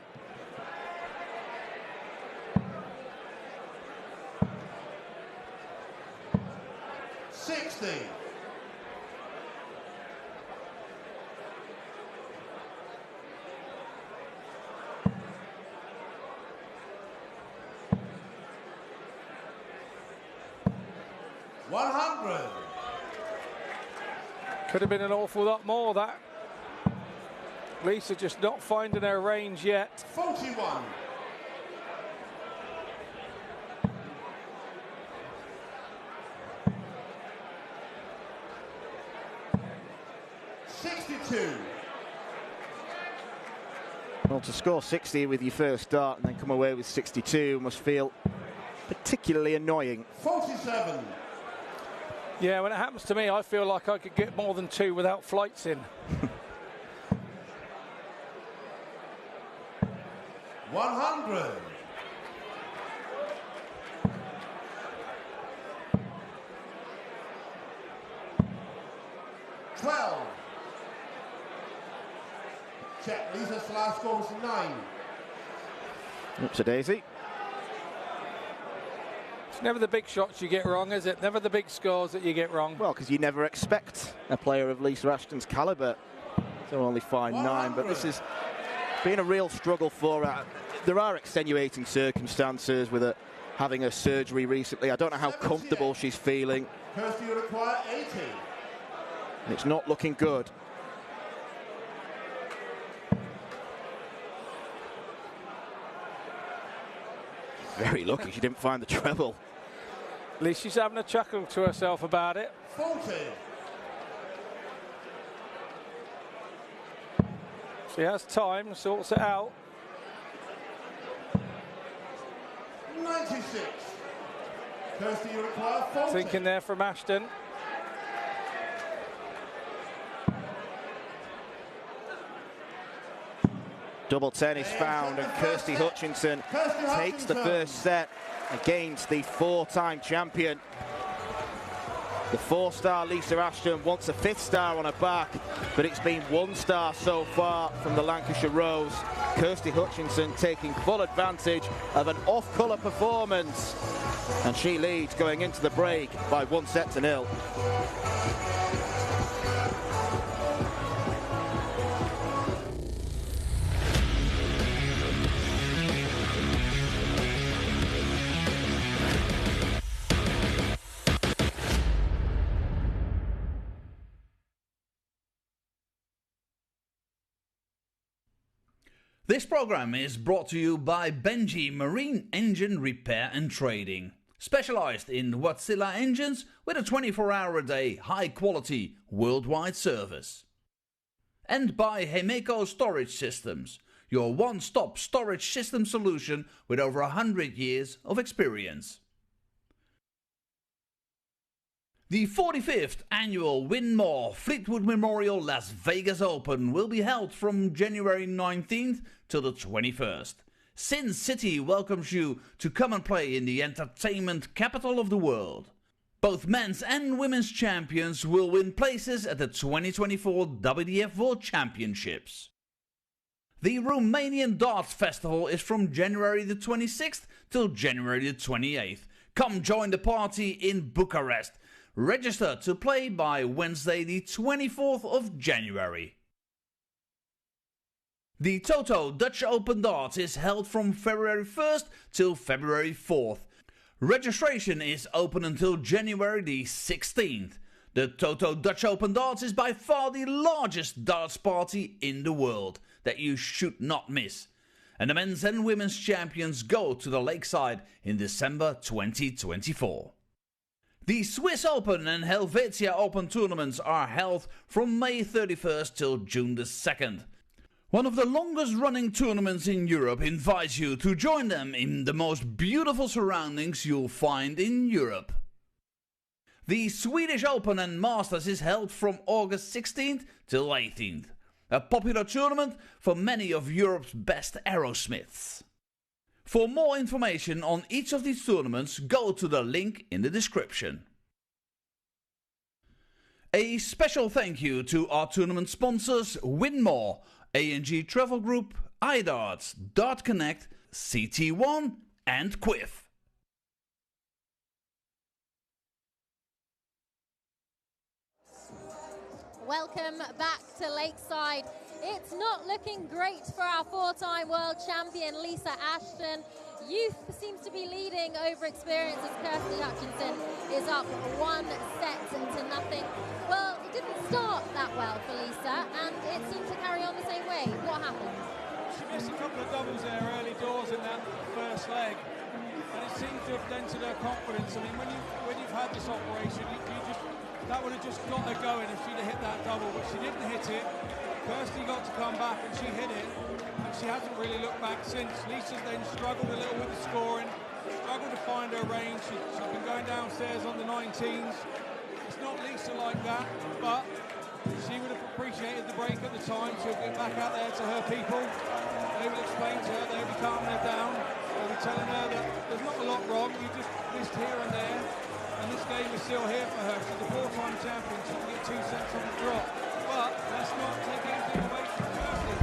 Could have been an awful lot more, that. Lisa just not finding her range yet. 41. 62. Well, to score 60 with your first start and then come away with 62 must feel particularly annoying. 47. Yeah, when it happens to me, I feel like I could get more than 2 without flights in. 100. 12. Check. Lisa's last score was 9. Oops, a daisy. It's never the big shots you get wrong, is it? Never the big scores that you get wrong. Well, because you never expect a player of Lisa Ashton's calibre to only find 9, but this has been a real struggle for her. There are extenuating circumstances with her having her surgery recently. I don't know how comfortable she's feeling. Kirsty will require 80. And it's not looking good. Very lucky she didn't find the treble. At least she's having a chuckle to herself about it. 40. She has time, sorts it out. 96. Kirsty, you require 40. Thinking there from Ashton. Double 10 is found, and Kirsty Hutchinson takes the first set against the 4-time champion. The 4-star Lisa Ashton wants a 5th star on her back, but it's been 1 star so far from the Lancashire Rose. Kirsty Hutchinson taking full advantage of an off-colour performance, and she leads going into the break by 1-0. This program is brought to you by Benji Marine Engine Repair and Trading. Specialised in Wärtsilä engines with a 24-hour-a-day, high-quality, worldwide service. And by Hemeco Storage Systems, your one-stop storage system solution with over 100 years of experience. The 45th annual Winmau Fleetwood Memorial Las Vegas Open will be held from January 19th till the 21st. Sin City welcomes you to come and play in the entertainment capital of the world. Both men's and women's champions will win places at the 2024 WDF World Championships. The Romanian Darts Festival is from January the 26th till January the 28th. Come join the party in Bucharest. Register to play by Wednesday the 24th of January. The Toto Dutch Open Darts is held from February 1st till February 4th. Registration is open until January the 16th. The Toto Dutch Open Darts is by far the largest darts party in the world that you should not miss. And the men's and women's champions go to the Lakeside in December 2024. The Swiss Open and Helvetia Open tournaments are held from May 31st till June the 2nd. One of the longest running tournaments in Europe invites you to join them in the most beautiful surroundings you'll find in Europe. The Swedish Open and Masters is held from August 16th till 18th. A popular tournament for many of Europe's best aerosmiths. For more information on each of these tournaments, go to the link in the description. A special thank you to our tournament sponsors Winmau, A&G Travel Group, iDarts, Dart Connect, CT1 and Quiff. Welcome back to Lakeside. It's not looking great for our 4-time world champion Lisa Ashton. Youth seems to be leading over experience as Kirsty Hutchinson is up 1 set to nothing. Well, it didn't start that well for Lisa, and it seemed to carry on the same way. What happened? She missed a couple of doubles there early doors in that first leg, and it seemed to have dented her confidence. I mean, when you've had this operation, that would have just got her going if she'd have hit that double, but she didn't hit it. Kirsty got to come back and she hit it, and she hasn't really looked back since. Lisa's then struggled a little with the scoring, struggled to find her range. She's been going downstairs on the 19s. It's not Lisa like that, but she would have appreciated the break at the time to get back out there to her people. They will explain to her, they'll be calming her down. They'll be telling her that there's not a lot wrong, you just missed here and there. And this game is still here for her. She's the 4-time champion. She can get 2 sets on the drop. But let's not take anything away from Kirsty.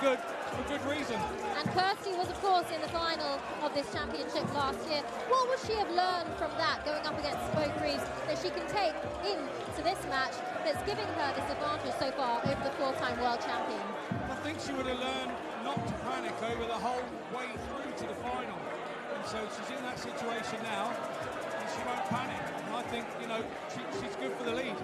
good for good reason. And Kirsty was, of course, in the final of this championship last year. What would she have learned from that, going up against Bo Greaves, that she can take into this match that's giving her this advantage so far over the 4-time world champion? I think she would have learned not to panic over the whole way through to the final. And so she's in that situation now, and she won't panic. And I think, you know, she's good for the lead.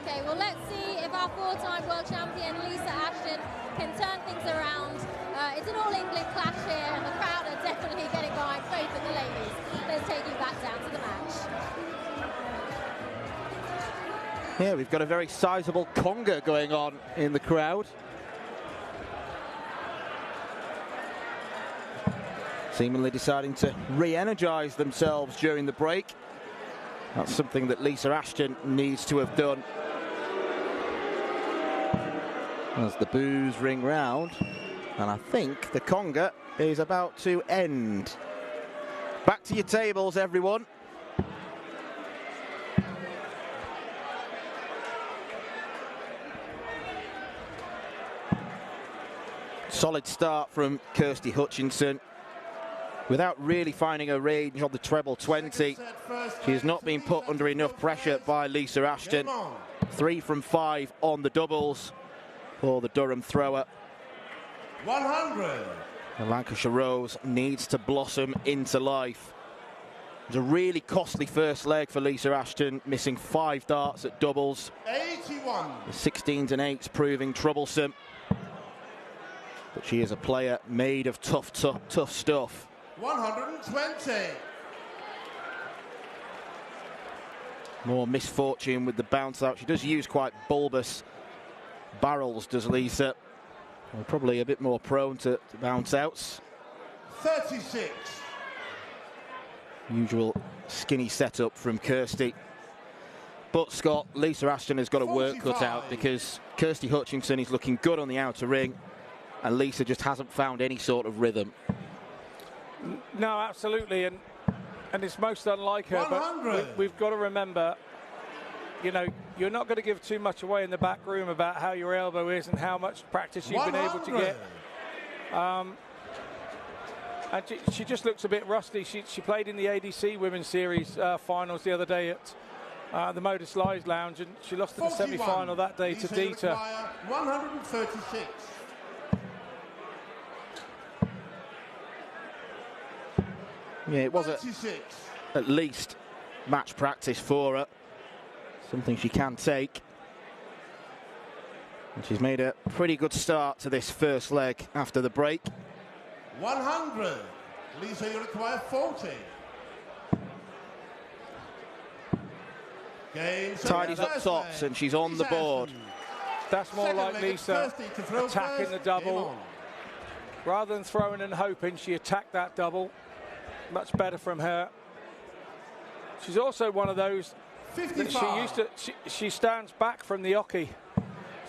Okay, well, let's see if our 4-time world champion, Lisa Ashton, can turn things around. It's an all-England clash here, and the crowd are definitely getting behind both of the ladies. Let's take you back down to the match. Yeah, we've got a very sizable conga going on in the crowd. Seemingly deciding to re-energise themselves during the break. That's something that Lisa Ashton needs to have done. As the boos ring round, and I think the conga is about to end. Back to your tables, everyone. Solid start from Kirsty Hutchinson. Without really finding her range on the treble 20, she has not been put under enough pressure by Lisa Ashton. 3 from 5 on the doubles for the Durham thrower. 100. The Lancashire Rose needs to blossom into life. It was a really costly first leg for Lisa Ashton, missing 5 darts at doubles. 81. The 16s and 8s proving troublesome. But she is a player made of tough stuff. 120. More misfortune with the bounce out. She does use quite bulbous barrels, does Lisa. Well, probably a bit more prone to bounce outs. 36. Usual skinny setup from Kirsty. But Scott, Lisa Ashton has got a work cut out, because Kirsty Hutchinson is looking good on the outer ring, and Lisa just hasn't found any sort of rhythm. No, absolutely, and it's most unlike her. 100. But we've got to remember, you know, you're not going to give too much away in the back room about how your elbow is and how much practice you've 100. been able to get. And she just looks a bit rusty. She played in the ADC Women's Series finals the other day at the Motor Slides Lounge, and she lost in the semi-final that day to Dieter. 136. Yeah, it was at least match practice for her. Something she can take. And she's made a pretty good start to this first leg after the break. 100. Lisa, you require 40. Tidies up tops, and she's on the board. That's more like Lisa attacking the double. Rather than throwing and hoping, she attacked that double. Much better from her. She's also one of those that she stands back from the oche.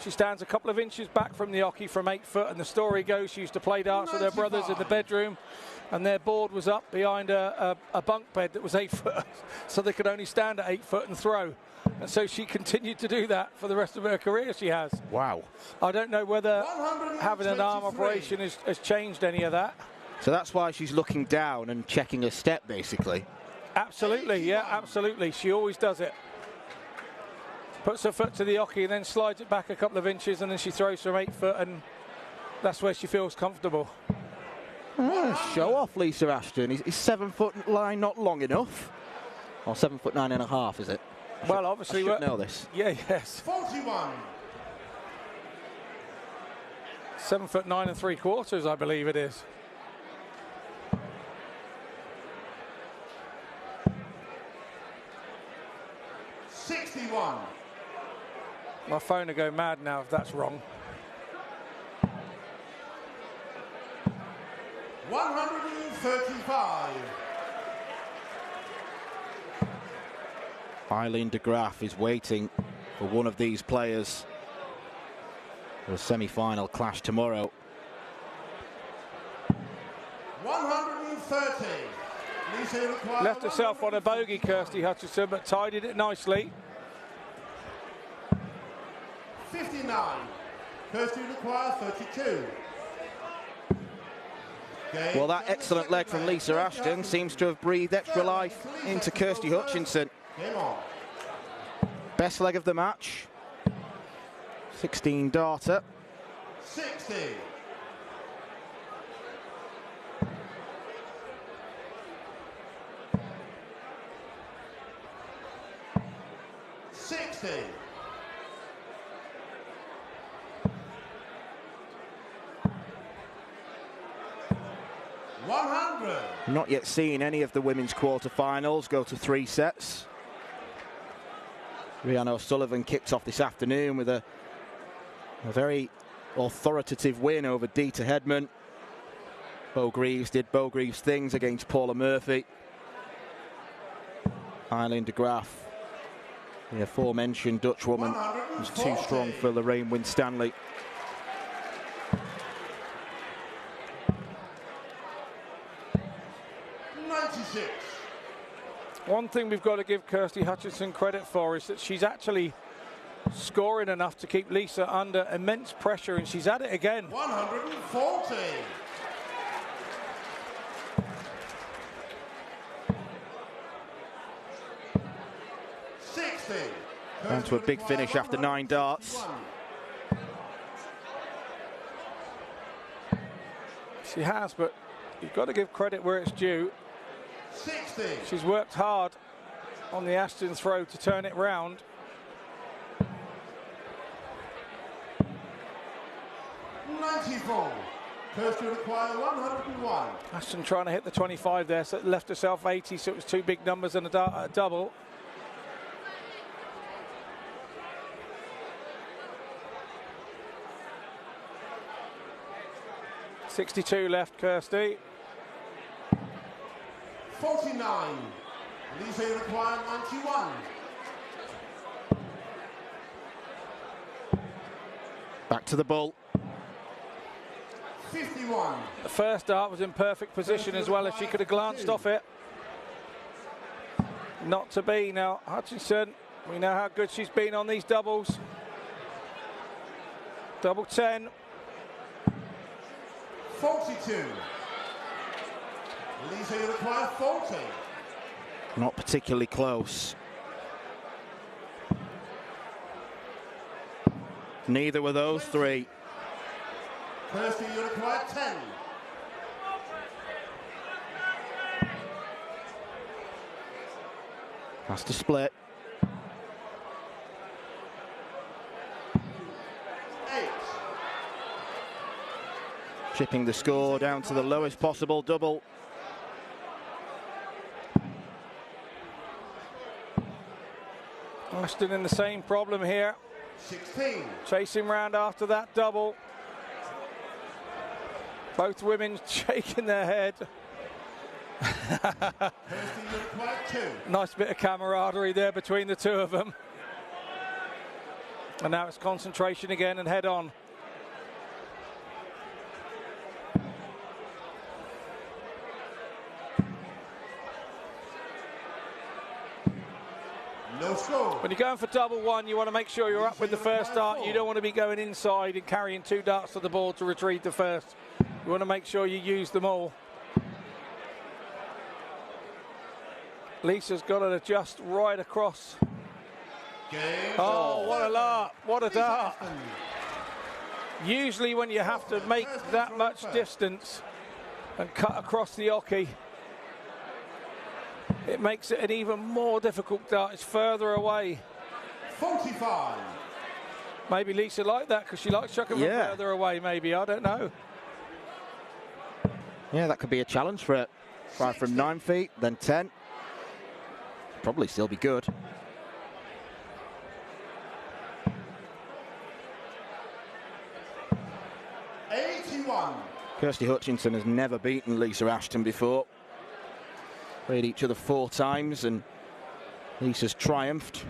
She stands a couple of inches back from the oche from 8 foot, and the story goes she used to play darts with her brothers in the bedroom, and their board was up behind a bunk bed that was 8 foot, so they could only stand at 8 foot and throw. And so she continued to do that for the rest of her career. She has. Wow. I don't know whether having an arm operation has changed any of that. So that's why she's looking down and checking her step, basically. Absolutely, yeah, absolutely. She always does it. Puts her foot to the oche and then slides it back a couple of inches, and then she throws from 8 foot, and that's where she feels comfortable. Show off, Lisa Ashton. Is 7 foot line not long enough? Or 7 foot 9.5, is it? Well, obviously, I should know this. Yeah, yes. 41. 7 foot 9 3/4, I believe it is. My phone will go mad now if that's wrong. 135. Eileen de Graaf is waiting for one of these players for a semi-final clash tomorrow. 130. Left herself on a bogey, Kirsty Hutchinson, but tidied it nicely. 59. Kirsty requires 32. Well, that excellent leg from Lisa Ashton seems to have breathed extra life into Kirsty Hutchinson. Best leg of the match. 16 darter. 60. Not yet seen any of the women's quarter-finals go to 3 sets. Rhiannon O'Sullivan kicked off this afternoon with a very authoritative win over Dieter Hedman. Bo Greaves did Bo Greaves things against Paula Murphy. Eileen de Graaf, the aforementioned Dutch woman, was too strong for Lorraine Winstanley. One thing we've got to give Kirsty Hutchinson credit for is that she's actually scoring enough to keep Lisa under immense pressure, and she's at it again. 140. Down to a big finish after 9 darts. She has, but you've got to give credit where it's due. 60. She's worked hard on the Ashton throw to turn it round. 94. Kirsty require 101. Ashton trying to hit the 25 there, so it left herself 80, so it was 2 big numbers and a double. .62 left, Kirsty. 49. Lisa require 91. Back to the bull. 51. The first dart was in perfect position as well, as she could have glanced off it. Not to be now. Hutchinson, we know how good she's been on these doubles. Double 10. 42. Lisa require 40. Not particularly close. Neither were those 3. Kirsty, you require 10. Has to split. 8. Chipping the score down to the lowest possible double. Ashton in the same problem here. 16. Chasing round after that double. Both women shaking their head. Kirsty, you require 2. Nice bit of camaraderie there between the two of them. And now it's concentration again and head on. No score. When you're going for double 1, you want to make sure you're up with the first dart. You don't want to be going inside and carrying 2 darts to the board to retrieve the first. You want to make sure you use them all. Lisa's got to adjust right across. Oh, what a lark. What a dart. Usually when you have to make that much distance and cut across the oche, it makes it an even more difficult dart. It's further away. 45. Maybe Lisa liked that because she likes chucking from further away, maybe. I don't know. Yeah, that could be a challenge for it. 5 from 9 feet, then 10. Probably still be good. Kirsty Hutchinson has never beaten Lisa Ashton before. Played each other 4 times and Lisa's triumphed.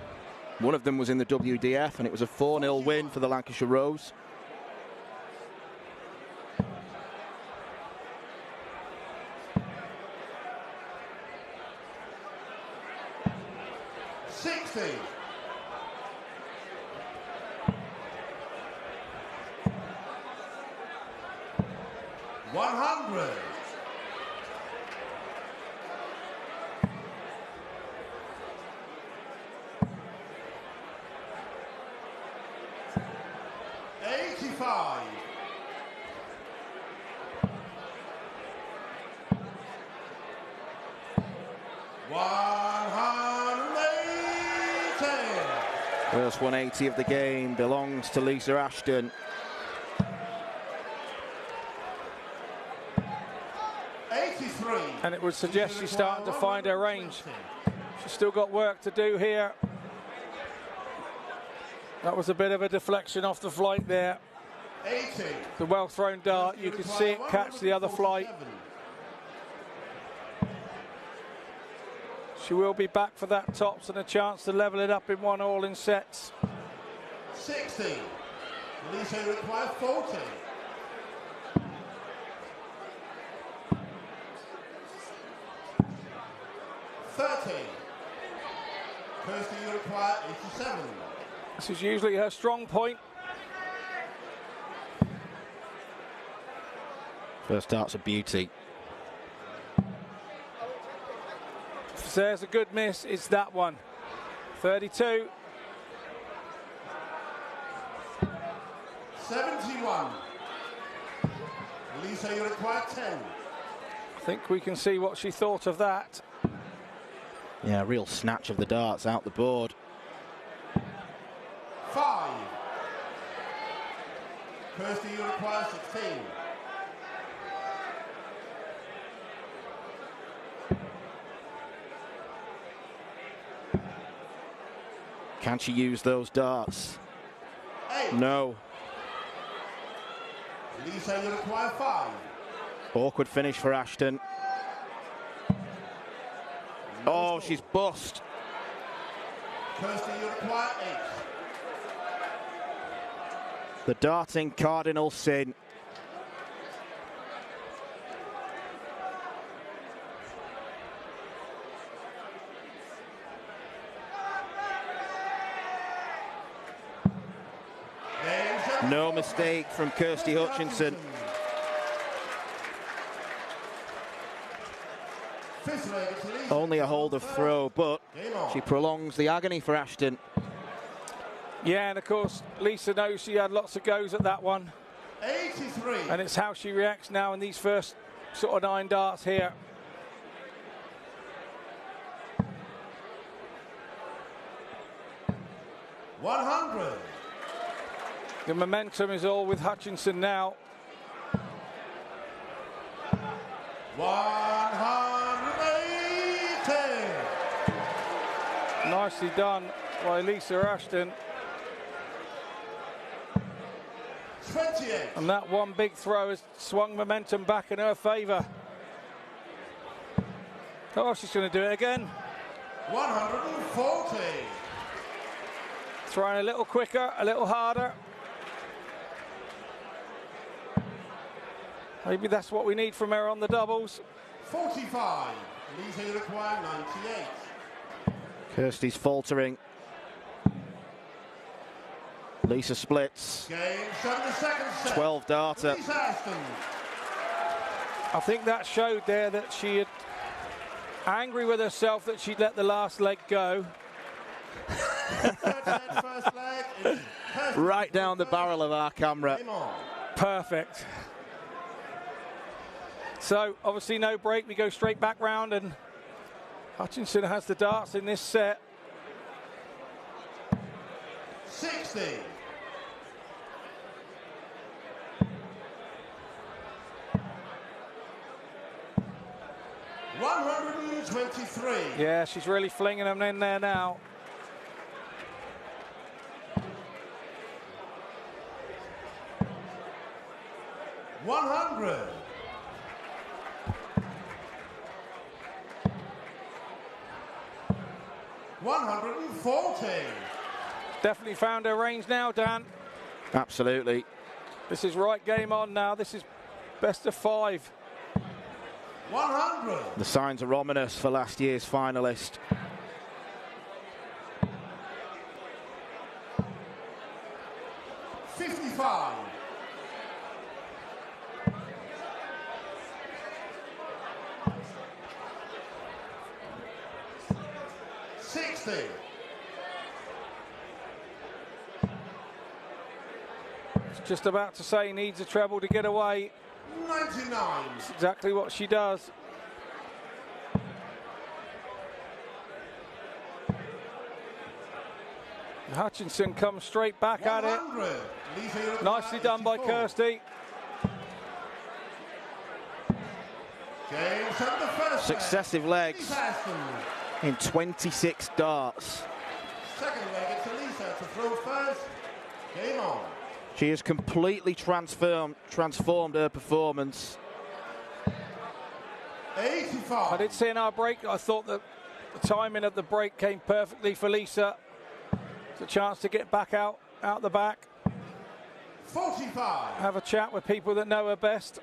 One of them was in the WDF and it was a 4-0 win for the Lancashire Rose. First 180 of the game belongs to Lisa Ashton. And it would suggest she's starting to find her range. She's still got work to do here. That was a bit of a deflection off the flight there. The well thrown dart, you can see it catch the other flight. She will be back for that tops and a chance to level it up in 1-1 in sets. 60. Lisa requires 40. 30. Kirsty, you require 87. This is usually her strong point. First dart's a beauty. If there's a good miss, it's that one. 32. 71. Lisa, you require 10. I think we can see what she thought of that. Yeah, real snatch of the darts out the board. 5. Kirsty, you require 16. Can she use those darts? 8. No. Lisa, you require 5. Awkward finish for Ashton. Oh, she's bust. Kirsty, you require 8. The darting cardinal sin. No mistake from Kirsty Hutchinson. Only a hold of throw, but she prolongs the agony for Ashton. Yeah, and of course, Lisa knows she had lots of goes at that one. 83. And it's how she reacts now in these first sort of 9 darts here. $100. The momentum is all with Hutchinson now. 180. Nicely done by Lisa Ashton. 28. And that one big throw has swung momentum back in her favour. Oh, she's going to do it again. 140. Trying a little quicker, a little harder. Maybe that's what we need from her on the doubles. 45. Lisa, you require 98. Kirsty's faltering. Lisa splits. Game 7, the second set. 12 darter. Lisa Ashton. I think that showed there that she had angry with herself that she'd let the last leg go. First leg is Right down the barrel of our camera. Perfect. So obviously no break, we go straight back round, and Hutchinson has the darts in this set. 60. $123. Yeah, she's really flinging them in there now. $100. $140. Definitely found her range now, Dan. Absolutely. This is right game on now. This is best of 5. 100. The signs are ominous for last year's finalist. $55. $60. Just about to say needs a treble to get away. 99. That's exactly what she does. Hutchinson comes straight back at it. Nicely done by Kirsty. Successive legs in 26 darts. Second leg, it's Elisa to throw first. Game on. She has completely transformed her performance. 85. I did see in our break, I thought that the timing of the break came perfectly for Lisa. It's a chance to get back out the back. 45. Have a chat with people that know her best.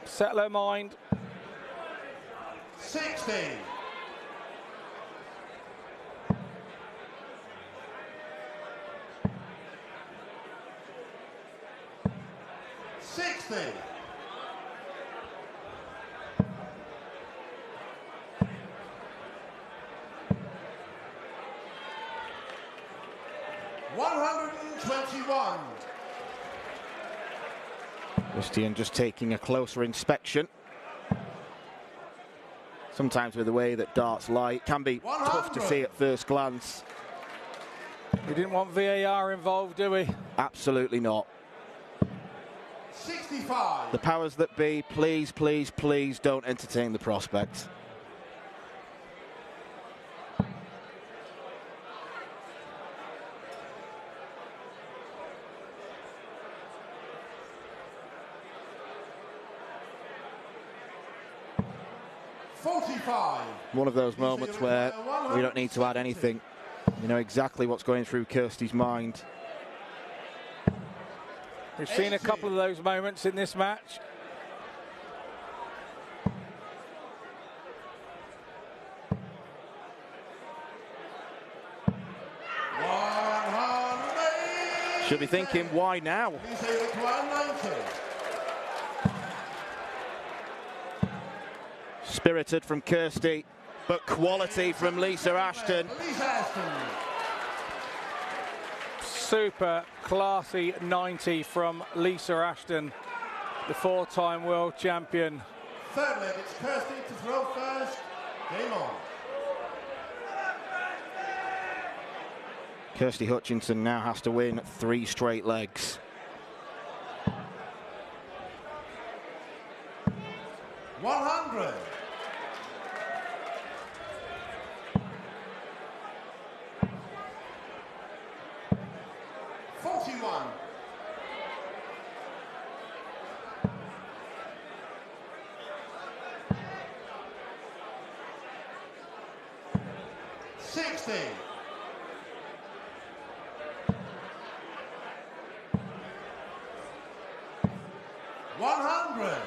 Settle her mind. 60. 60. 121. Christian just taking a closer inspection. Sometimes with the way that darts lie, it can be tough to see at first glance. We didn't want VAR involved, do we? Absolutely not. 65. The powers that be, please, please, please don't entertain the prospect. One of those moments where we don't need to add anything. You know exactly what's going through Kirsty's mind. We've seen a couple of those moments in this match. Should be thinking, why now? Spirited from Kirsty, but quality from Lisa Ashton. Super classy 90 from Lisa Ashton, the four-time world champion. Third leg, it's Kirsty to throw first. Game on. Kirsty Hutchinson now has to win 3 straight legs. 100. 41. 60. 100.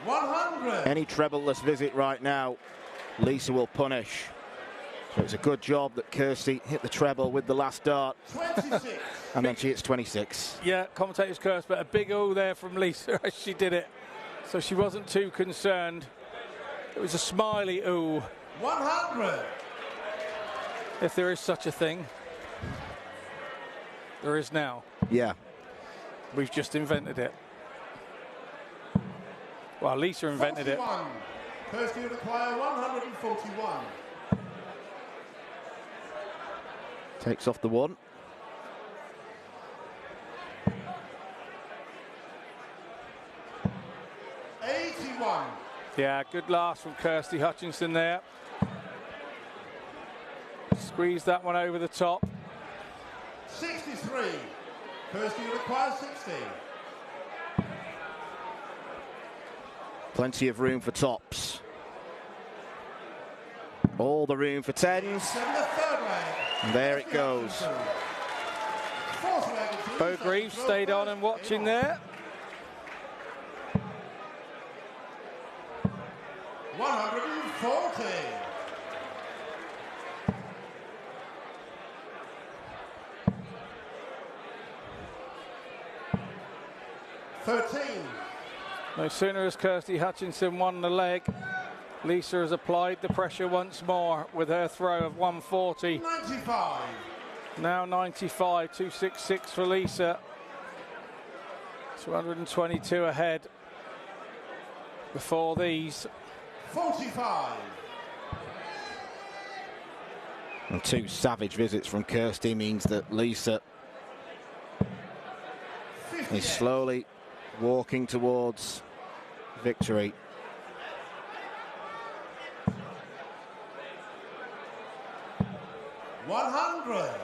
100. Any treble-less visit right now, Lisa will punish. So it's a good job that Kirsty hit the treble with the last dart. 26. And then she hits 26. Yeah, commentator's curse, but a big ooh there from Lisa as she did it. So she wasn't too concerned. It was a smiley ooh. 100. If there is such a thing. There is now. Yeah. We've just invented it. Well, Lisa invented 41. Kirsty require 141. Takes off the one. Yeah, good last from Kirsty Hutchinson there. Squeeze that one over the top. 63. Kirsty requires 60. Plenty of room for tops. All the room for tens. And there it goes. Bo Greaves stayed on and watching there. 140. 13. No sooner has Kirsty Hutchinson won the leg, Lisa has applied the pressure once more with her throw of 140. 95. Now 95, 266 for Lisa. 222 ahead before these. 45. And 2 savage visits from Kirsty means that Lisa is slowly walking towards victory. $100.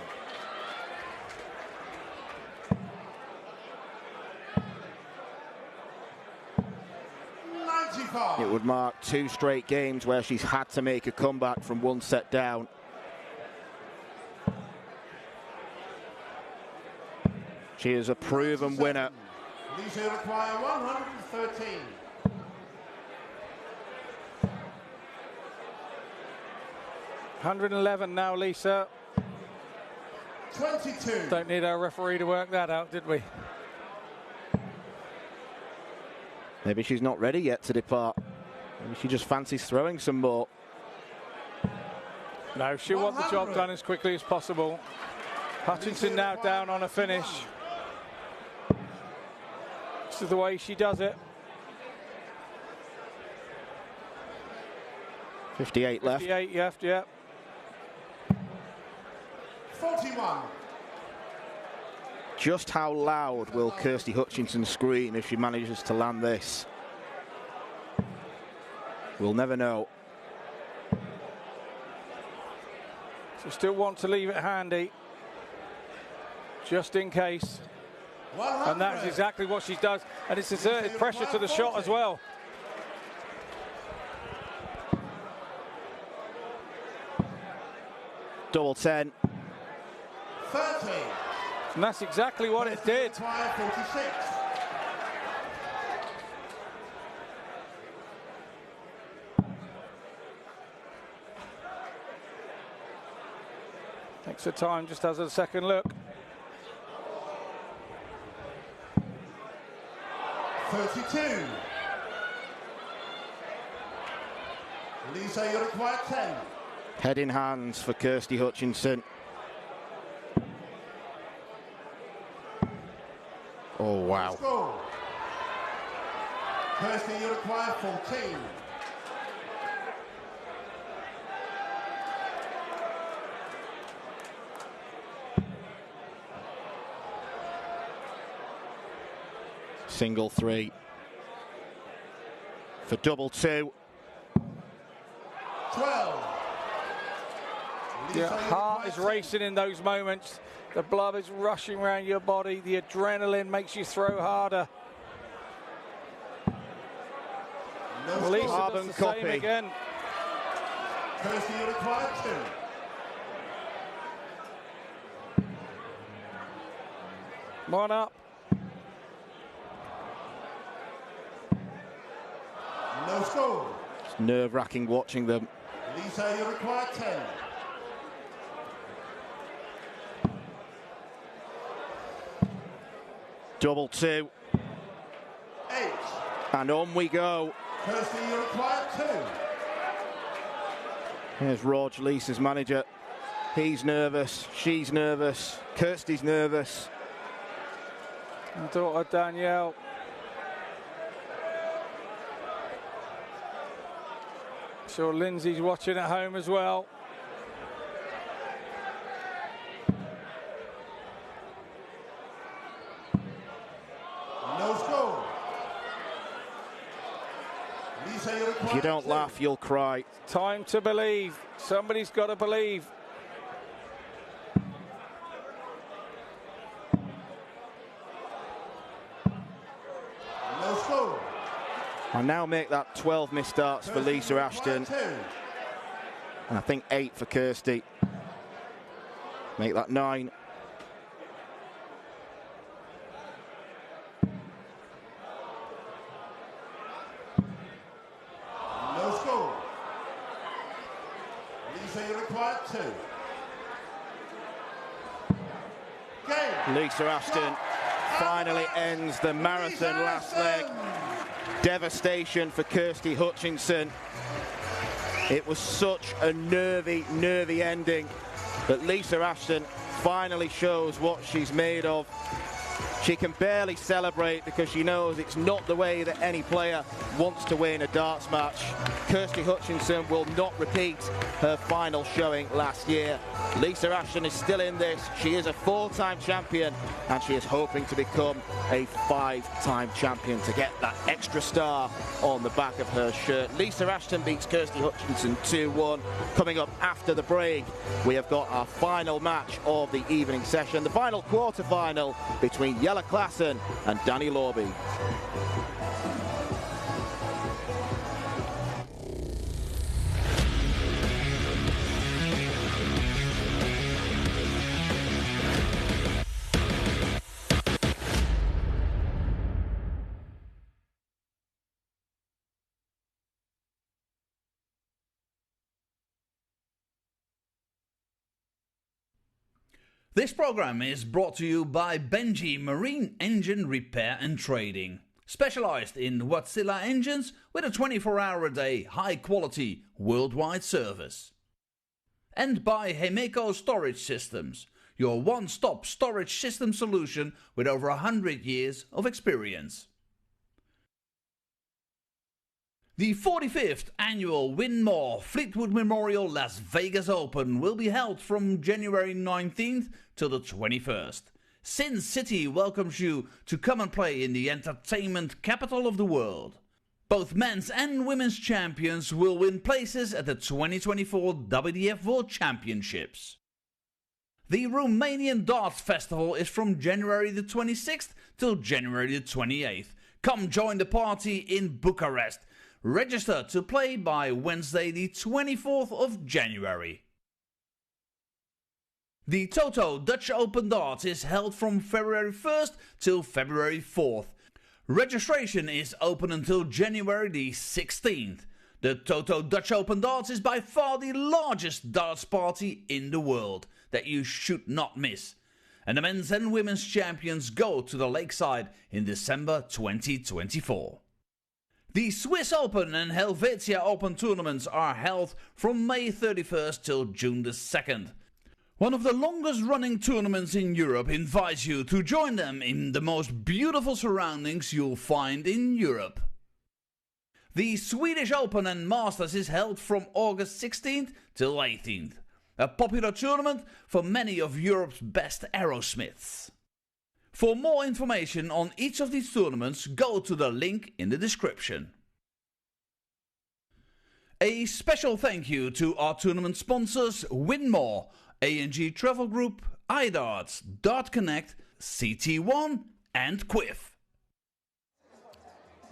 It would mark 2 straight games where she's had to make a comeback from 1 set down. She is a proven winner. Lisa require 113. 111 now, Lisa. 22. Don't need our referee to work that out, did we? Maybe she's not ready yet to depart. Maybe she just fancies throwing some more. No, she'll want the job done as quickly as possible. Hutchinson now down on a finish. This is the way she does it. 58 left. 58 left, yeah. 41. Just how loud will Kirsty Hutchinson scream if she manages to land this? We'll never know. So still want to leave it handy, just in case. 100. And that's exactly what she does. And it's exerted pressure to the shot as well. Double 10. 30. And that's exactly what it did. 46. Takes the time, just has a second look. 32. Lisa, you require 10. Head in hands for Kirsty Hutchinson. Oh, wow. Let's go. Kirsty, you require 14. Single 3 for double 2. 12. Your heart is racing in those moments. The blood is rushing around your body. The adrenaline makes you throw harder. No Lisa carbon does the same copy. again. Kirsty, you require 2. 1 up. No score. It's nerve-wracking watching them. Lisa, you require 10. Double 2. 8. And on we go. Kirsty, you require 2. Here's Rog, Lisa's manager. He's nervous, she's nervous, Kirsty's nervous. And daughter Danielle. Sure Lindsay's watching at home as well. No score. Lisa, you require If you don't 2. laugh, you'll cry. Time to believe. Somebody's got to believe. No score. And now make that 12 missed starts for Lisa Ashton. 2. And I think 8 for Kirsty. Make that 9. No score. Lisa, you require 2. Game. Lisa Ashton finally ends the marathon last leg. Devastation for Kirsty Hutchinson. It was such a nervy ending, but Lisa Ashton finally shows what she's made of. She can barely celebrate because she knows it's not the way that any player wants to win a darts match. Kirsty Hutchinson will not repeat her final showing last year. Lisa Ashton is still in this. She is a 4-time champion and she is hoping to become a 5-time champion to get that extra star on the back of her shirt. Lisa Ashton beats Kirsty Hutchinson 2-1. Coming up after the break, we have got our final match of the evening session, the final quarter-final between Jelle Klaassen and Dani Lorby. This program is brought to you by Benji Marine Engine Repair and Trading. Specialized in Wärtsilä engines with a 24-hour-a-day, high-quality, worldwide service. And by Hemeco Storage Systems, your one-stop storage system solution with over 100 years of experience. The 45th annual Winmau Fleetwood Memorial Las Vegas Open will be held from January 19th till the 21st. Sin City welcomes you to come and play in the entertainment capital of the world. Both men's and women's champions will win places at the 2024 WDF World Championships. The Romanian Darts Festival is from January the 26th till January the 28th. Come join the party in Bucharest. Register to play by Wednesday the 24th of January. The Toto Dutch Open Darts is held from February 1st till February 4th. Registration is open until January the 16th. The Toto Dutch Open Darts is by far the largest darts party in the world that you should not miss. And the men's and women's champions go to the Lakeside in December 2024. The Swiss Open and Helvetia Open tournaments are held from May 31st till June the 2nd. One of the longest running tournaments in Europe invites you to join them in the most beautiful surroundings you'll find in Europe. The Swedish Open and Masters is held from August 16th till 18th. A popular tournament for many of Europe's best aerosmiths. For more information on each of these tournaments, go to the link in the description. A special thank you to our tournament sponsors Winmau, A&G Travel Group, iDarts, Dart Connect, CT1 and Quiff.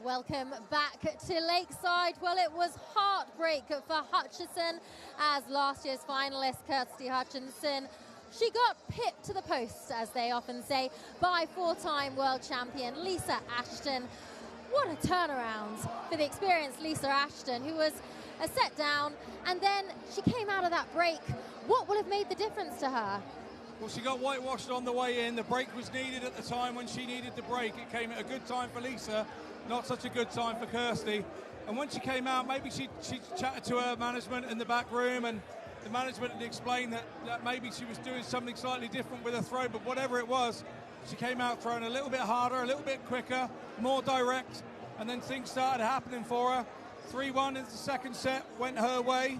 Welcome back to Lakeside. Well, it was heartbreak for Hutchison as last year's finalist Kirsty Hutchinson. She got pipped to the post, as they often say, by 4-time world champion Lisa Ashton. What a turnaround for the experienced Lisa Ashton, who was a set down, and then she came out of that break. What will have made the difference to her? Well, she got whitewashed on the way in. The break was needed at the time when she needed the break. It came at a good time for Lisa, not such a good time for Kirsty. And when she came out, maybe she chatted to her management in the back room, and the management had explained that maybe she was doing something slightly different with her throw, but whatever it was, she came out throwing a little bit harder, a little bit quicker, more direct, and then things started happening for her. 3-1 in the second set, went her way,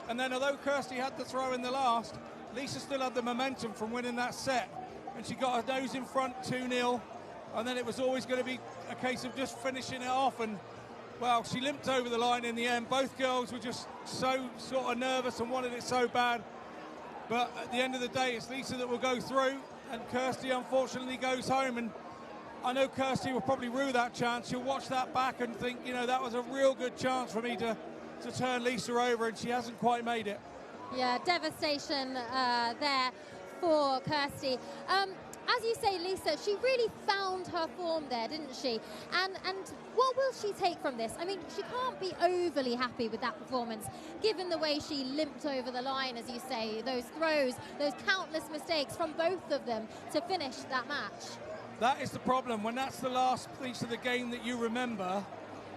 and then although Kirsty had the throw in the last, Lisa still had the momentum from winning that set, and she got her nose in front 2-0, and then it was always going to be a case of just finishing it off, and well, she limped over the line in the end. Both girls were just so sort of nervous and wanted it so bad. But at the end of the day, it's Lisa that will go through, and Kirsty unfortunately goes home. And I know Kirsty will probably rue that chance. She'll watch that back and think, you know, that was a real good chance for me to turn Lisa over, and she hasn't quite made it. Yeah, devastation there for Kirsty. As you say, Lisa, she really found her form there, didn't she? And what will she take from this? I mean, she can't be overly happy with that performance, given the way she limped over the line, as you say, those throws, those countless mistakes from both of them to finish that match. That is the problem. When that's the last piece of the game that you remember,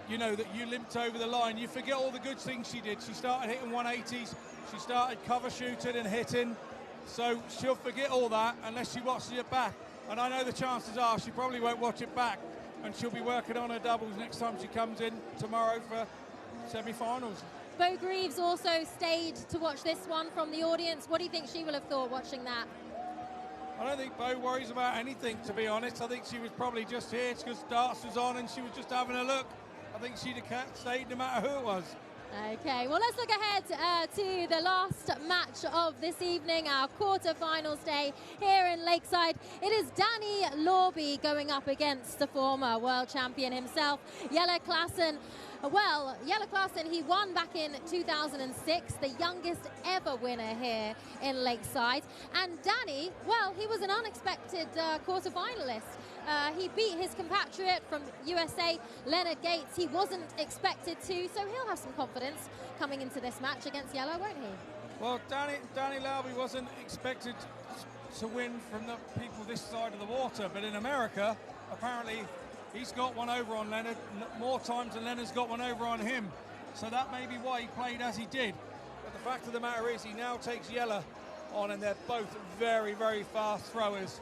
you know, that you limped over the line, you forget all the good things she did. She started hitting 180s, she started cover shooting and hitting. So she'll forget all that unless she watches it back. And I know the chances are she probably won't watch it back, and she'll be working on her doubles next time she comes in tomorrow for semi-finals. Bo Greaves also stayed to watch this one from the audience. What do you think she will have thought watching that? I don't think Bo worries about anything, to be honest. I think she was probably just here because darts was on and she was just having a look. I think she'd have stayed no matter who it was. Okay, well, let's look ahead to the last match of this evening, our quarter-finals day here in Lakeside. It is Danny Lorby going up against the former world champion himself, Jelle Klaassen. Well, Jelle Klaassen, he won back in 2006, the youngest ever winner here in Lakeside. And Danny, well, he was an unexpected quarter-finalist. He beat his compatriot from USA, Leonard Gates. He wasn't expected to, so he'll have some confidence coming into this match against Jelle, won't he? Well, Danny Lorby wasn't expected to win from the people this side of the water, but in America, apparently, he's got one over on Leonard more times than Leonard's got one over on him. So that may be why he played as he did. But the fact of the matter is he now takes Jelle on, and they're both very, very fast throwers.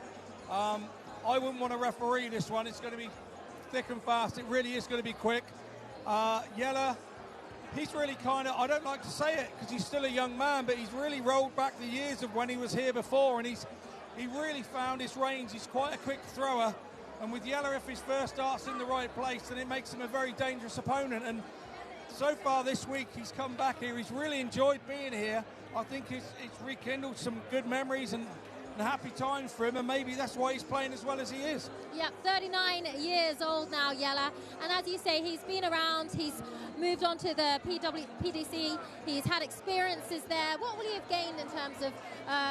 I wouldn't want to referee this one. It's going to be thick and fast. It really is going to be quick. Jelle, he's really kind of, I don't like to say it because he's still a young man, but he's really rolled back the years of when he was here before, and he really found his range. He's quite a quick thrower. And with Jelle, if his first dart's in the right place, then it makes him a very dangerous opponent. And so far this week, he's come back here. He's really enjoyed being here. I think it's rekindled some good memories and happy times for him, and maybe that's why he's playing as well as he is. Yeah, 39 years old now, Jelle. And as you say, he's been around. He's moved on to the PDC. He's had experiences there. What will he have gained in terms of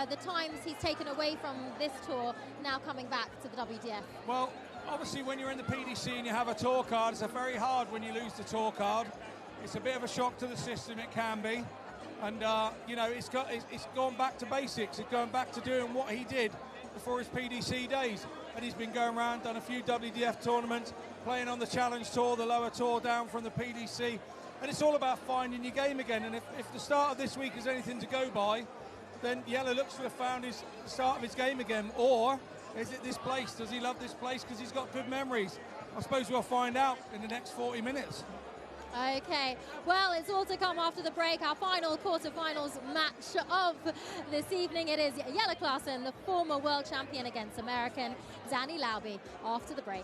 the times he's taken away from this tour, now coming back to the WDF? Well, obviously when you're in the PDC and you have a tour card, it's very hard when you lose the tour card. It's a bit of a shock to the system, it can be. And, you know, it's gone back to basics. It's going back to doing what he did before his PDC days. And he's been going around, done a few WDF tournaments, playing on the Challenge Tour, the lower tour down from the PDC. And it's all about finding your game again. And if the start of this week is anything to go by, then Jelle looks to have found the start of his game again. Or is it this place? Does he love this place because he's got good memories? I suppose we'll find out in the next 40 minutes. Okay, well, it's all to come after the break. Our final quarterfinals match of this evening. It is Jelle Klaassen, the former world champion, against American Danny Lorby. After the break.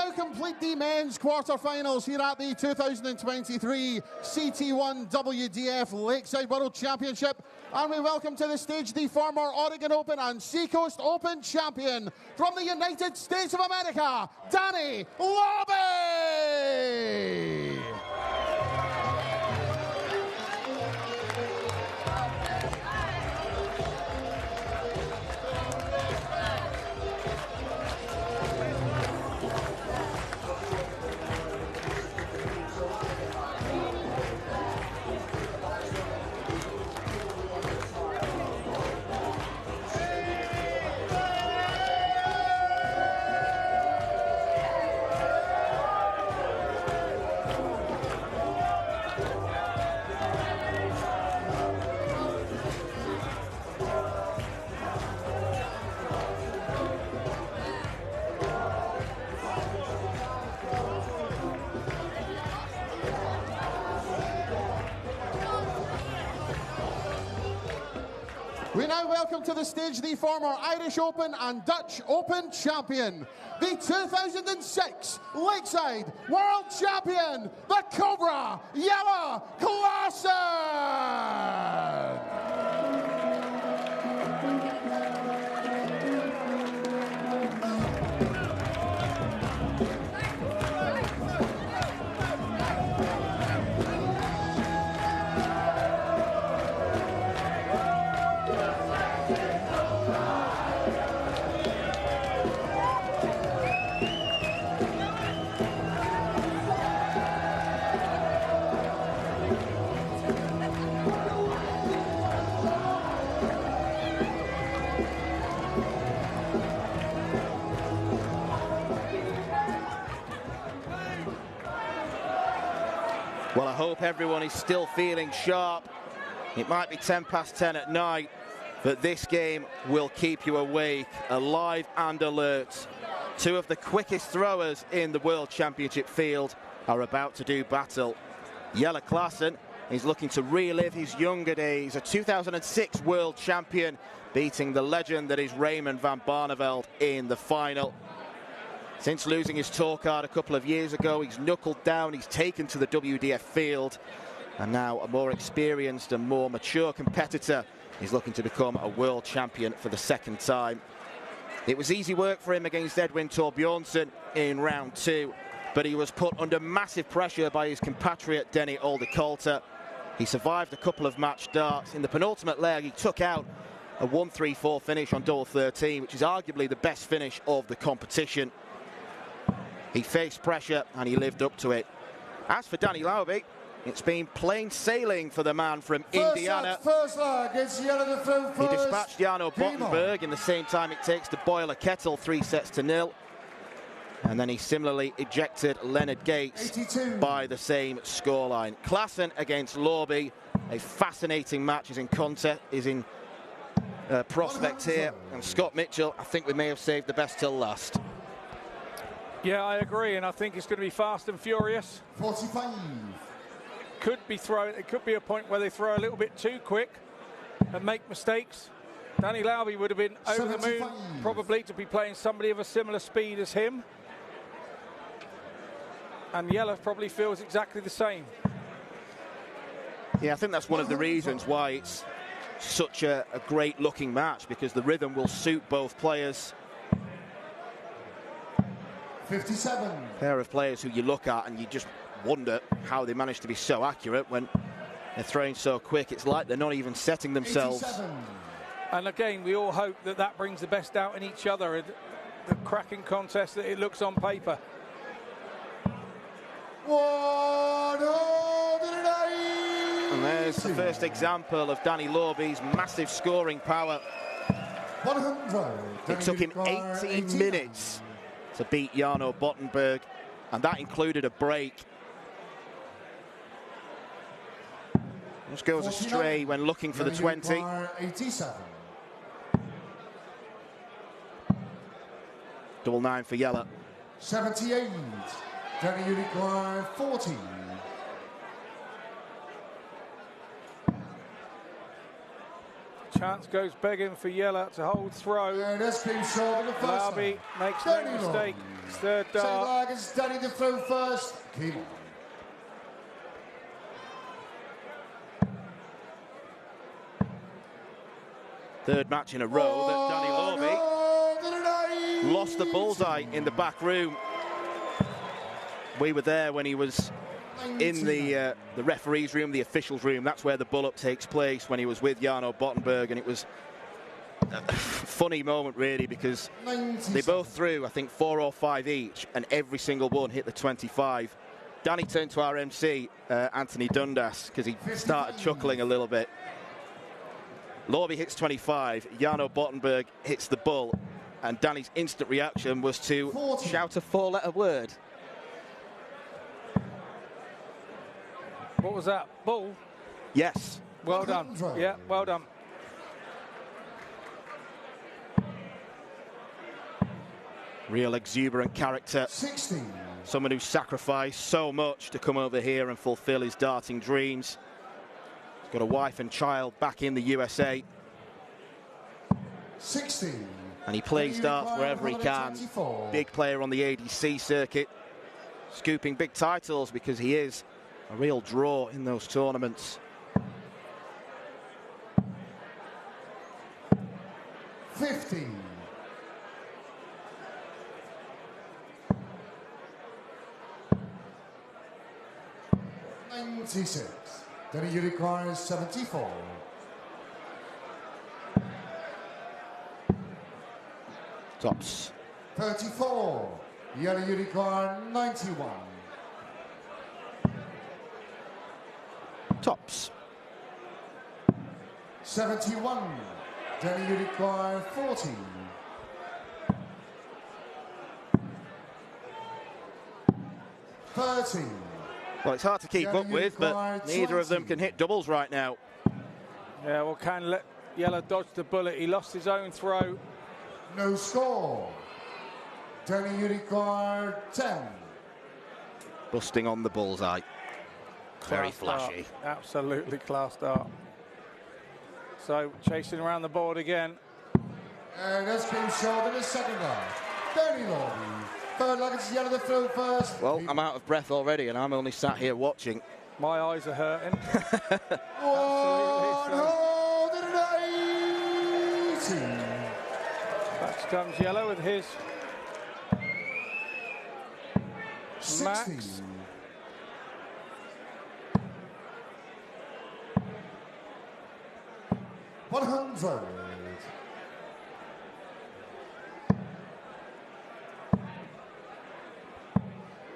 now complete the men's quarterfinals here at the 2023 CT1 WDF Lakeside World Championship. And we welcome to the stage the former Oregon Open and Seacoast Open champion from the United States of America, Dani Lobby! We now welcome to the stage the former Irish Open and Dutch Open champion, the 2006 Lakeside World Champion, the Cobra, Jelle Klaassen! Well, I hope everyone is still feeling sharp. It might be 10 past 10 at night, but this game will keep you awake, alive and alert. Two of the quickest throwers in the World Championship field are about to do battle. Jelle Klaassen is looking to relive his younger days, a 2006 World Champion, beating the legend that is Raymond van Barneveld in the final. Since losing his tour card a couple of years ago, he's knuckled down, he's taken to the WDF field, and now a more experienced and more mature competitor is looking to become a world champion for the second time. It was easy work for him against Edwin Thorbjornsen in round 2, but he was put under massive pressure by his compatriot Denny Oldekolter. He survived a couple of match darts. In the penultimate leg, he took out a 1-3-4 finish on double 13, which is arguably the best finish of the competition. He faced pressure and he lived up to it. As for Dani Lobby, it's been plain sailing for the man from Indiana. First leg, it's Jelle to throw first. He dispatched Jarno Bottenberg in the same time it takes to boil a kettle, 3-0. And then he similarly ejected Leonard Gates 82. by the same scoreline. Klaassen against Lobby, a fascinating match is in prospect here. And Scott Mitchell, I think we may have saved the best till last. Yeah, I agree, and I think it's going to be fast and furious. 45. It could be a point where they throw a little bit too quick and make mistakes. Dani Lobby would have been over 75. the moon, probably, to be playing somebody of a similar speed as him. And Jelle probably feels exactly the same. Yeah, I think that's one of the reasons why it's such a great looking match, because the rhythm will suit both players. 57. Pair of players who you look at and you just wonder how they manage to be so accurate when they're throwing so quick. It's like they're not even setting themselves. 87. And again, we all hope that that brings the best out in each other. The cracking contest that it looks on paper. 109. And there's the first example of Dani Lobby's massive scoring power. 100. It took him 18 minutes to beat Jarno Bottenberg, and that included a break. Just goes astray when looking for the 20. 87. Double 9 for Jelle. 78. Danny you require 40. Chance goes begging for Jelle to hold throw. And that's been short in the first Lobby time. makes no Danny mistake. Lobby. Third Second dart. leg is Danny to throw first. Keep on. Third match in a row that Danny Lorby lost the bullseye in the back room. We were there when he was in the referee's room, the officials' room. That's where the bull-up takes place when he was with Jarno Bottenberg, and it was a funny moment, really, because they both threw, I think, 4 or 5 each, and every single one hit the 25. Danny turned to our MC, Anthony Dundas, because he started chuckling a little bit. Lorby hits 25, Jarno Bottenberg hits the bull, and Danny's instant reaction was to shout a 4-letter word. What was that? Bull? Yes. Well done. Yeah, well done. Real exuberant character. 16. Someone who sacrificed so much to come over here and fulfill his darting dreams. He's got a wife and child back in the USA. 16. And he plays darts wherever he can. Big player on the ADC circuit. Scooping big titles because he is a real draw in those tournaments. 15. 96. Then he requires 74. Tops. 34. Yellow unicorn 91. Tops. 71. Then he requires 40. 30. Well, it's hard to keep up with, but neither of them can hit doubles right now. Yeah, well, can let Yellow dodge the bullet. He lost his own throw. No score. Danny Unicorn 10. Busting on the bullseye. Very Class flashy. Dart. Absolutely class dart. So chasing around the board again. And that's been showed in the second half. Danny Lorby. Third leg is Yellow to throw first. Well, I'm out of breath already, and I'm only sat here watching. My eyes are hurting. 180. Back comes Yellow with his 60. max. $100.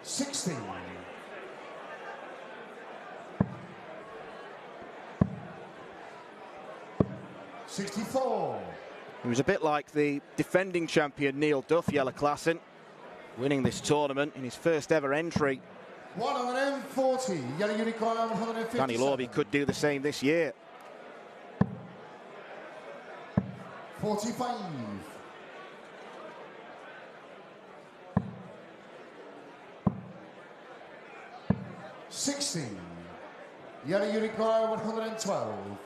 60. 64. He was a bit like the defending champion Neil Duff, Yellow Klassen, winning this tournament in his first ever entry. 140. Yellow Unicorn 150. Danny Lorby could do the same this year. 45. 60. Yellow Unicorn 112.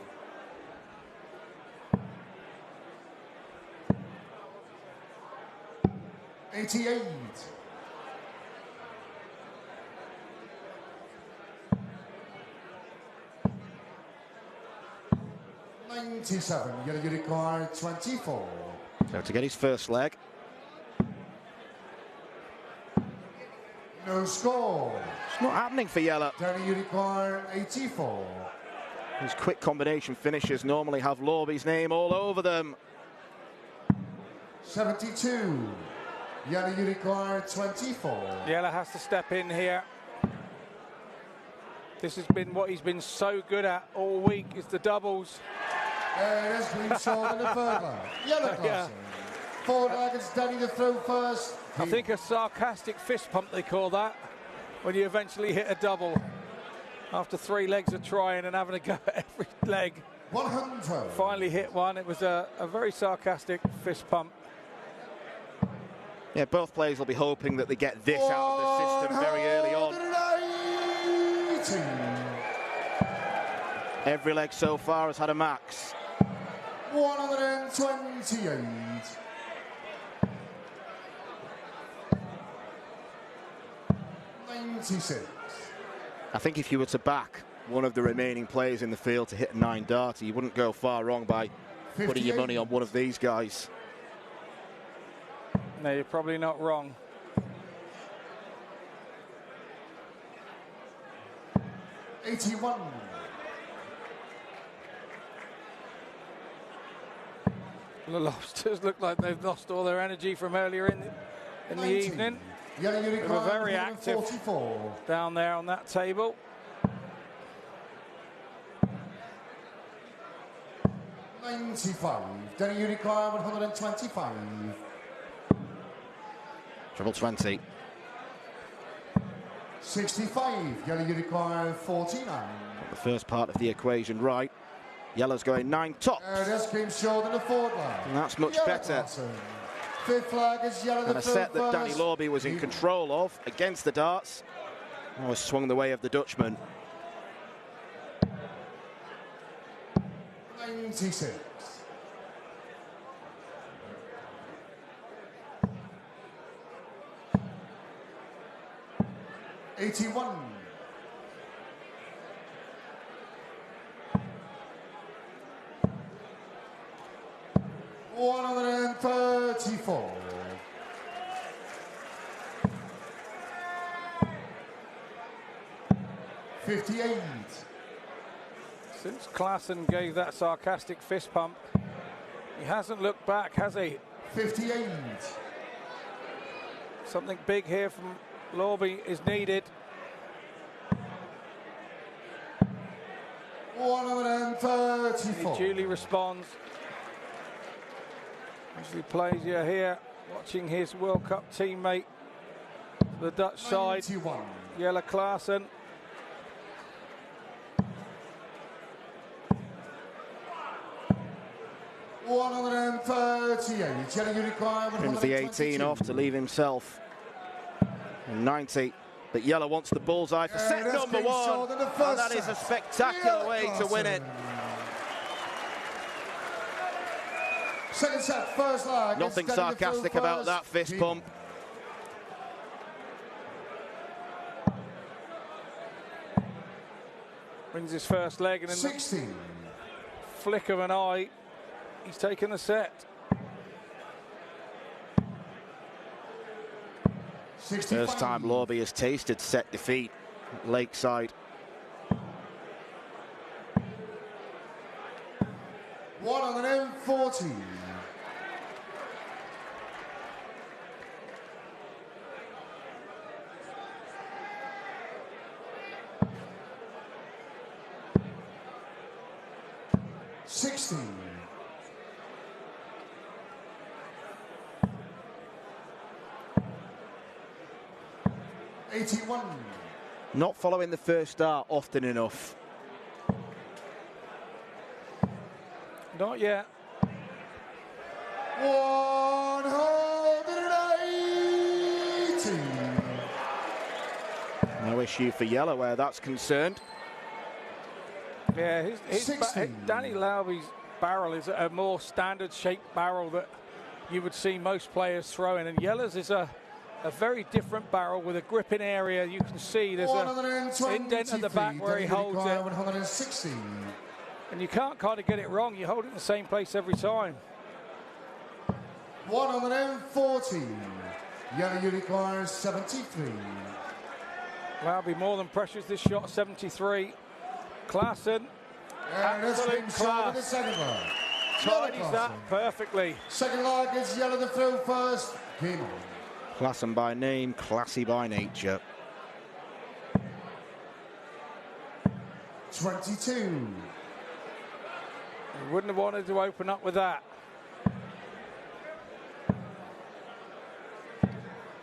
88. 97. Yellow Unicorn 24. So to get his first leg. No score. It's not happening for Yellow. Danny Unicorn 84. His quick combination finishes normally have Lorby's name all over them. 72. Yellow Unicorn 24. Yellow has to step in here. This has been what he's been so good at all week, is the doubles. And it's been sold in the third leg. Yellow Klassen. Yeah. Forward leg is Danny to throw first. I think a sarcastic fist pump, they call that, when you eventually hit a double after 3 legs of trying and having a go at every leg. 100. Finally hit one. It was a very sarcastic fist pump. Yeah, both players will be hoping that they get this out of the system very early on. 180. Every leg so far has had a max. 128. 96. I think if you were to back one of the remaining players in the field to hit a 9 darter, you wouldn't go far wrong by putting your money on one of these guys. No, you're probably not wrong. '81. The Lobsters look like they've lost all their energy from earlier in the evening. They were very active down there on that table. 95. Denny Unicorn 125. Treble 20. 65. Yellow Unicorn 49. The first part of the equation right. Yellow's going 9 top. This came short in the forward line. And that's much better. Fifth flag is yellow. And a set that Danny Lorby was in control of against the darts. Now has swung the way of the Dutchman. 96. '81. 134. '58. Since Klaassen gave that sarcastic fist pump, he hasn't looked back, has he? 58. Something big here from Lorby is needed. 134. He duly responds. As he plays here, watching his World Cup teammate, the Dutch side, Jelle Klaassen. Trims the 18 off to leave himself in 90. But Yellow wants the bullseye for set number 1. And that is a spectacular way to win it. Second set, first leg. Nothing sarcastic about that fist pump. Wins his first leg, and in 60. the flick of an eye, he's taken the set. 65. First time Lorby has tasted set defeat at Lakeside. 140. 60. 81. Not following the first start often enough. Not yet. 180. No issue for Yellow where that's concerned. Yeah, Danny Lorby's barrel is a more standard shaped barrel that you would see most players throwing, and Yellow's is a very different barrel with a gripping area. You can see there's an indent at the back where he holds it. 160. And you can't kind of get it wrong. You hold it in the same place every time. 140. Yellow Unicorn 73. Lorby more than pressures this shot, 73. Klaassen, absolute class. Tidies that perfectly. Second leg is Yellow to throw first. Game on. Klaassen by name, classy by nature. 22. You wouldn't have wanted to open up with that.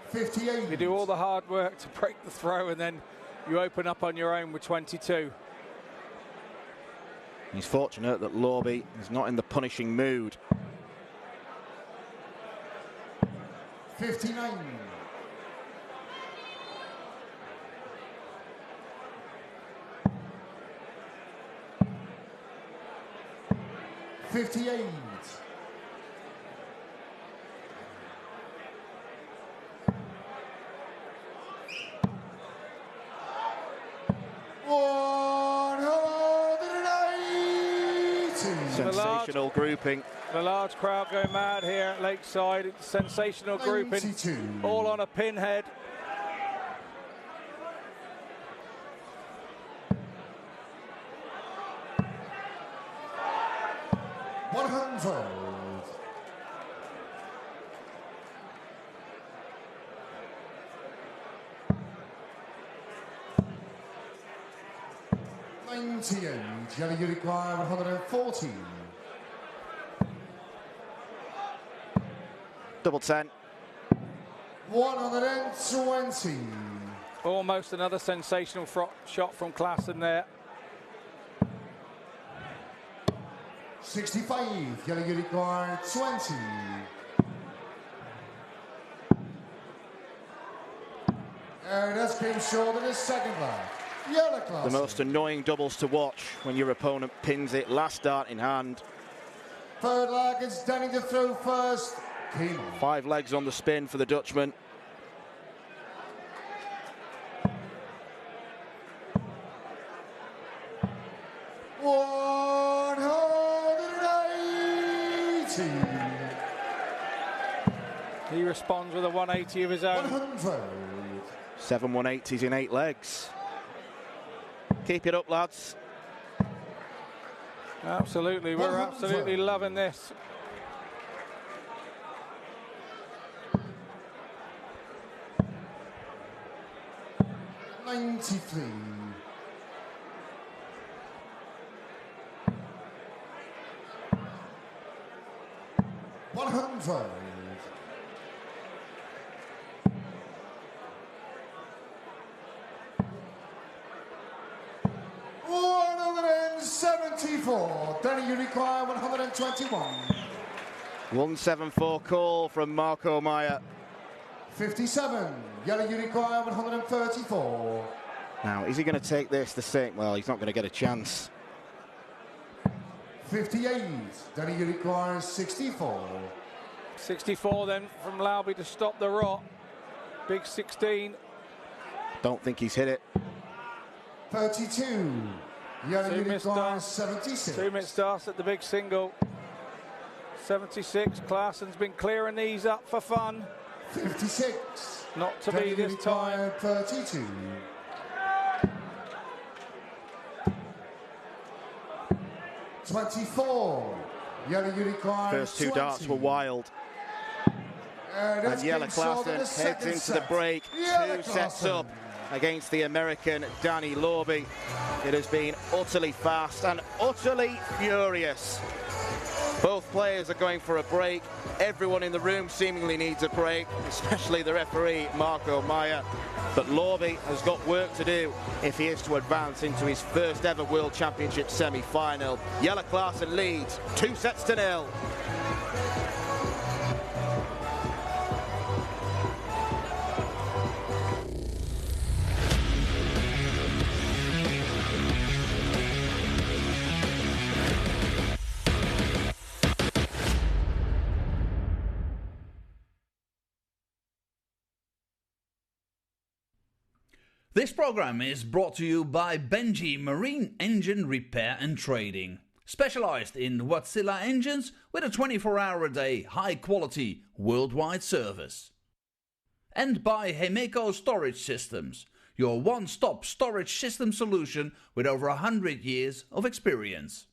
58. You do all the hard work to break the throw, and then you open up on your own with 22. He's fortunate that Lorby is not in the punishing mood. 59. 58. 140. Sensational grouping. The large crowd going mad here at Lakeside. It's sensational grouping. 92. All on a pinhead. $100. $98. Yellow you require 140. Double 10. 120. Almost another sensational shot from Klassen there. 65. Yellow you require 20. And that's came short in the second leg. Yellow class. The most annoying doubles to watch when your opponent pins it last dart in hand. Third leg is Danny to throw first. 5 legs on the spin for the Dutchman. He responds with a 180 of his own. 100. 7 180s in 8 legs. Keep it up, lads. Absolutely, we're absolutely loving this. $93. 100. 174. Danny, you require 121. 174 call from Marco Meyer. 57. Yellow, you require 134. Now, is he going to take this the same? Well, he's not going to get a chance. 58. Danny, you require 64. 64 then from Lauby to stop the rot. Big 16. Don't think he's hit it. 32. Yellow, you require 76. 2 minute starts at the big single. 76. Klassen's been clearing these up for fun. 56. Not to be this time. 32. 24. Yellow, you require First 2 20. darts were wild. And Yellow Klassen heads into the break. 2 sets up against the American Danny Lorby. It has been utterly fast and utterly furious. Both players are going for a break. Everyone in the room seemingly needs a break, especially the referee, Marco Meyer. But Lorby has got work to do if he is to advance into his first ever World Championship semi-final. Yellow Klassen leads 2-0. This program is brought to you by Benji Marine Engine Repair and Trading. Specialized in Wärtsilä engines with a 24-hour-a-day, high-quality, worldwide service. And by Hemeco Storage Systems, your one-stop storage system solution with over 100 years of experience.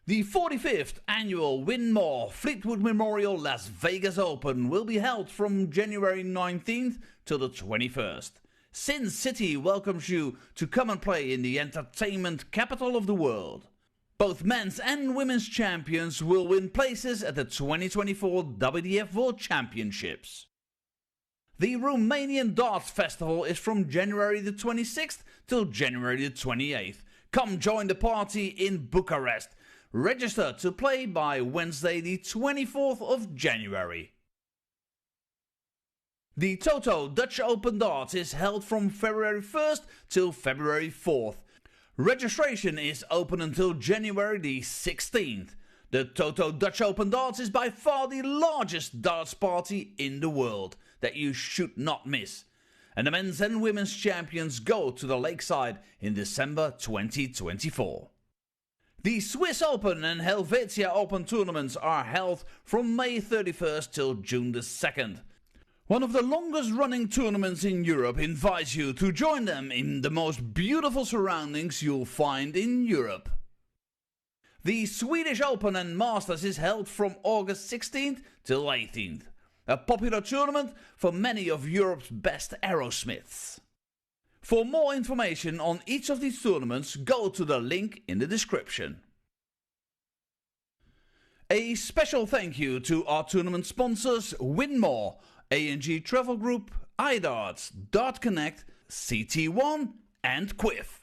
The 45th annual Winmau Fleetwood Memorial Las Vegas Open will be held from January 19th till the 21st. Sin City welcomes you to come and play in the entertainment capital of the world. Both men's and women's champions will win places at the 2024 WDF World Championships. The Romanian Darts Festival is from January the 26th till January the 28th. Come join the party in Bucharest. Register to play by Wednesday the 24th of January. The Toto Dutch Open Darts is held from February 1st till February 4th. Registration is open until January the 16th. The Toto Dutch Open Darts is by far the largest darts party in the world that you should not miss. And the men's and women's champions go to the Lakeside in December 2024. The Swiss Open and Helvetia Open tournaments are held from May 31st till June the 2nd. One of the longest running tournaments in Europe invites you to join them in the most beautiful surroundings you'll find in Europe. The Swedish Open and Masters is held from August 16th till 18th. A popular tournament for many of Europe's best aerosmiths. For more information on each of these tournaments, go to the link in the description. A special thank you to our tournament sponsors Winmau, A&G Travel Group, iDarts, Dart Connect, CT1 and Quiff.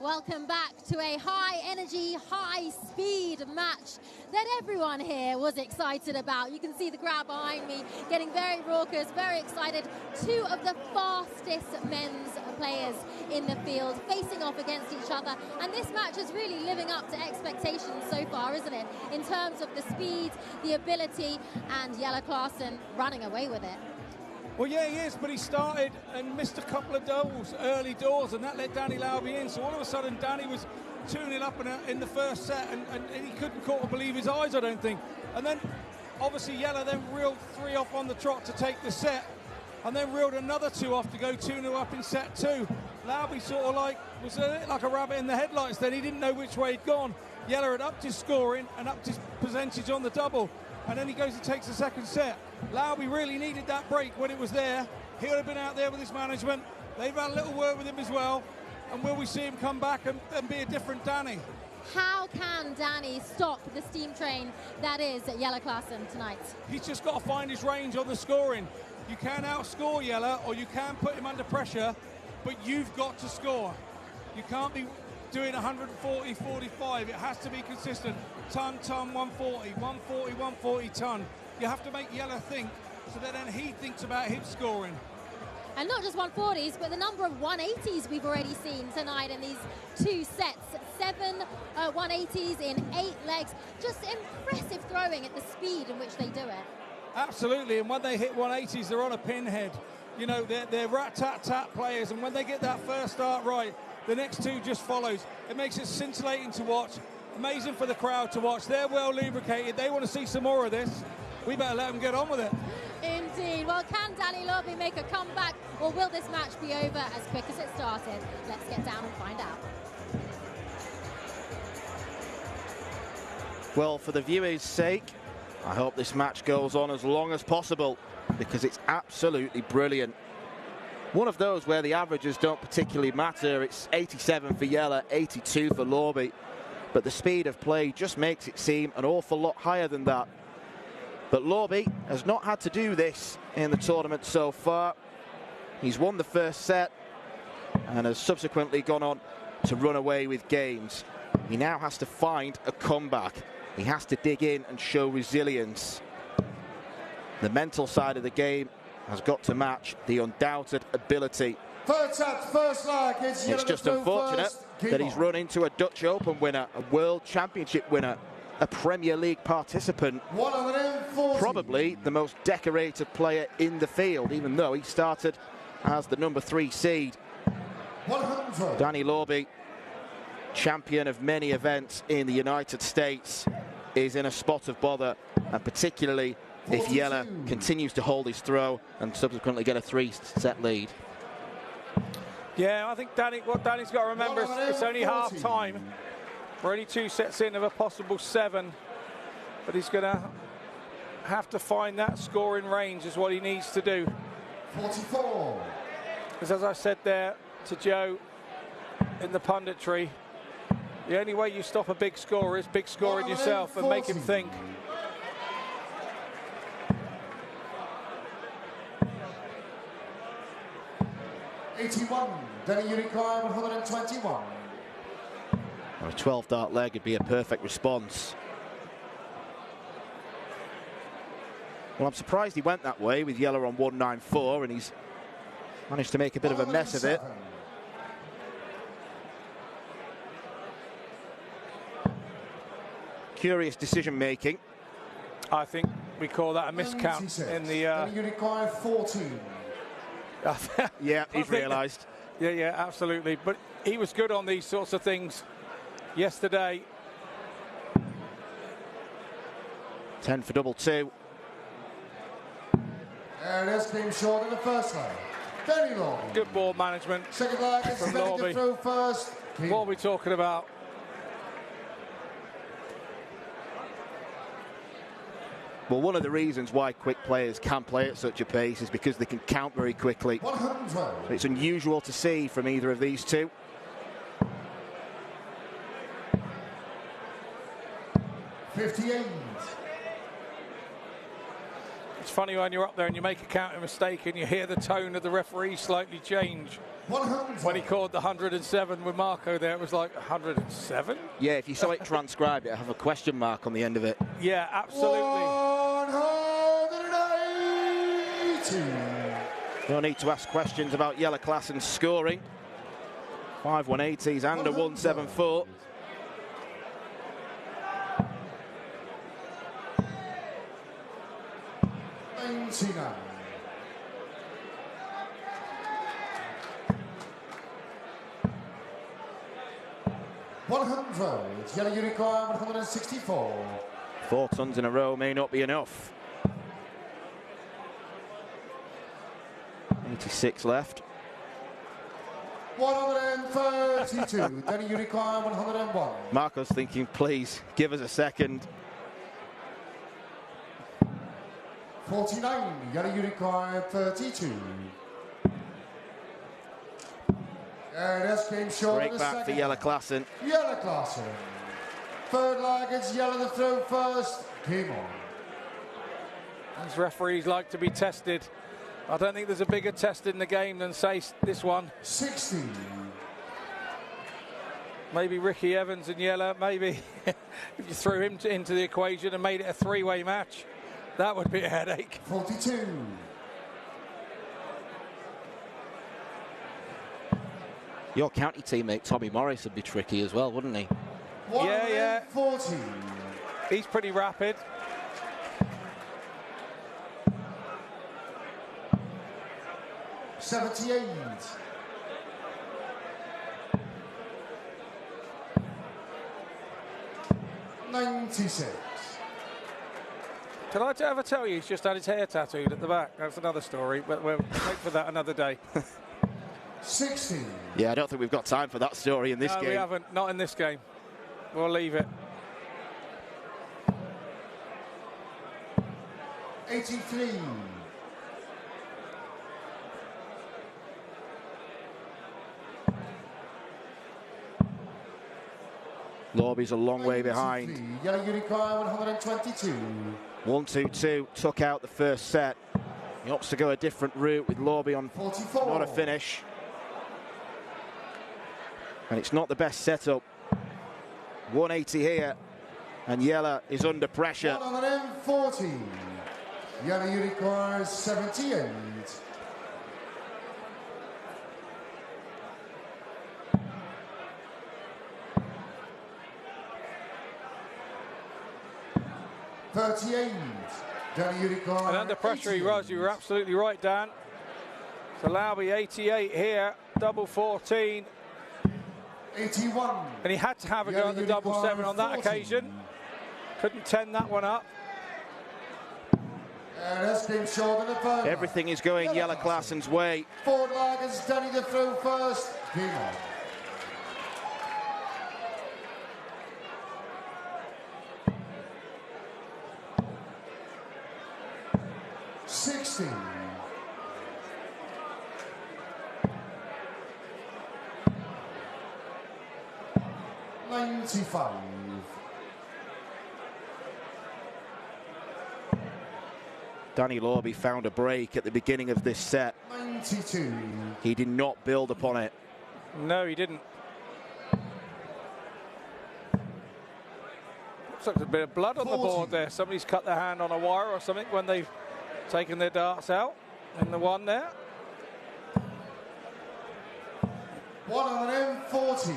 Welcome back to a high-energy, high-speed match that everyone here was excited about. You can see the crowd behind me getting very raucous, very excited. Two of the fastest men's players in the field facing off against each other. And this match is really living up to expectations so far, isn't it? In terms of the speed, the ability, and Jelle Klaasen running away with it. Well, yeah, he is, but he started and missed a couple of doubles, early doors, and that let Danny Lauby in. So all of a sudden, Danny was 2-0 up in the first set, and he couldn't quite believe his eyes, I don't think. And then, obviously, Jelle then reeled 3 off on the trot to take the set, and then reeled another 2 off to go 2-0 up in set 2. Lauby sort of was a bit like a rabbit in the headlights then. He didn't know which way he'd gone. Jelle had upped his scoring and upped his percentage on the double. And then he goes and takes the second set. Lauby really needed that break when it was there. He would have been out there with his management. They've had a little word with him as well. And will we see him come back and be a different Danny? How can Danny stop the steam train that is Jelle Klaasen tonight? He's just got to find his range on the scoring. You can outscore Jelle, or you can put him under pressure, but you've got to score. You can't be doing 140, 45. It has to be consistent. Ton, 140, 140, 140, ton. You have to make Jelle think so that then he thinks about him scoring. And not just 140s, but the number of 180s we've already seen tonight in these 2 sets. 7 180s in 8 legs. Just impressive throwing at the speed in which they do it. Absolutely, and when they hit 180s, they're on a pinhead. You know, they're rat-tat-tat players, and when they get that first start right, the next 2 just follows. It makes it scintillating to watch. Amazing for the crowd to watch. They're well lubricated. They want to see some more of this. We better let them get on with it. Indeed. Well, can Danny Lauby make a comeback, or will this match be over as quick as it started? Let's get down and find out. Well, for the viewers' sake, I hope this match goes on as long as possible, because it's absolutely brilliant. One of those where the averages don't particularly matter. It's 87 for Jelle, 82 for Lauby. But the speed of play just makes it seem an awful lot higher than that. But Lauby has not had to do this in the tournament so far. He's won the first set and has subsequently gone on to run away with games. He now has to find a comeback. He has to dig in and show resilience. The mental side of the game has got to match the undoubted ability. Third set, first leg. It's just unfortunate that he's run into a Dutch Open winner, a World Championship winner, a Premier League participant, probably the most decorated player in the field, even though he started as the number 3 seed. 100. Danny Lauby, champion of many events in the United States, is in a spot of bother, and particularly if Jelle continues to hold his throw and subsequently get a 3-set lead. Yeah, I think what Danny's got to remember is it's only half time. We're only 2 sets in of a possible 7, but he's going to have to find that scoring range is what he needs to do. 44. Because as I said there to Joe in the punditry, the only way you stop a big scorer is big scoring yourself and make him think. Danny Unicorn, 121. A 12-dart leg would be a perfect response. Well, I'm surprised he went that way with Jelle on 194, and he's managed to make a bit of a mess of it. Curious decision making. I think we call that a miscount in the... You require 14. Yeah, he's realised. Yeah, absolutely. But he was good on these sorts of things yesterday. 10 for double two. And it's been short in the first leg. Very long. Good ball management. Second leg is ready to throw first. What are we talking about? Well, one of the reasons why quick players can play at such a pace is because they can count very quickly. 112. It's unusual to see from either of these two. 58. It's funny when you're up there and you make a counting mistake and you hear the tone of the referee slightly change. 100. When he called the 107 with Marco there, it was like 107? Yeah, if you saw it transcribed, it'd have a question mark on the end of it. Yeah, absolutely. 180. No need to ask questions about Jelle Klassen's scoring. 5 180s and a 174. Jelle require 164. 4 tons in a row may not be enough. 86 left. 132. Then you require 101. Marco's thinking, please give us a second. 49. Jelle require 32. And that's game short. Break back for Jelle Klassen. Jelle Klassen. Third leg, it's Jelle to throw first. Game on. These referees like to be tested. I don't think there's a bigger test in the game than, say, this one. 60. Maybe Ricky Evans and Jelle, maybe if you threw him into the equation and made it a three-way match, that would be a headache. 42. Your county teammate Tommy Morris would be tricky as well, wouldn't he? Yeah. 40. He's pretty rapid. $78. $96. Can I ever tell you he's just had his hair tattooed at the back? That's another story, but we'll wait for that another day. 60. Yeah, I don't think we've got time for that story in this game. No, we haven't. Not in this game. We'll leave it. 83. Lorby's a long way behind. Jelle require 122. 1-2-2 took out the first set. He opts to go a different route with Lorby on 44. not a finish. And it's not the best setup. 180 here, and Jelle is under pressure. 140. Jelle requires 78. And under pressure he was. You were absolutely right, Dan. So Lauby 88 here, double 14. 81. And he had to have a go at the double 7 on that occasion. Couldn't 10 that one up. Everything is going Jelle Klassen's way. Forward leg is Danny to throw first. Game on. $60. 95. Danny Lorby found a break at the beginning of this set. 92. He did not build upon it. No, he didn't. Looks like there's a bit of blood on the board there. Somebody's cut their hand on a wire or something when they've taken their darts out. And the one there. 140.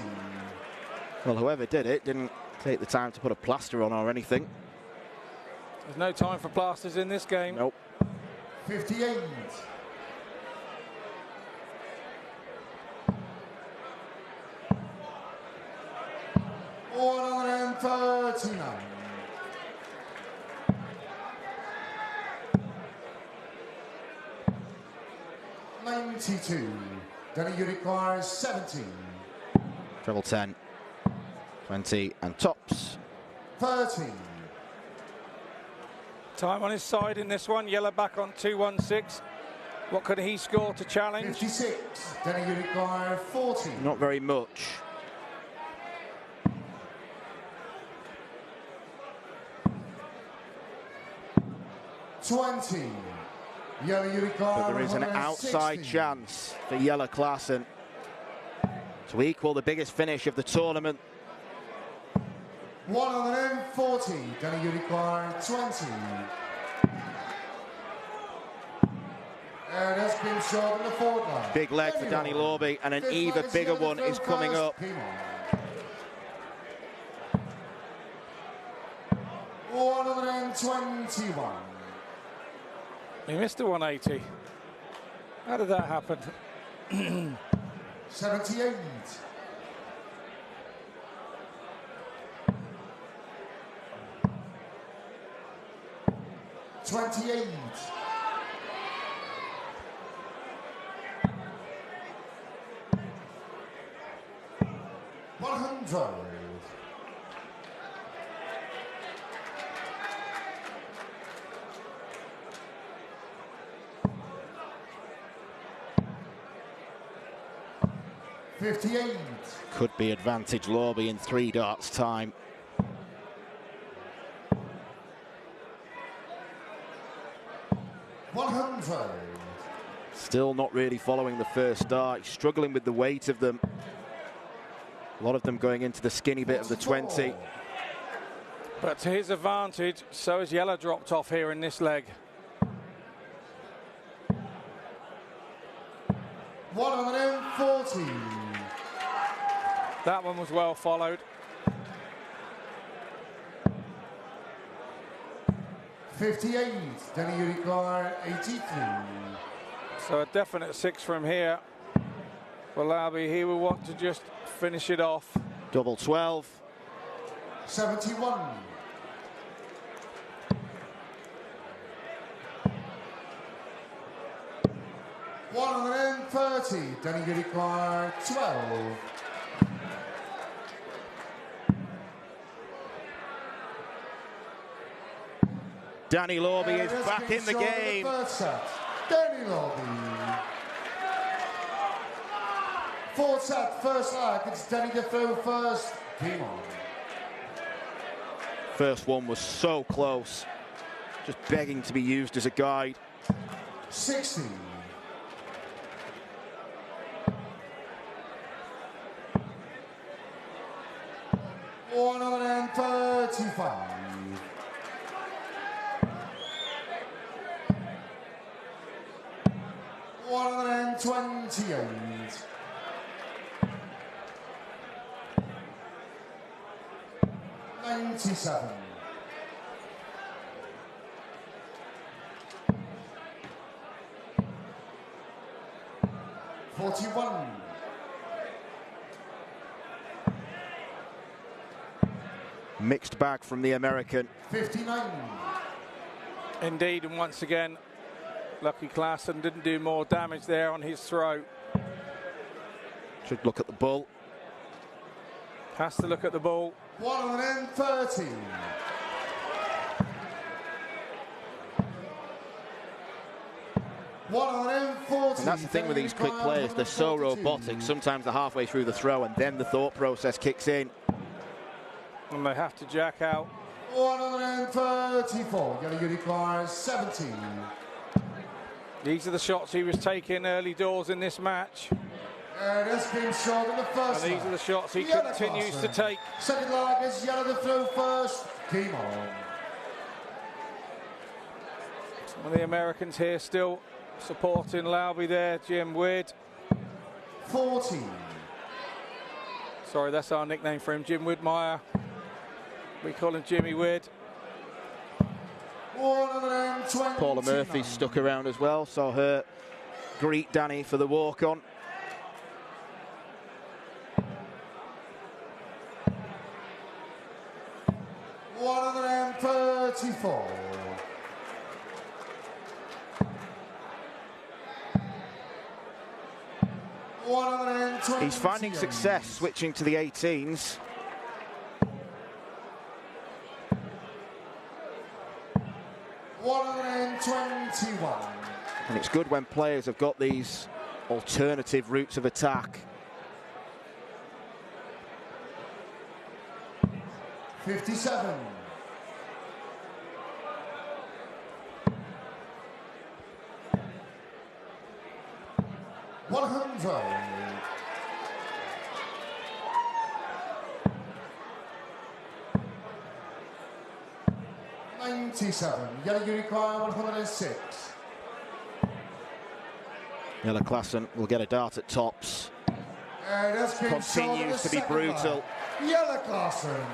Well, whoever did it didn't take the time to put a plaster on or anything. There's no time for plasters in this game. Nope. 58. $139. 92. Then you require 17. Treble 10, 20, and tops. 13. Time on his side in this one. Yellow back on 2-1-6. What could he score to challenge? 56. Then you require 40. Not very much. 20. Yellow you require. But there is an outside chance for Jelle Klaassen to equal the biggest finish of the tournament. 140. Then you require 20. And that's been short in the forward line. Big leg for Danny Lorby, and an even bigger one is coming up. 121. He missed a 180. How did that happen? 78. 28. 100. 58. Could be advantage Lorby in 3 darts time. Still not really following the first dart. He's struggling with the weight of them. A lot of them going into the skinny bit of the 20. But to his advantage, so has Jelle dropped off here in this leg. 140. That one was well followed. 58. Then you require 83. So a definite 6 from here. For Lorby, he will want to just finish it off. Double 12. 71. 130. Then you require 12. Danny Lorby is back in the game. Danny Lorby. Fourth set, first leg. It's Danny to throw first. Game on. First one was so close. Just begging to be used as a guide. 60. 135. 128. 97. 41. Mixed bag from the American. 59. Indeed, and once again, lucky Klaassen didn't do more damage there on his throw. Should look at the bull. Has to look at the ball. 130. 140. And that's the thing with these quick players, they're so robotic. Sometimes they're halfway through the throw and then the thought process kicks in. And they have to jack out. 134. You require 17. These are the shots he was taking early doors in this match. That's been short in the first. And these are the shots he continues to take. Second leg is Jelle to throw first. Game on. Some of the Americans here still supporting Lorby there. Jim Wood. 40. Sorry, that's our nickname for him, Jim Woodmeyer. We call him Jimmy Wood. 120. Paula Murphy stuck around as well, saw her greet Danny for the walk-on. $134. He's finding success switching to the 18s. $121. And it's good when players have got these alternative routes of attack. 57. $100. $97. Yellow you require 106. Yellow Klassen will get a dart at tops. Continues to be brutal. Yellow Klassen.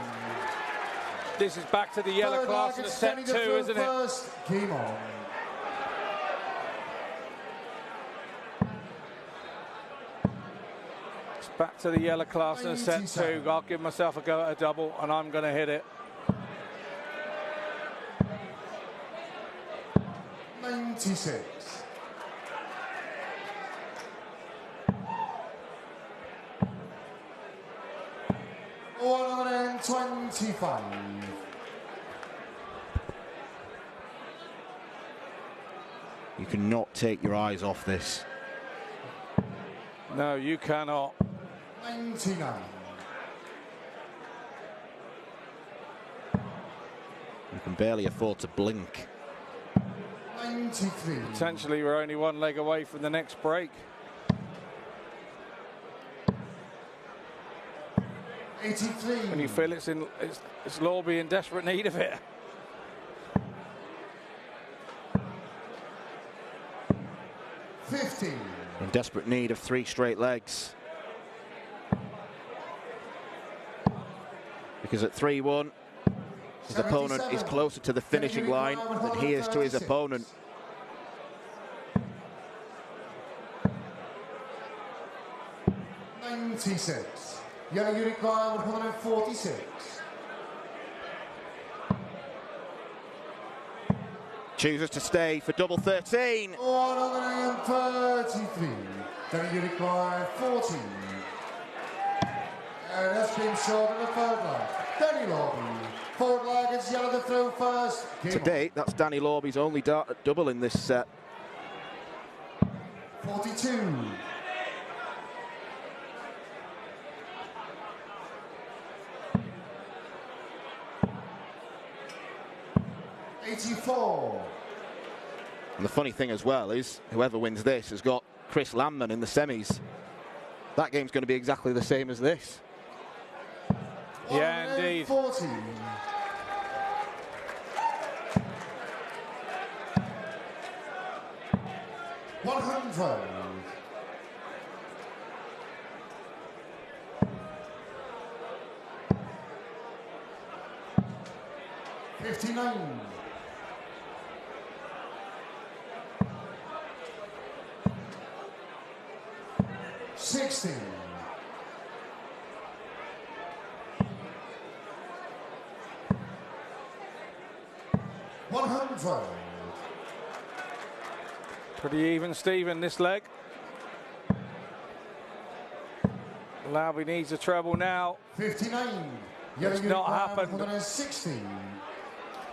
This is back to the Yellow Klassen set 2, isn't it? First game on. It's back to the Yellow Klassen set 2. I'll give myself a go at a double, and I'm going to hit it. 96. $125. You cannot take your eyes off this. No, you cannot. 99. You can barely afford to blink. 93. Potentially, we're only one leg away from the next break. 83. When you feel it's Lorby in desperate need of it. 50. In desperate need of 3 straight legs. Because at 3-1, his opponent is closer to the finishing line than he is to his opponent. $96. Yellow you require 146. Chooses to stay for double 13. 133. Yellow you require 14. And that's been short in the third leg. Danny Lorby. Forward leg is yellow to throw first. To date, that's Danny Lorby's only dart at double in this set. 42. 84. And the funny thing as well is, whoever wins this has got Chris Landman in the semis. That game's going to be exactly the same as this. Yeah, indeed. 40. $100. $59. $60. $100. Pretty even, Stephen, this leg. Lowby needs a treble now. 59. It's not happened. 160.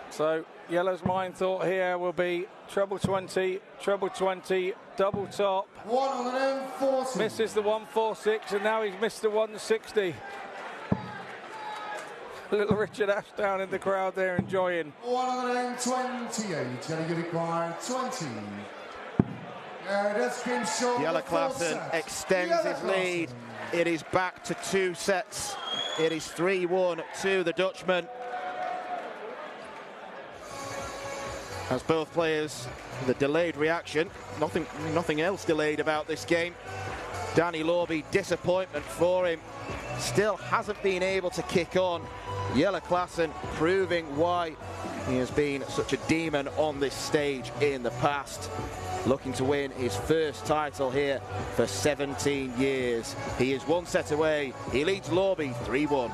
So Yellow's mind thought here will be treble 20, double top. 140. Misses the 146, and now he's missed the 160. Little Richard Ashdown in the crowd there enjoying. 128. Yellow required 20. Yellow Klassen extends his lead. It is back to 2 sets. It is 3-1 to the Dutchman. As both players, the delayed reaction, nothing else delayed about this game. Danny Lorby, disappointment for him. Still hasn't been able to kick on. Yellow Klassen proving why He has been such a demon on this stage in the past, looking to win his first title here for 17 years. He is one set away. He leads Lorby 3-1.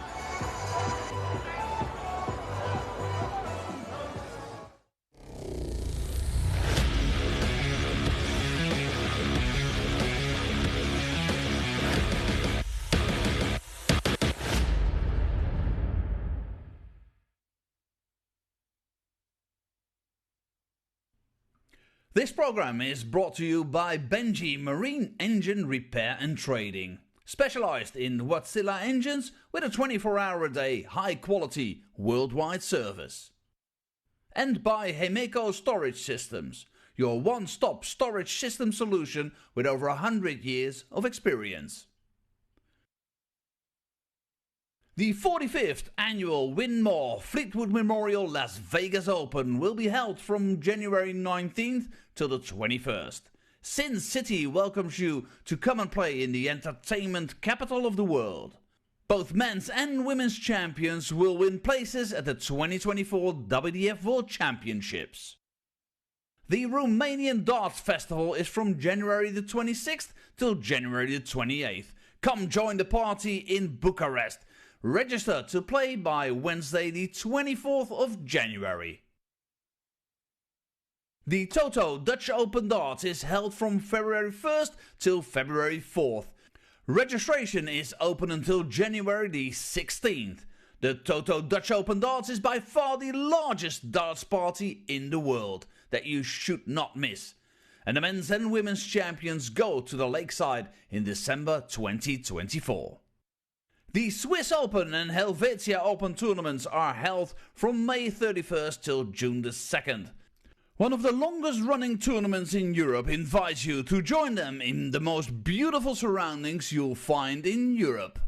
This program is brought to you by Benji Marine Engine Repair and Trading, specialized in Wärtsilä engines with a 24-hour-a-day, high-quality, worldwide service. And by Hemeco Storage Systems, your one-stop storage system solution with over 100 years of experience. The 45th annual Winmau Fleetwood Memorial Las Vegas Open will be held from January 19th till the 21st. Sin City welcomes you to come and play in the entertainment capital of the world. Both men's and women's champions will win places at the 2024 WDF World Championships. The Romanian Darts Festival is from January the 26th till January the 28th. Come join the party in Bucharest. Register to play by Wednesday the 24th of January. The Toto Dutch Open Darts is held from February 1st till February 4th. Registration is open until January the 16th. The Toto Dutch Open Darts is by far the largest darts party in the world that you should not miss. And the men's and women's champions go to the Lakeside in December 2024. The Swiss Open and Helvetia Open tournaments are held from May 31st till June the 2nd. One of the longest running tournaments in Europe invites you to join them in the most beautiful surroundings you'll find in Europe.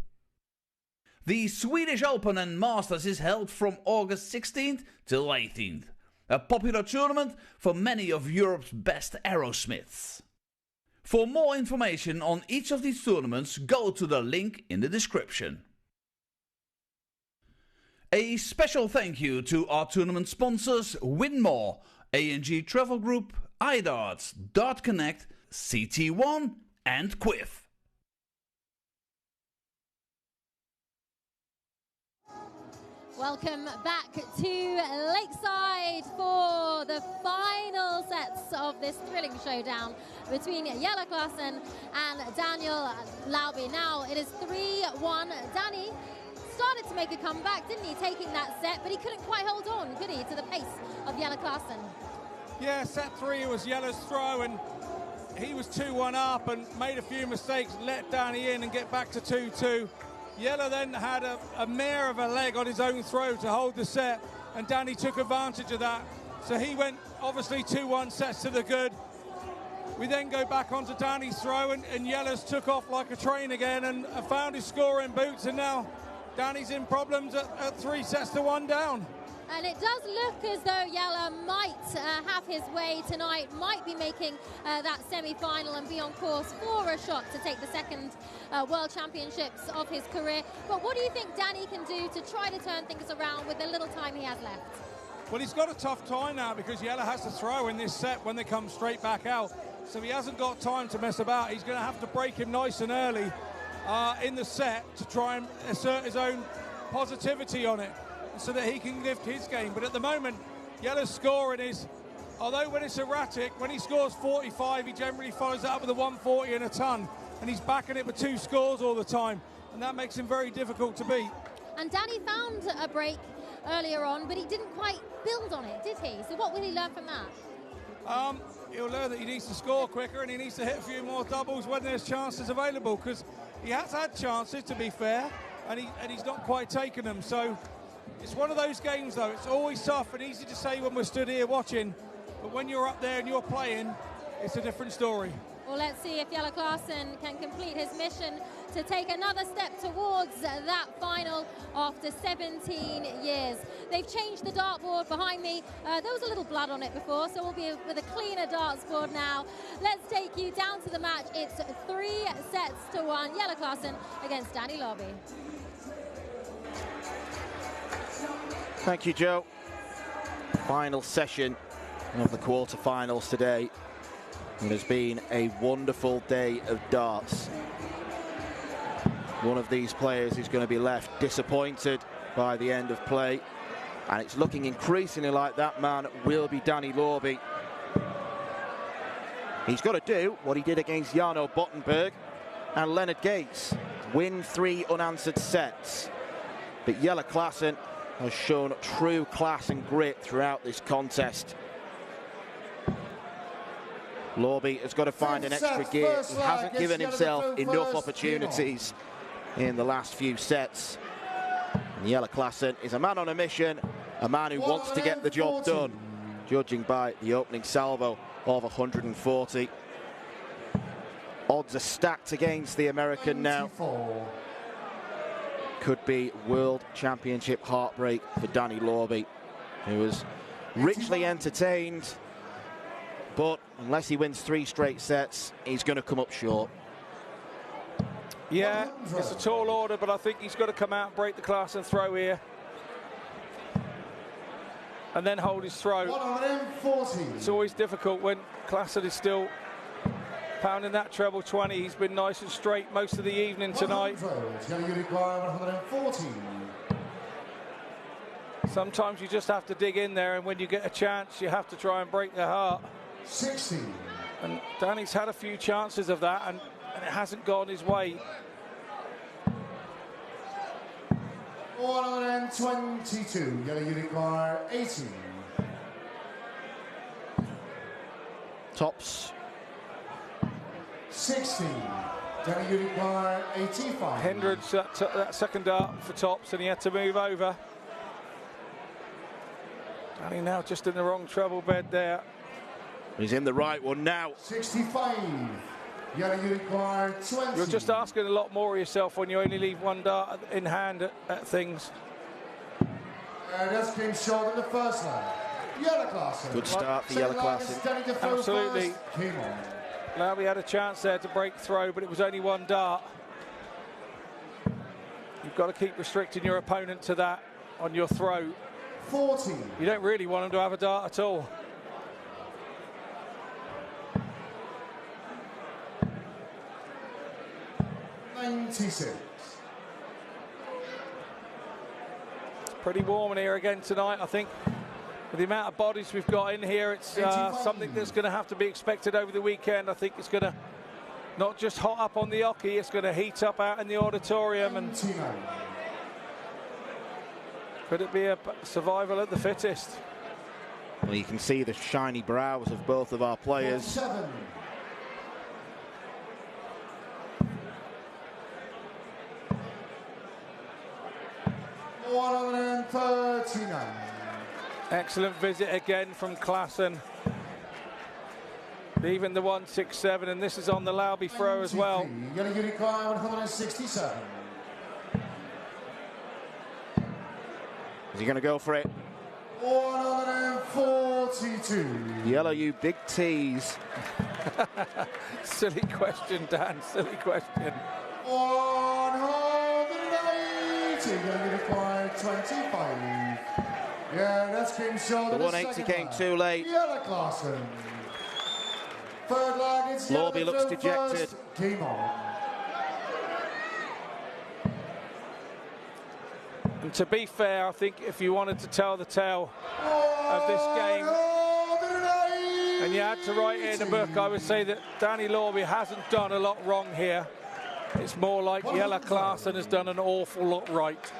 The Swedish Open and Masters is held from August 16th till 18th. A popular tournament for many of Europe's best aerosmiths. For more information on each of these tournaments, go to the link in the description. A special thank you to our tournament sponsors Winmau, A&G Travel Group, iDarts, Dart Connect, CT1 and Quiff. Welcome back to Lakeside for the final sets of this thrilling showdown between Jelle Klaassen and Daniel Lauby. Now it is 3-1. Danny started to make a comeback, didn't he, taking that set, but he couldn't quite hold on, could he, to the pace of Jelle Klaassen? Yeah, set 3 was Jelle's throw, and he was 2-1 up and made a few mistakes, let Danny in and get back to 2-2. Jelle then had a mare of a leg on his own throw to hold the set, and Danny took advantage of that. So he went, obviously, 2-1 sets to the good. We then go back onto Danny's throw, and Jelle's took off like a train again and found his scoring boots, and now Danny's in problems at 3 sets to 1 down. And it does look as though Jelle might have his way tonight, might be making that semi-final and be on course for a shot to take the second World Championships of his career. But what do you think Danny can do to try to turn things around with the little time he has left? Well, he's got a tough time now because Jelle has to throw in this set when they come straight back out. So he hasn't got time to mess about. He's going to have to break him nice and early in the set to try and assert his own positivity on it, so that he can lift his game. But at the moment, Jelle's scoring is, although when it's erratic, when he scores 45, he generally follows that up with a 140 and a ton, and he's backing it with 2 scores all the time, and that makes him very difficult to beat. And Danny found a break earlier on, but he didn't quite build on it, did he? So what will he learn from that? He'll learn that he needs to score quicker, and he needs to hit a few more doubles when there's chances available, because he has had chances, to be fair, and he's not quite taken them. So it's one of those games, though. It's always tough and easy to say when we're stood here watching, but when you're up there and you're playing, it's a different story. Well, let's see if Jelle Klaassen can complete his mission to take another step towards that final after 17 years. They've changed the dartboard behind me. There was a little blood on it before, so we'll be with a cleaner darts board now. Let's take you down to the match. It's 3 sets to 1. Jelle Klaassen against Danny Lauby. Thank you, Joe. final session of the quarterfinals today. It has been a wonderful day of darts. One of these players is going to be left disappointed by the end of play, and it's looking increasingly like that man will be Danny Lorby. He's got to do what he did against Jarno Bottenberg and Leonard Gates, win 3 unanswered sets. But Jelle Klaassen has shown true class and grit throughout this contest. Lorby has got to find an extra gear. He hasn't given himself enough opportunities in the last few sets. And Jelle Klaassen is a man on a mission, a man who wants to get the job done, judging by the opening salvo of 140. Odds are stacked against the American now. Could be World Championship heartbreak for Danny Lorby, who was richly entertained, but unless he wins 3 straight sets, he's going to come up short. Yeah, it's a tall order, but I think he's got to come out and break the Klaassen throw here. And then hold his throw. 140. It's always difficult when Klaassen is still pounding that treble 20. He's been nice and straight most of the evening tonight. 140. Sometimes you just have to dig in there, and when you get a chance, you have to try and break their heart. 60. And Danny's had a few chances of that, and it hasn't gone his way. 122. Yellow unicorn 80. Tops. 60. Danny unicorn 85. Hindrance that second dart for tops, and he had to move over. Danny now just in the wrong treble bed there. He's in the right one now. 65. Yellow unicorn 20. You're just asking a lot more of yourself when you only leave 1 dart in hand at things. And that's came short in the first line. Jelle Klaassen. Good start for Jelle Klaassen. Absolutely. Came on. Now we had a chance there to break throw, but it was only 1 dart. You've got to keep restricting your opponent to that on your throw. 40. You don't really want him to have a dart at all. 96. It's pretty warm in here again tonight, I think. With the amount of bodies we've got in here, it's something that's going to have to be expected over the weekend. I think it's going to not just hot up on the hockey, it's going to heat up out in the auditorium. And could it be a survival of the fittest? Well, you can see the shiny brows of both of our players. 47. $139. Excellent visit again from Klaassen. Even the 167, and this is on the Lauby throw as well. Yellow unicorn 167. Is he going to go for it? 142. Yellow, you big tease. Silly question, Dan, silly question. 180. Yellow unicorn 25. Yeah, that's came short. The 180 came too late. Jelle Klaassen. Third leg, it's Lorby looks dejected. Game on. And to be fair, I think if you wanted to tell the tale of this game, and you had to write it in a book, I would say that Danny Lorby hasn't done a lot wrong here. It's more like Jelle Klaassen has done an awful lot right.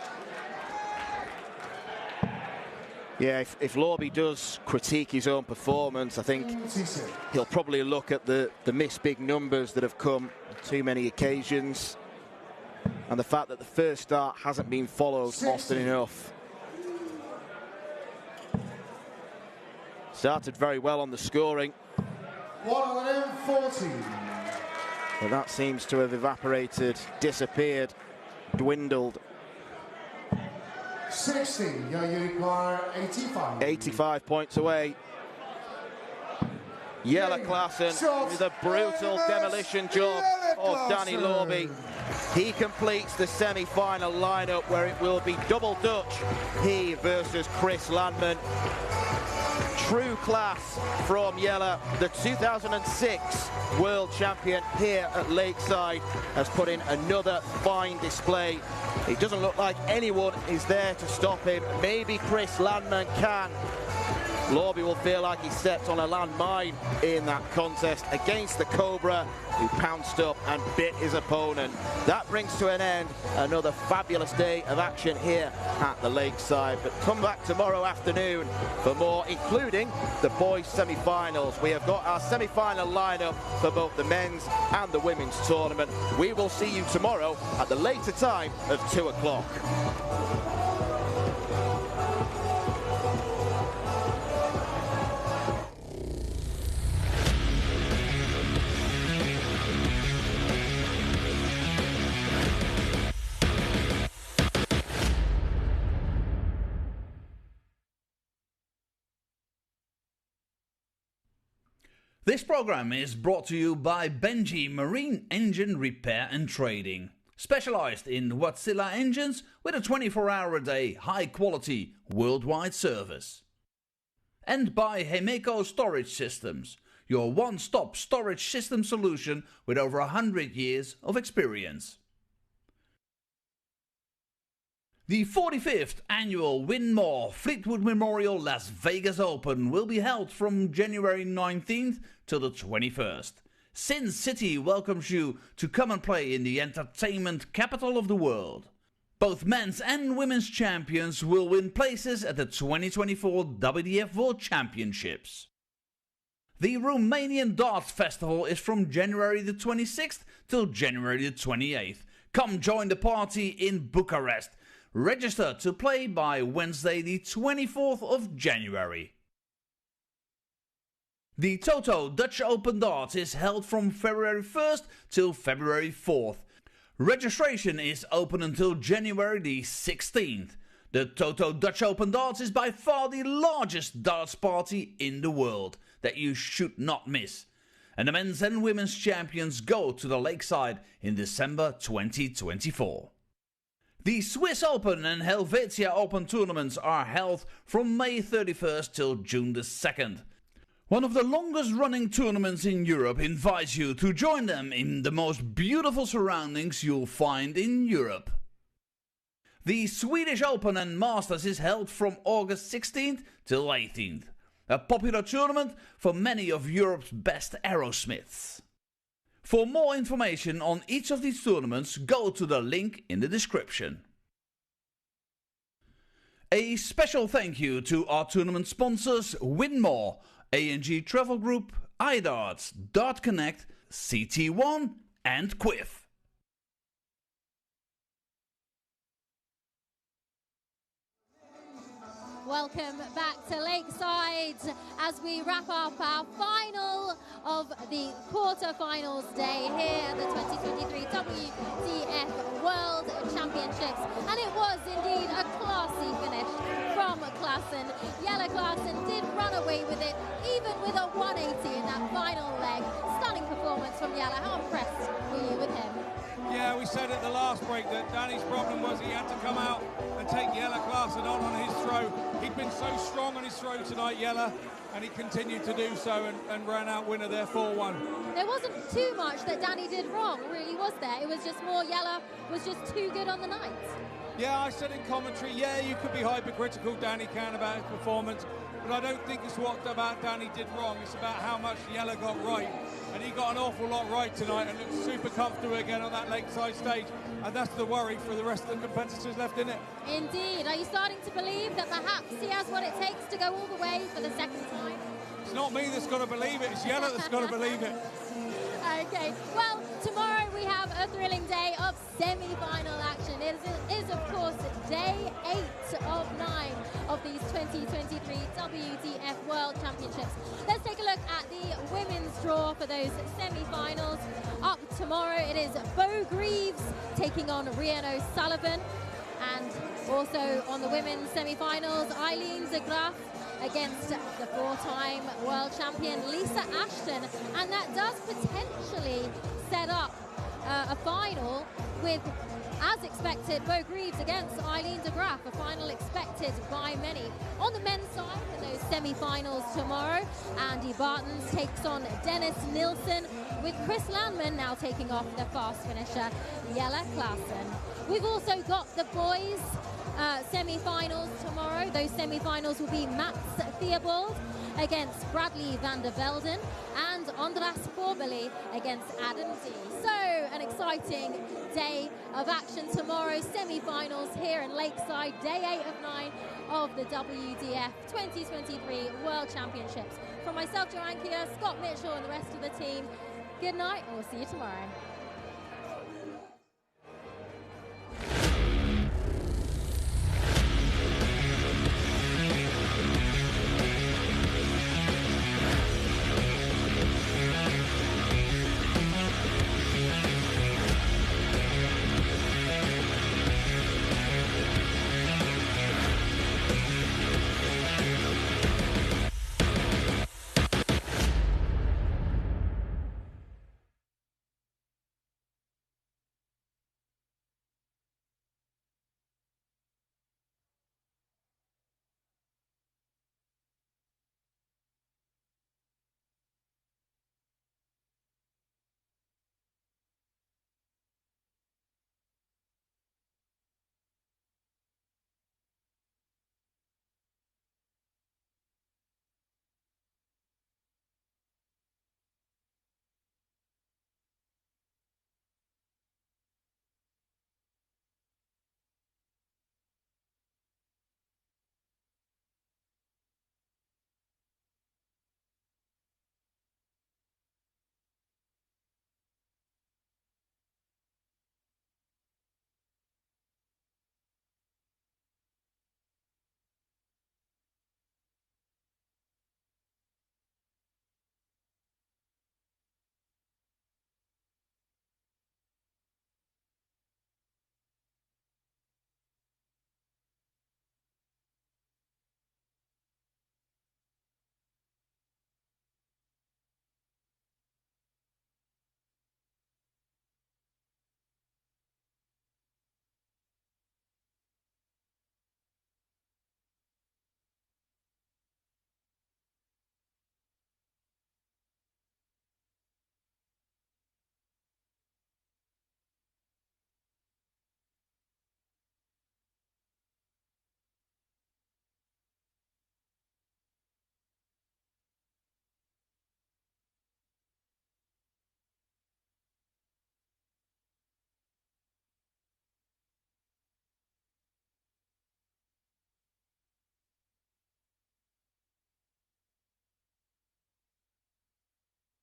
Yeah, if Lorby does critique his own performance, I think he'll probably look at the missed big numbers that have come on too many occasions, and the fact that the first start hasn't been followed often enough. Started very well on the scoring. 140. But that seems to have evaporated, disappeared, dwindled. 60. Your unicorn 85. 85 points away. Jelle Klaassen with a brutal demolition job of Danny Lorby. He completes the semi-final lineup where it will be double Dutch, he versus Chris Landman. true class from Jelle. The 2006 world champion here at Lakeside has put in another fine display. It doesn't look like anyone is there to stop him. Maybe Chris Landman can. Lorby will feel like he stepped on a landmine in that contest against the Cobra, who pounced up and bit his opponent. That brings to an end another fabulous day of action here at the Lakeside. But come back tomorrow afternoon for more, including the boys' semi-finals. We have got our semi-final lineup for both the men's and the women's tournament. We will see you tomorrow at the later time of 2 o'clock. This program is brought to you by Benji Marine Engine Repair and Trading, specialized in Wärtsilä engines with a 24-hour-a-day, high-quality, worldwide service. And by Hemeco Storage Systems, your one-stop storage system solution with over 100 years of experience. The 45th annual Winmau Fleetwood Memorial Las Vegas Open will be held from January 19th till the 21st. Sin City welcomes you to come and play in the entertainment capital of the world. Both men's and women's champions will win places at the 2024 WDF World Championships. The Romanian Darts Festival is from January the 26th till January the 28th. Come join the party in Bucharest. Register to play by Wednesday the 24th of January. The Toto Dutch Open Darts is held from February 1st till February 4th. Registration is open until January the 16th. The Toto Dutch Open Darts is by far the largest darts party in the world that you should not miss. And the men's and women's champions go to the Lakeside in December 2024. The Swiss Open and Helvetia Open tournaments are held from May 31st till June the 2nd. One of the longest running tournaments in Europe invites you to join them in the most beautiful surroundings you'll find in Europe. The Swedish Open and Masters is held from August 16th till 18th. A popular tournament for many of Europe's best aerosmiths. For more information on each of these tournaments, go to the link in the description. A special thank you to our tournament sponsors Winmau, A&G Travel Group, iDarts, Dart Connect, CT1 and Quiff. Welcome back to Lakeside as we wrap up our final of the quarter-finals day here at the 2023 WDF World Championships. And it was indeed a classy finish from Klaassen. Jelle Klaassen did run away with it, even with a 180 in that final leg. Stunning performance from Jelle. How impressed were you with him? Yeah, we said at the last break that Danny's problem was he had to come out and take Jelle Klaassen on his throw. He'd been so strong on his throw tonight, Jelle, and he continued to do so and ran out winner there 4-1. There wasn't too much that Danny did wrong, really, was there? It was just more Jelle was just too good on the night. Yeah, I said in commentary, yeah, you could be hypercritical, Danny can, about his performance, but I don't think it's what about Danny did wrong. It's about how much Jelle got right. And he got an awful lot right tonight and looked super comfortable again on that Lakeside stage. And that's the worry for the rest of the competitors left in it. Indeed. Are you starting to believe that perhaps he has what it takes to go all the way for the second time? It's not me that's got to believe it. It's Jelle that's got to believe it. Okay. Well, tomorrow we have a thrilling day of semi-final action. It is of course, day 8 of 9 of these 2023 WDF World Championships. Let's take a look at the women's draw for those semi-finals. Up tomorrow, it is Bo Greaves taking on Rhian O'Sullivan. And also on the women's semi-finals, Eileen de Graaf against the 4-time world champion Lisa Ashton. And that does potentially set up a final with, as expected, Bo Greaves against Eileen de Graaf, a final expected by many. On the men's side, in those semi-finals tomorrow, Andy Bartons takes on Dennis Nilsson, with Chris Landman now taking off the fast finisher, Jelle Klaassen. We've also got the boys' semi-finals tomorrow. Those semi-finals will be Mats Theobald against Bradley van der Velden and Andras Forbeli against Adam D. So an exciting day of action tomorrow. Semi-finals here in Lakeside, day 8 of 9 of the WDF 2023 World Championships. From myself, Joanne Keir, Scott Mitchell and the rest of the team, good night and we'll see you tomorrow.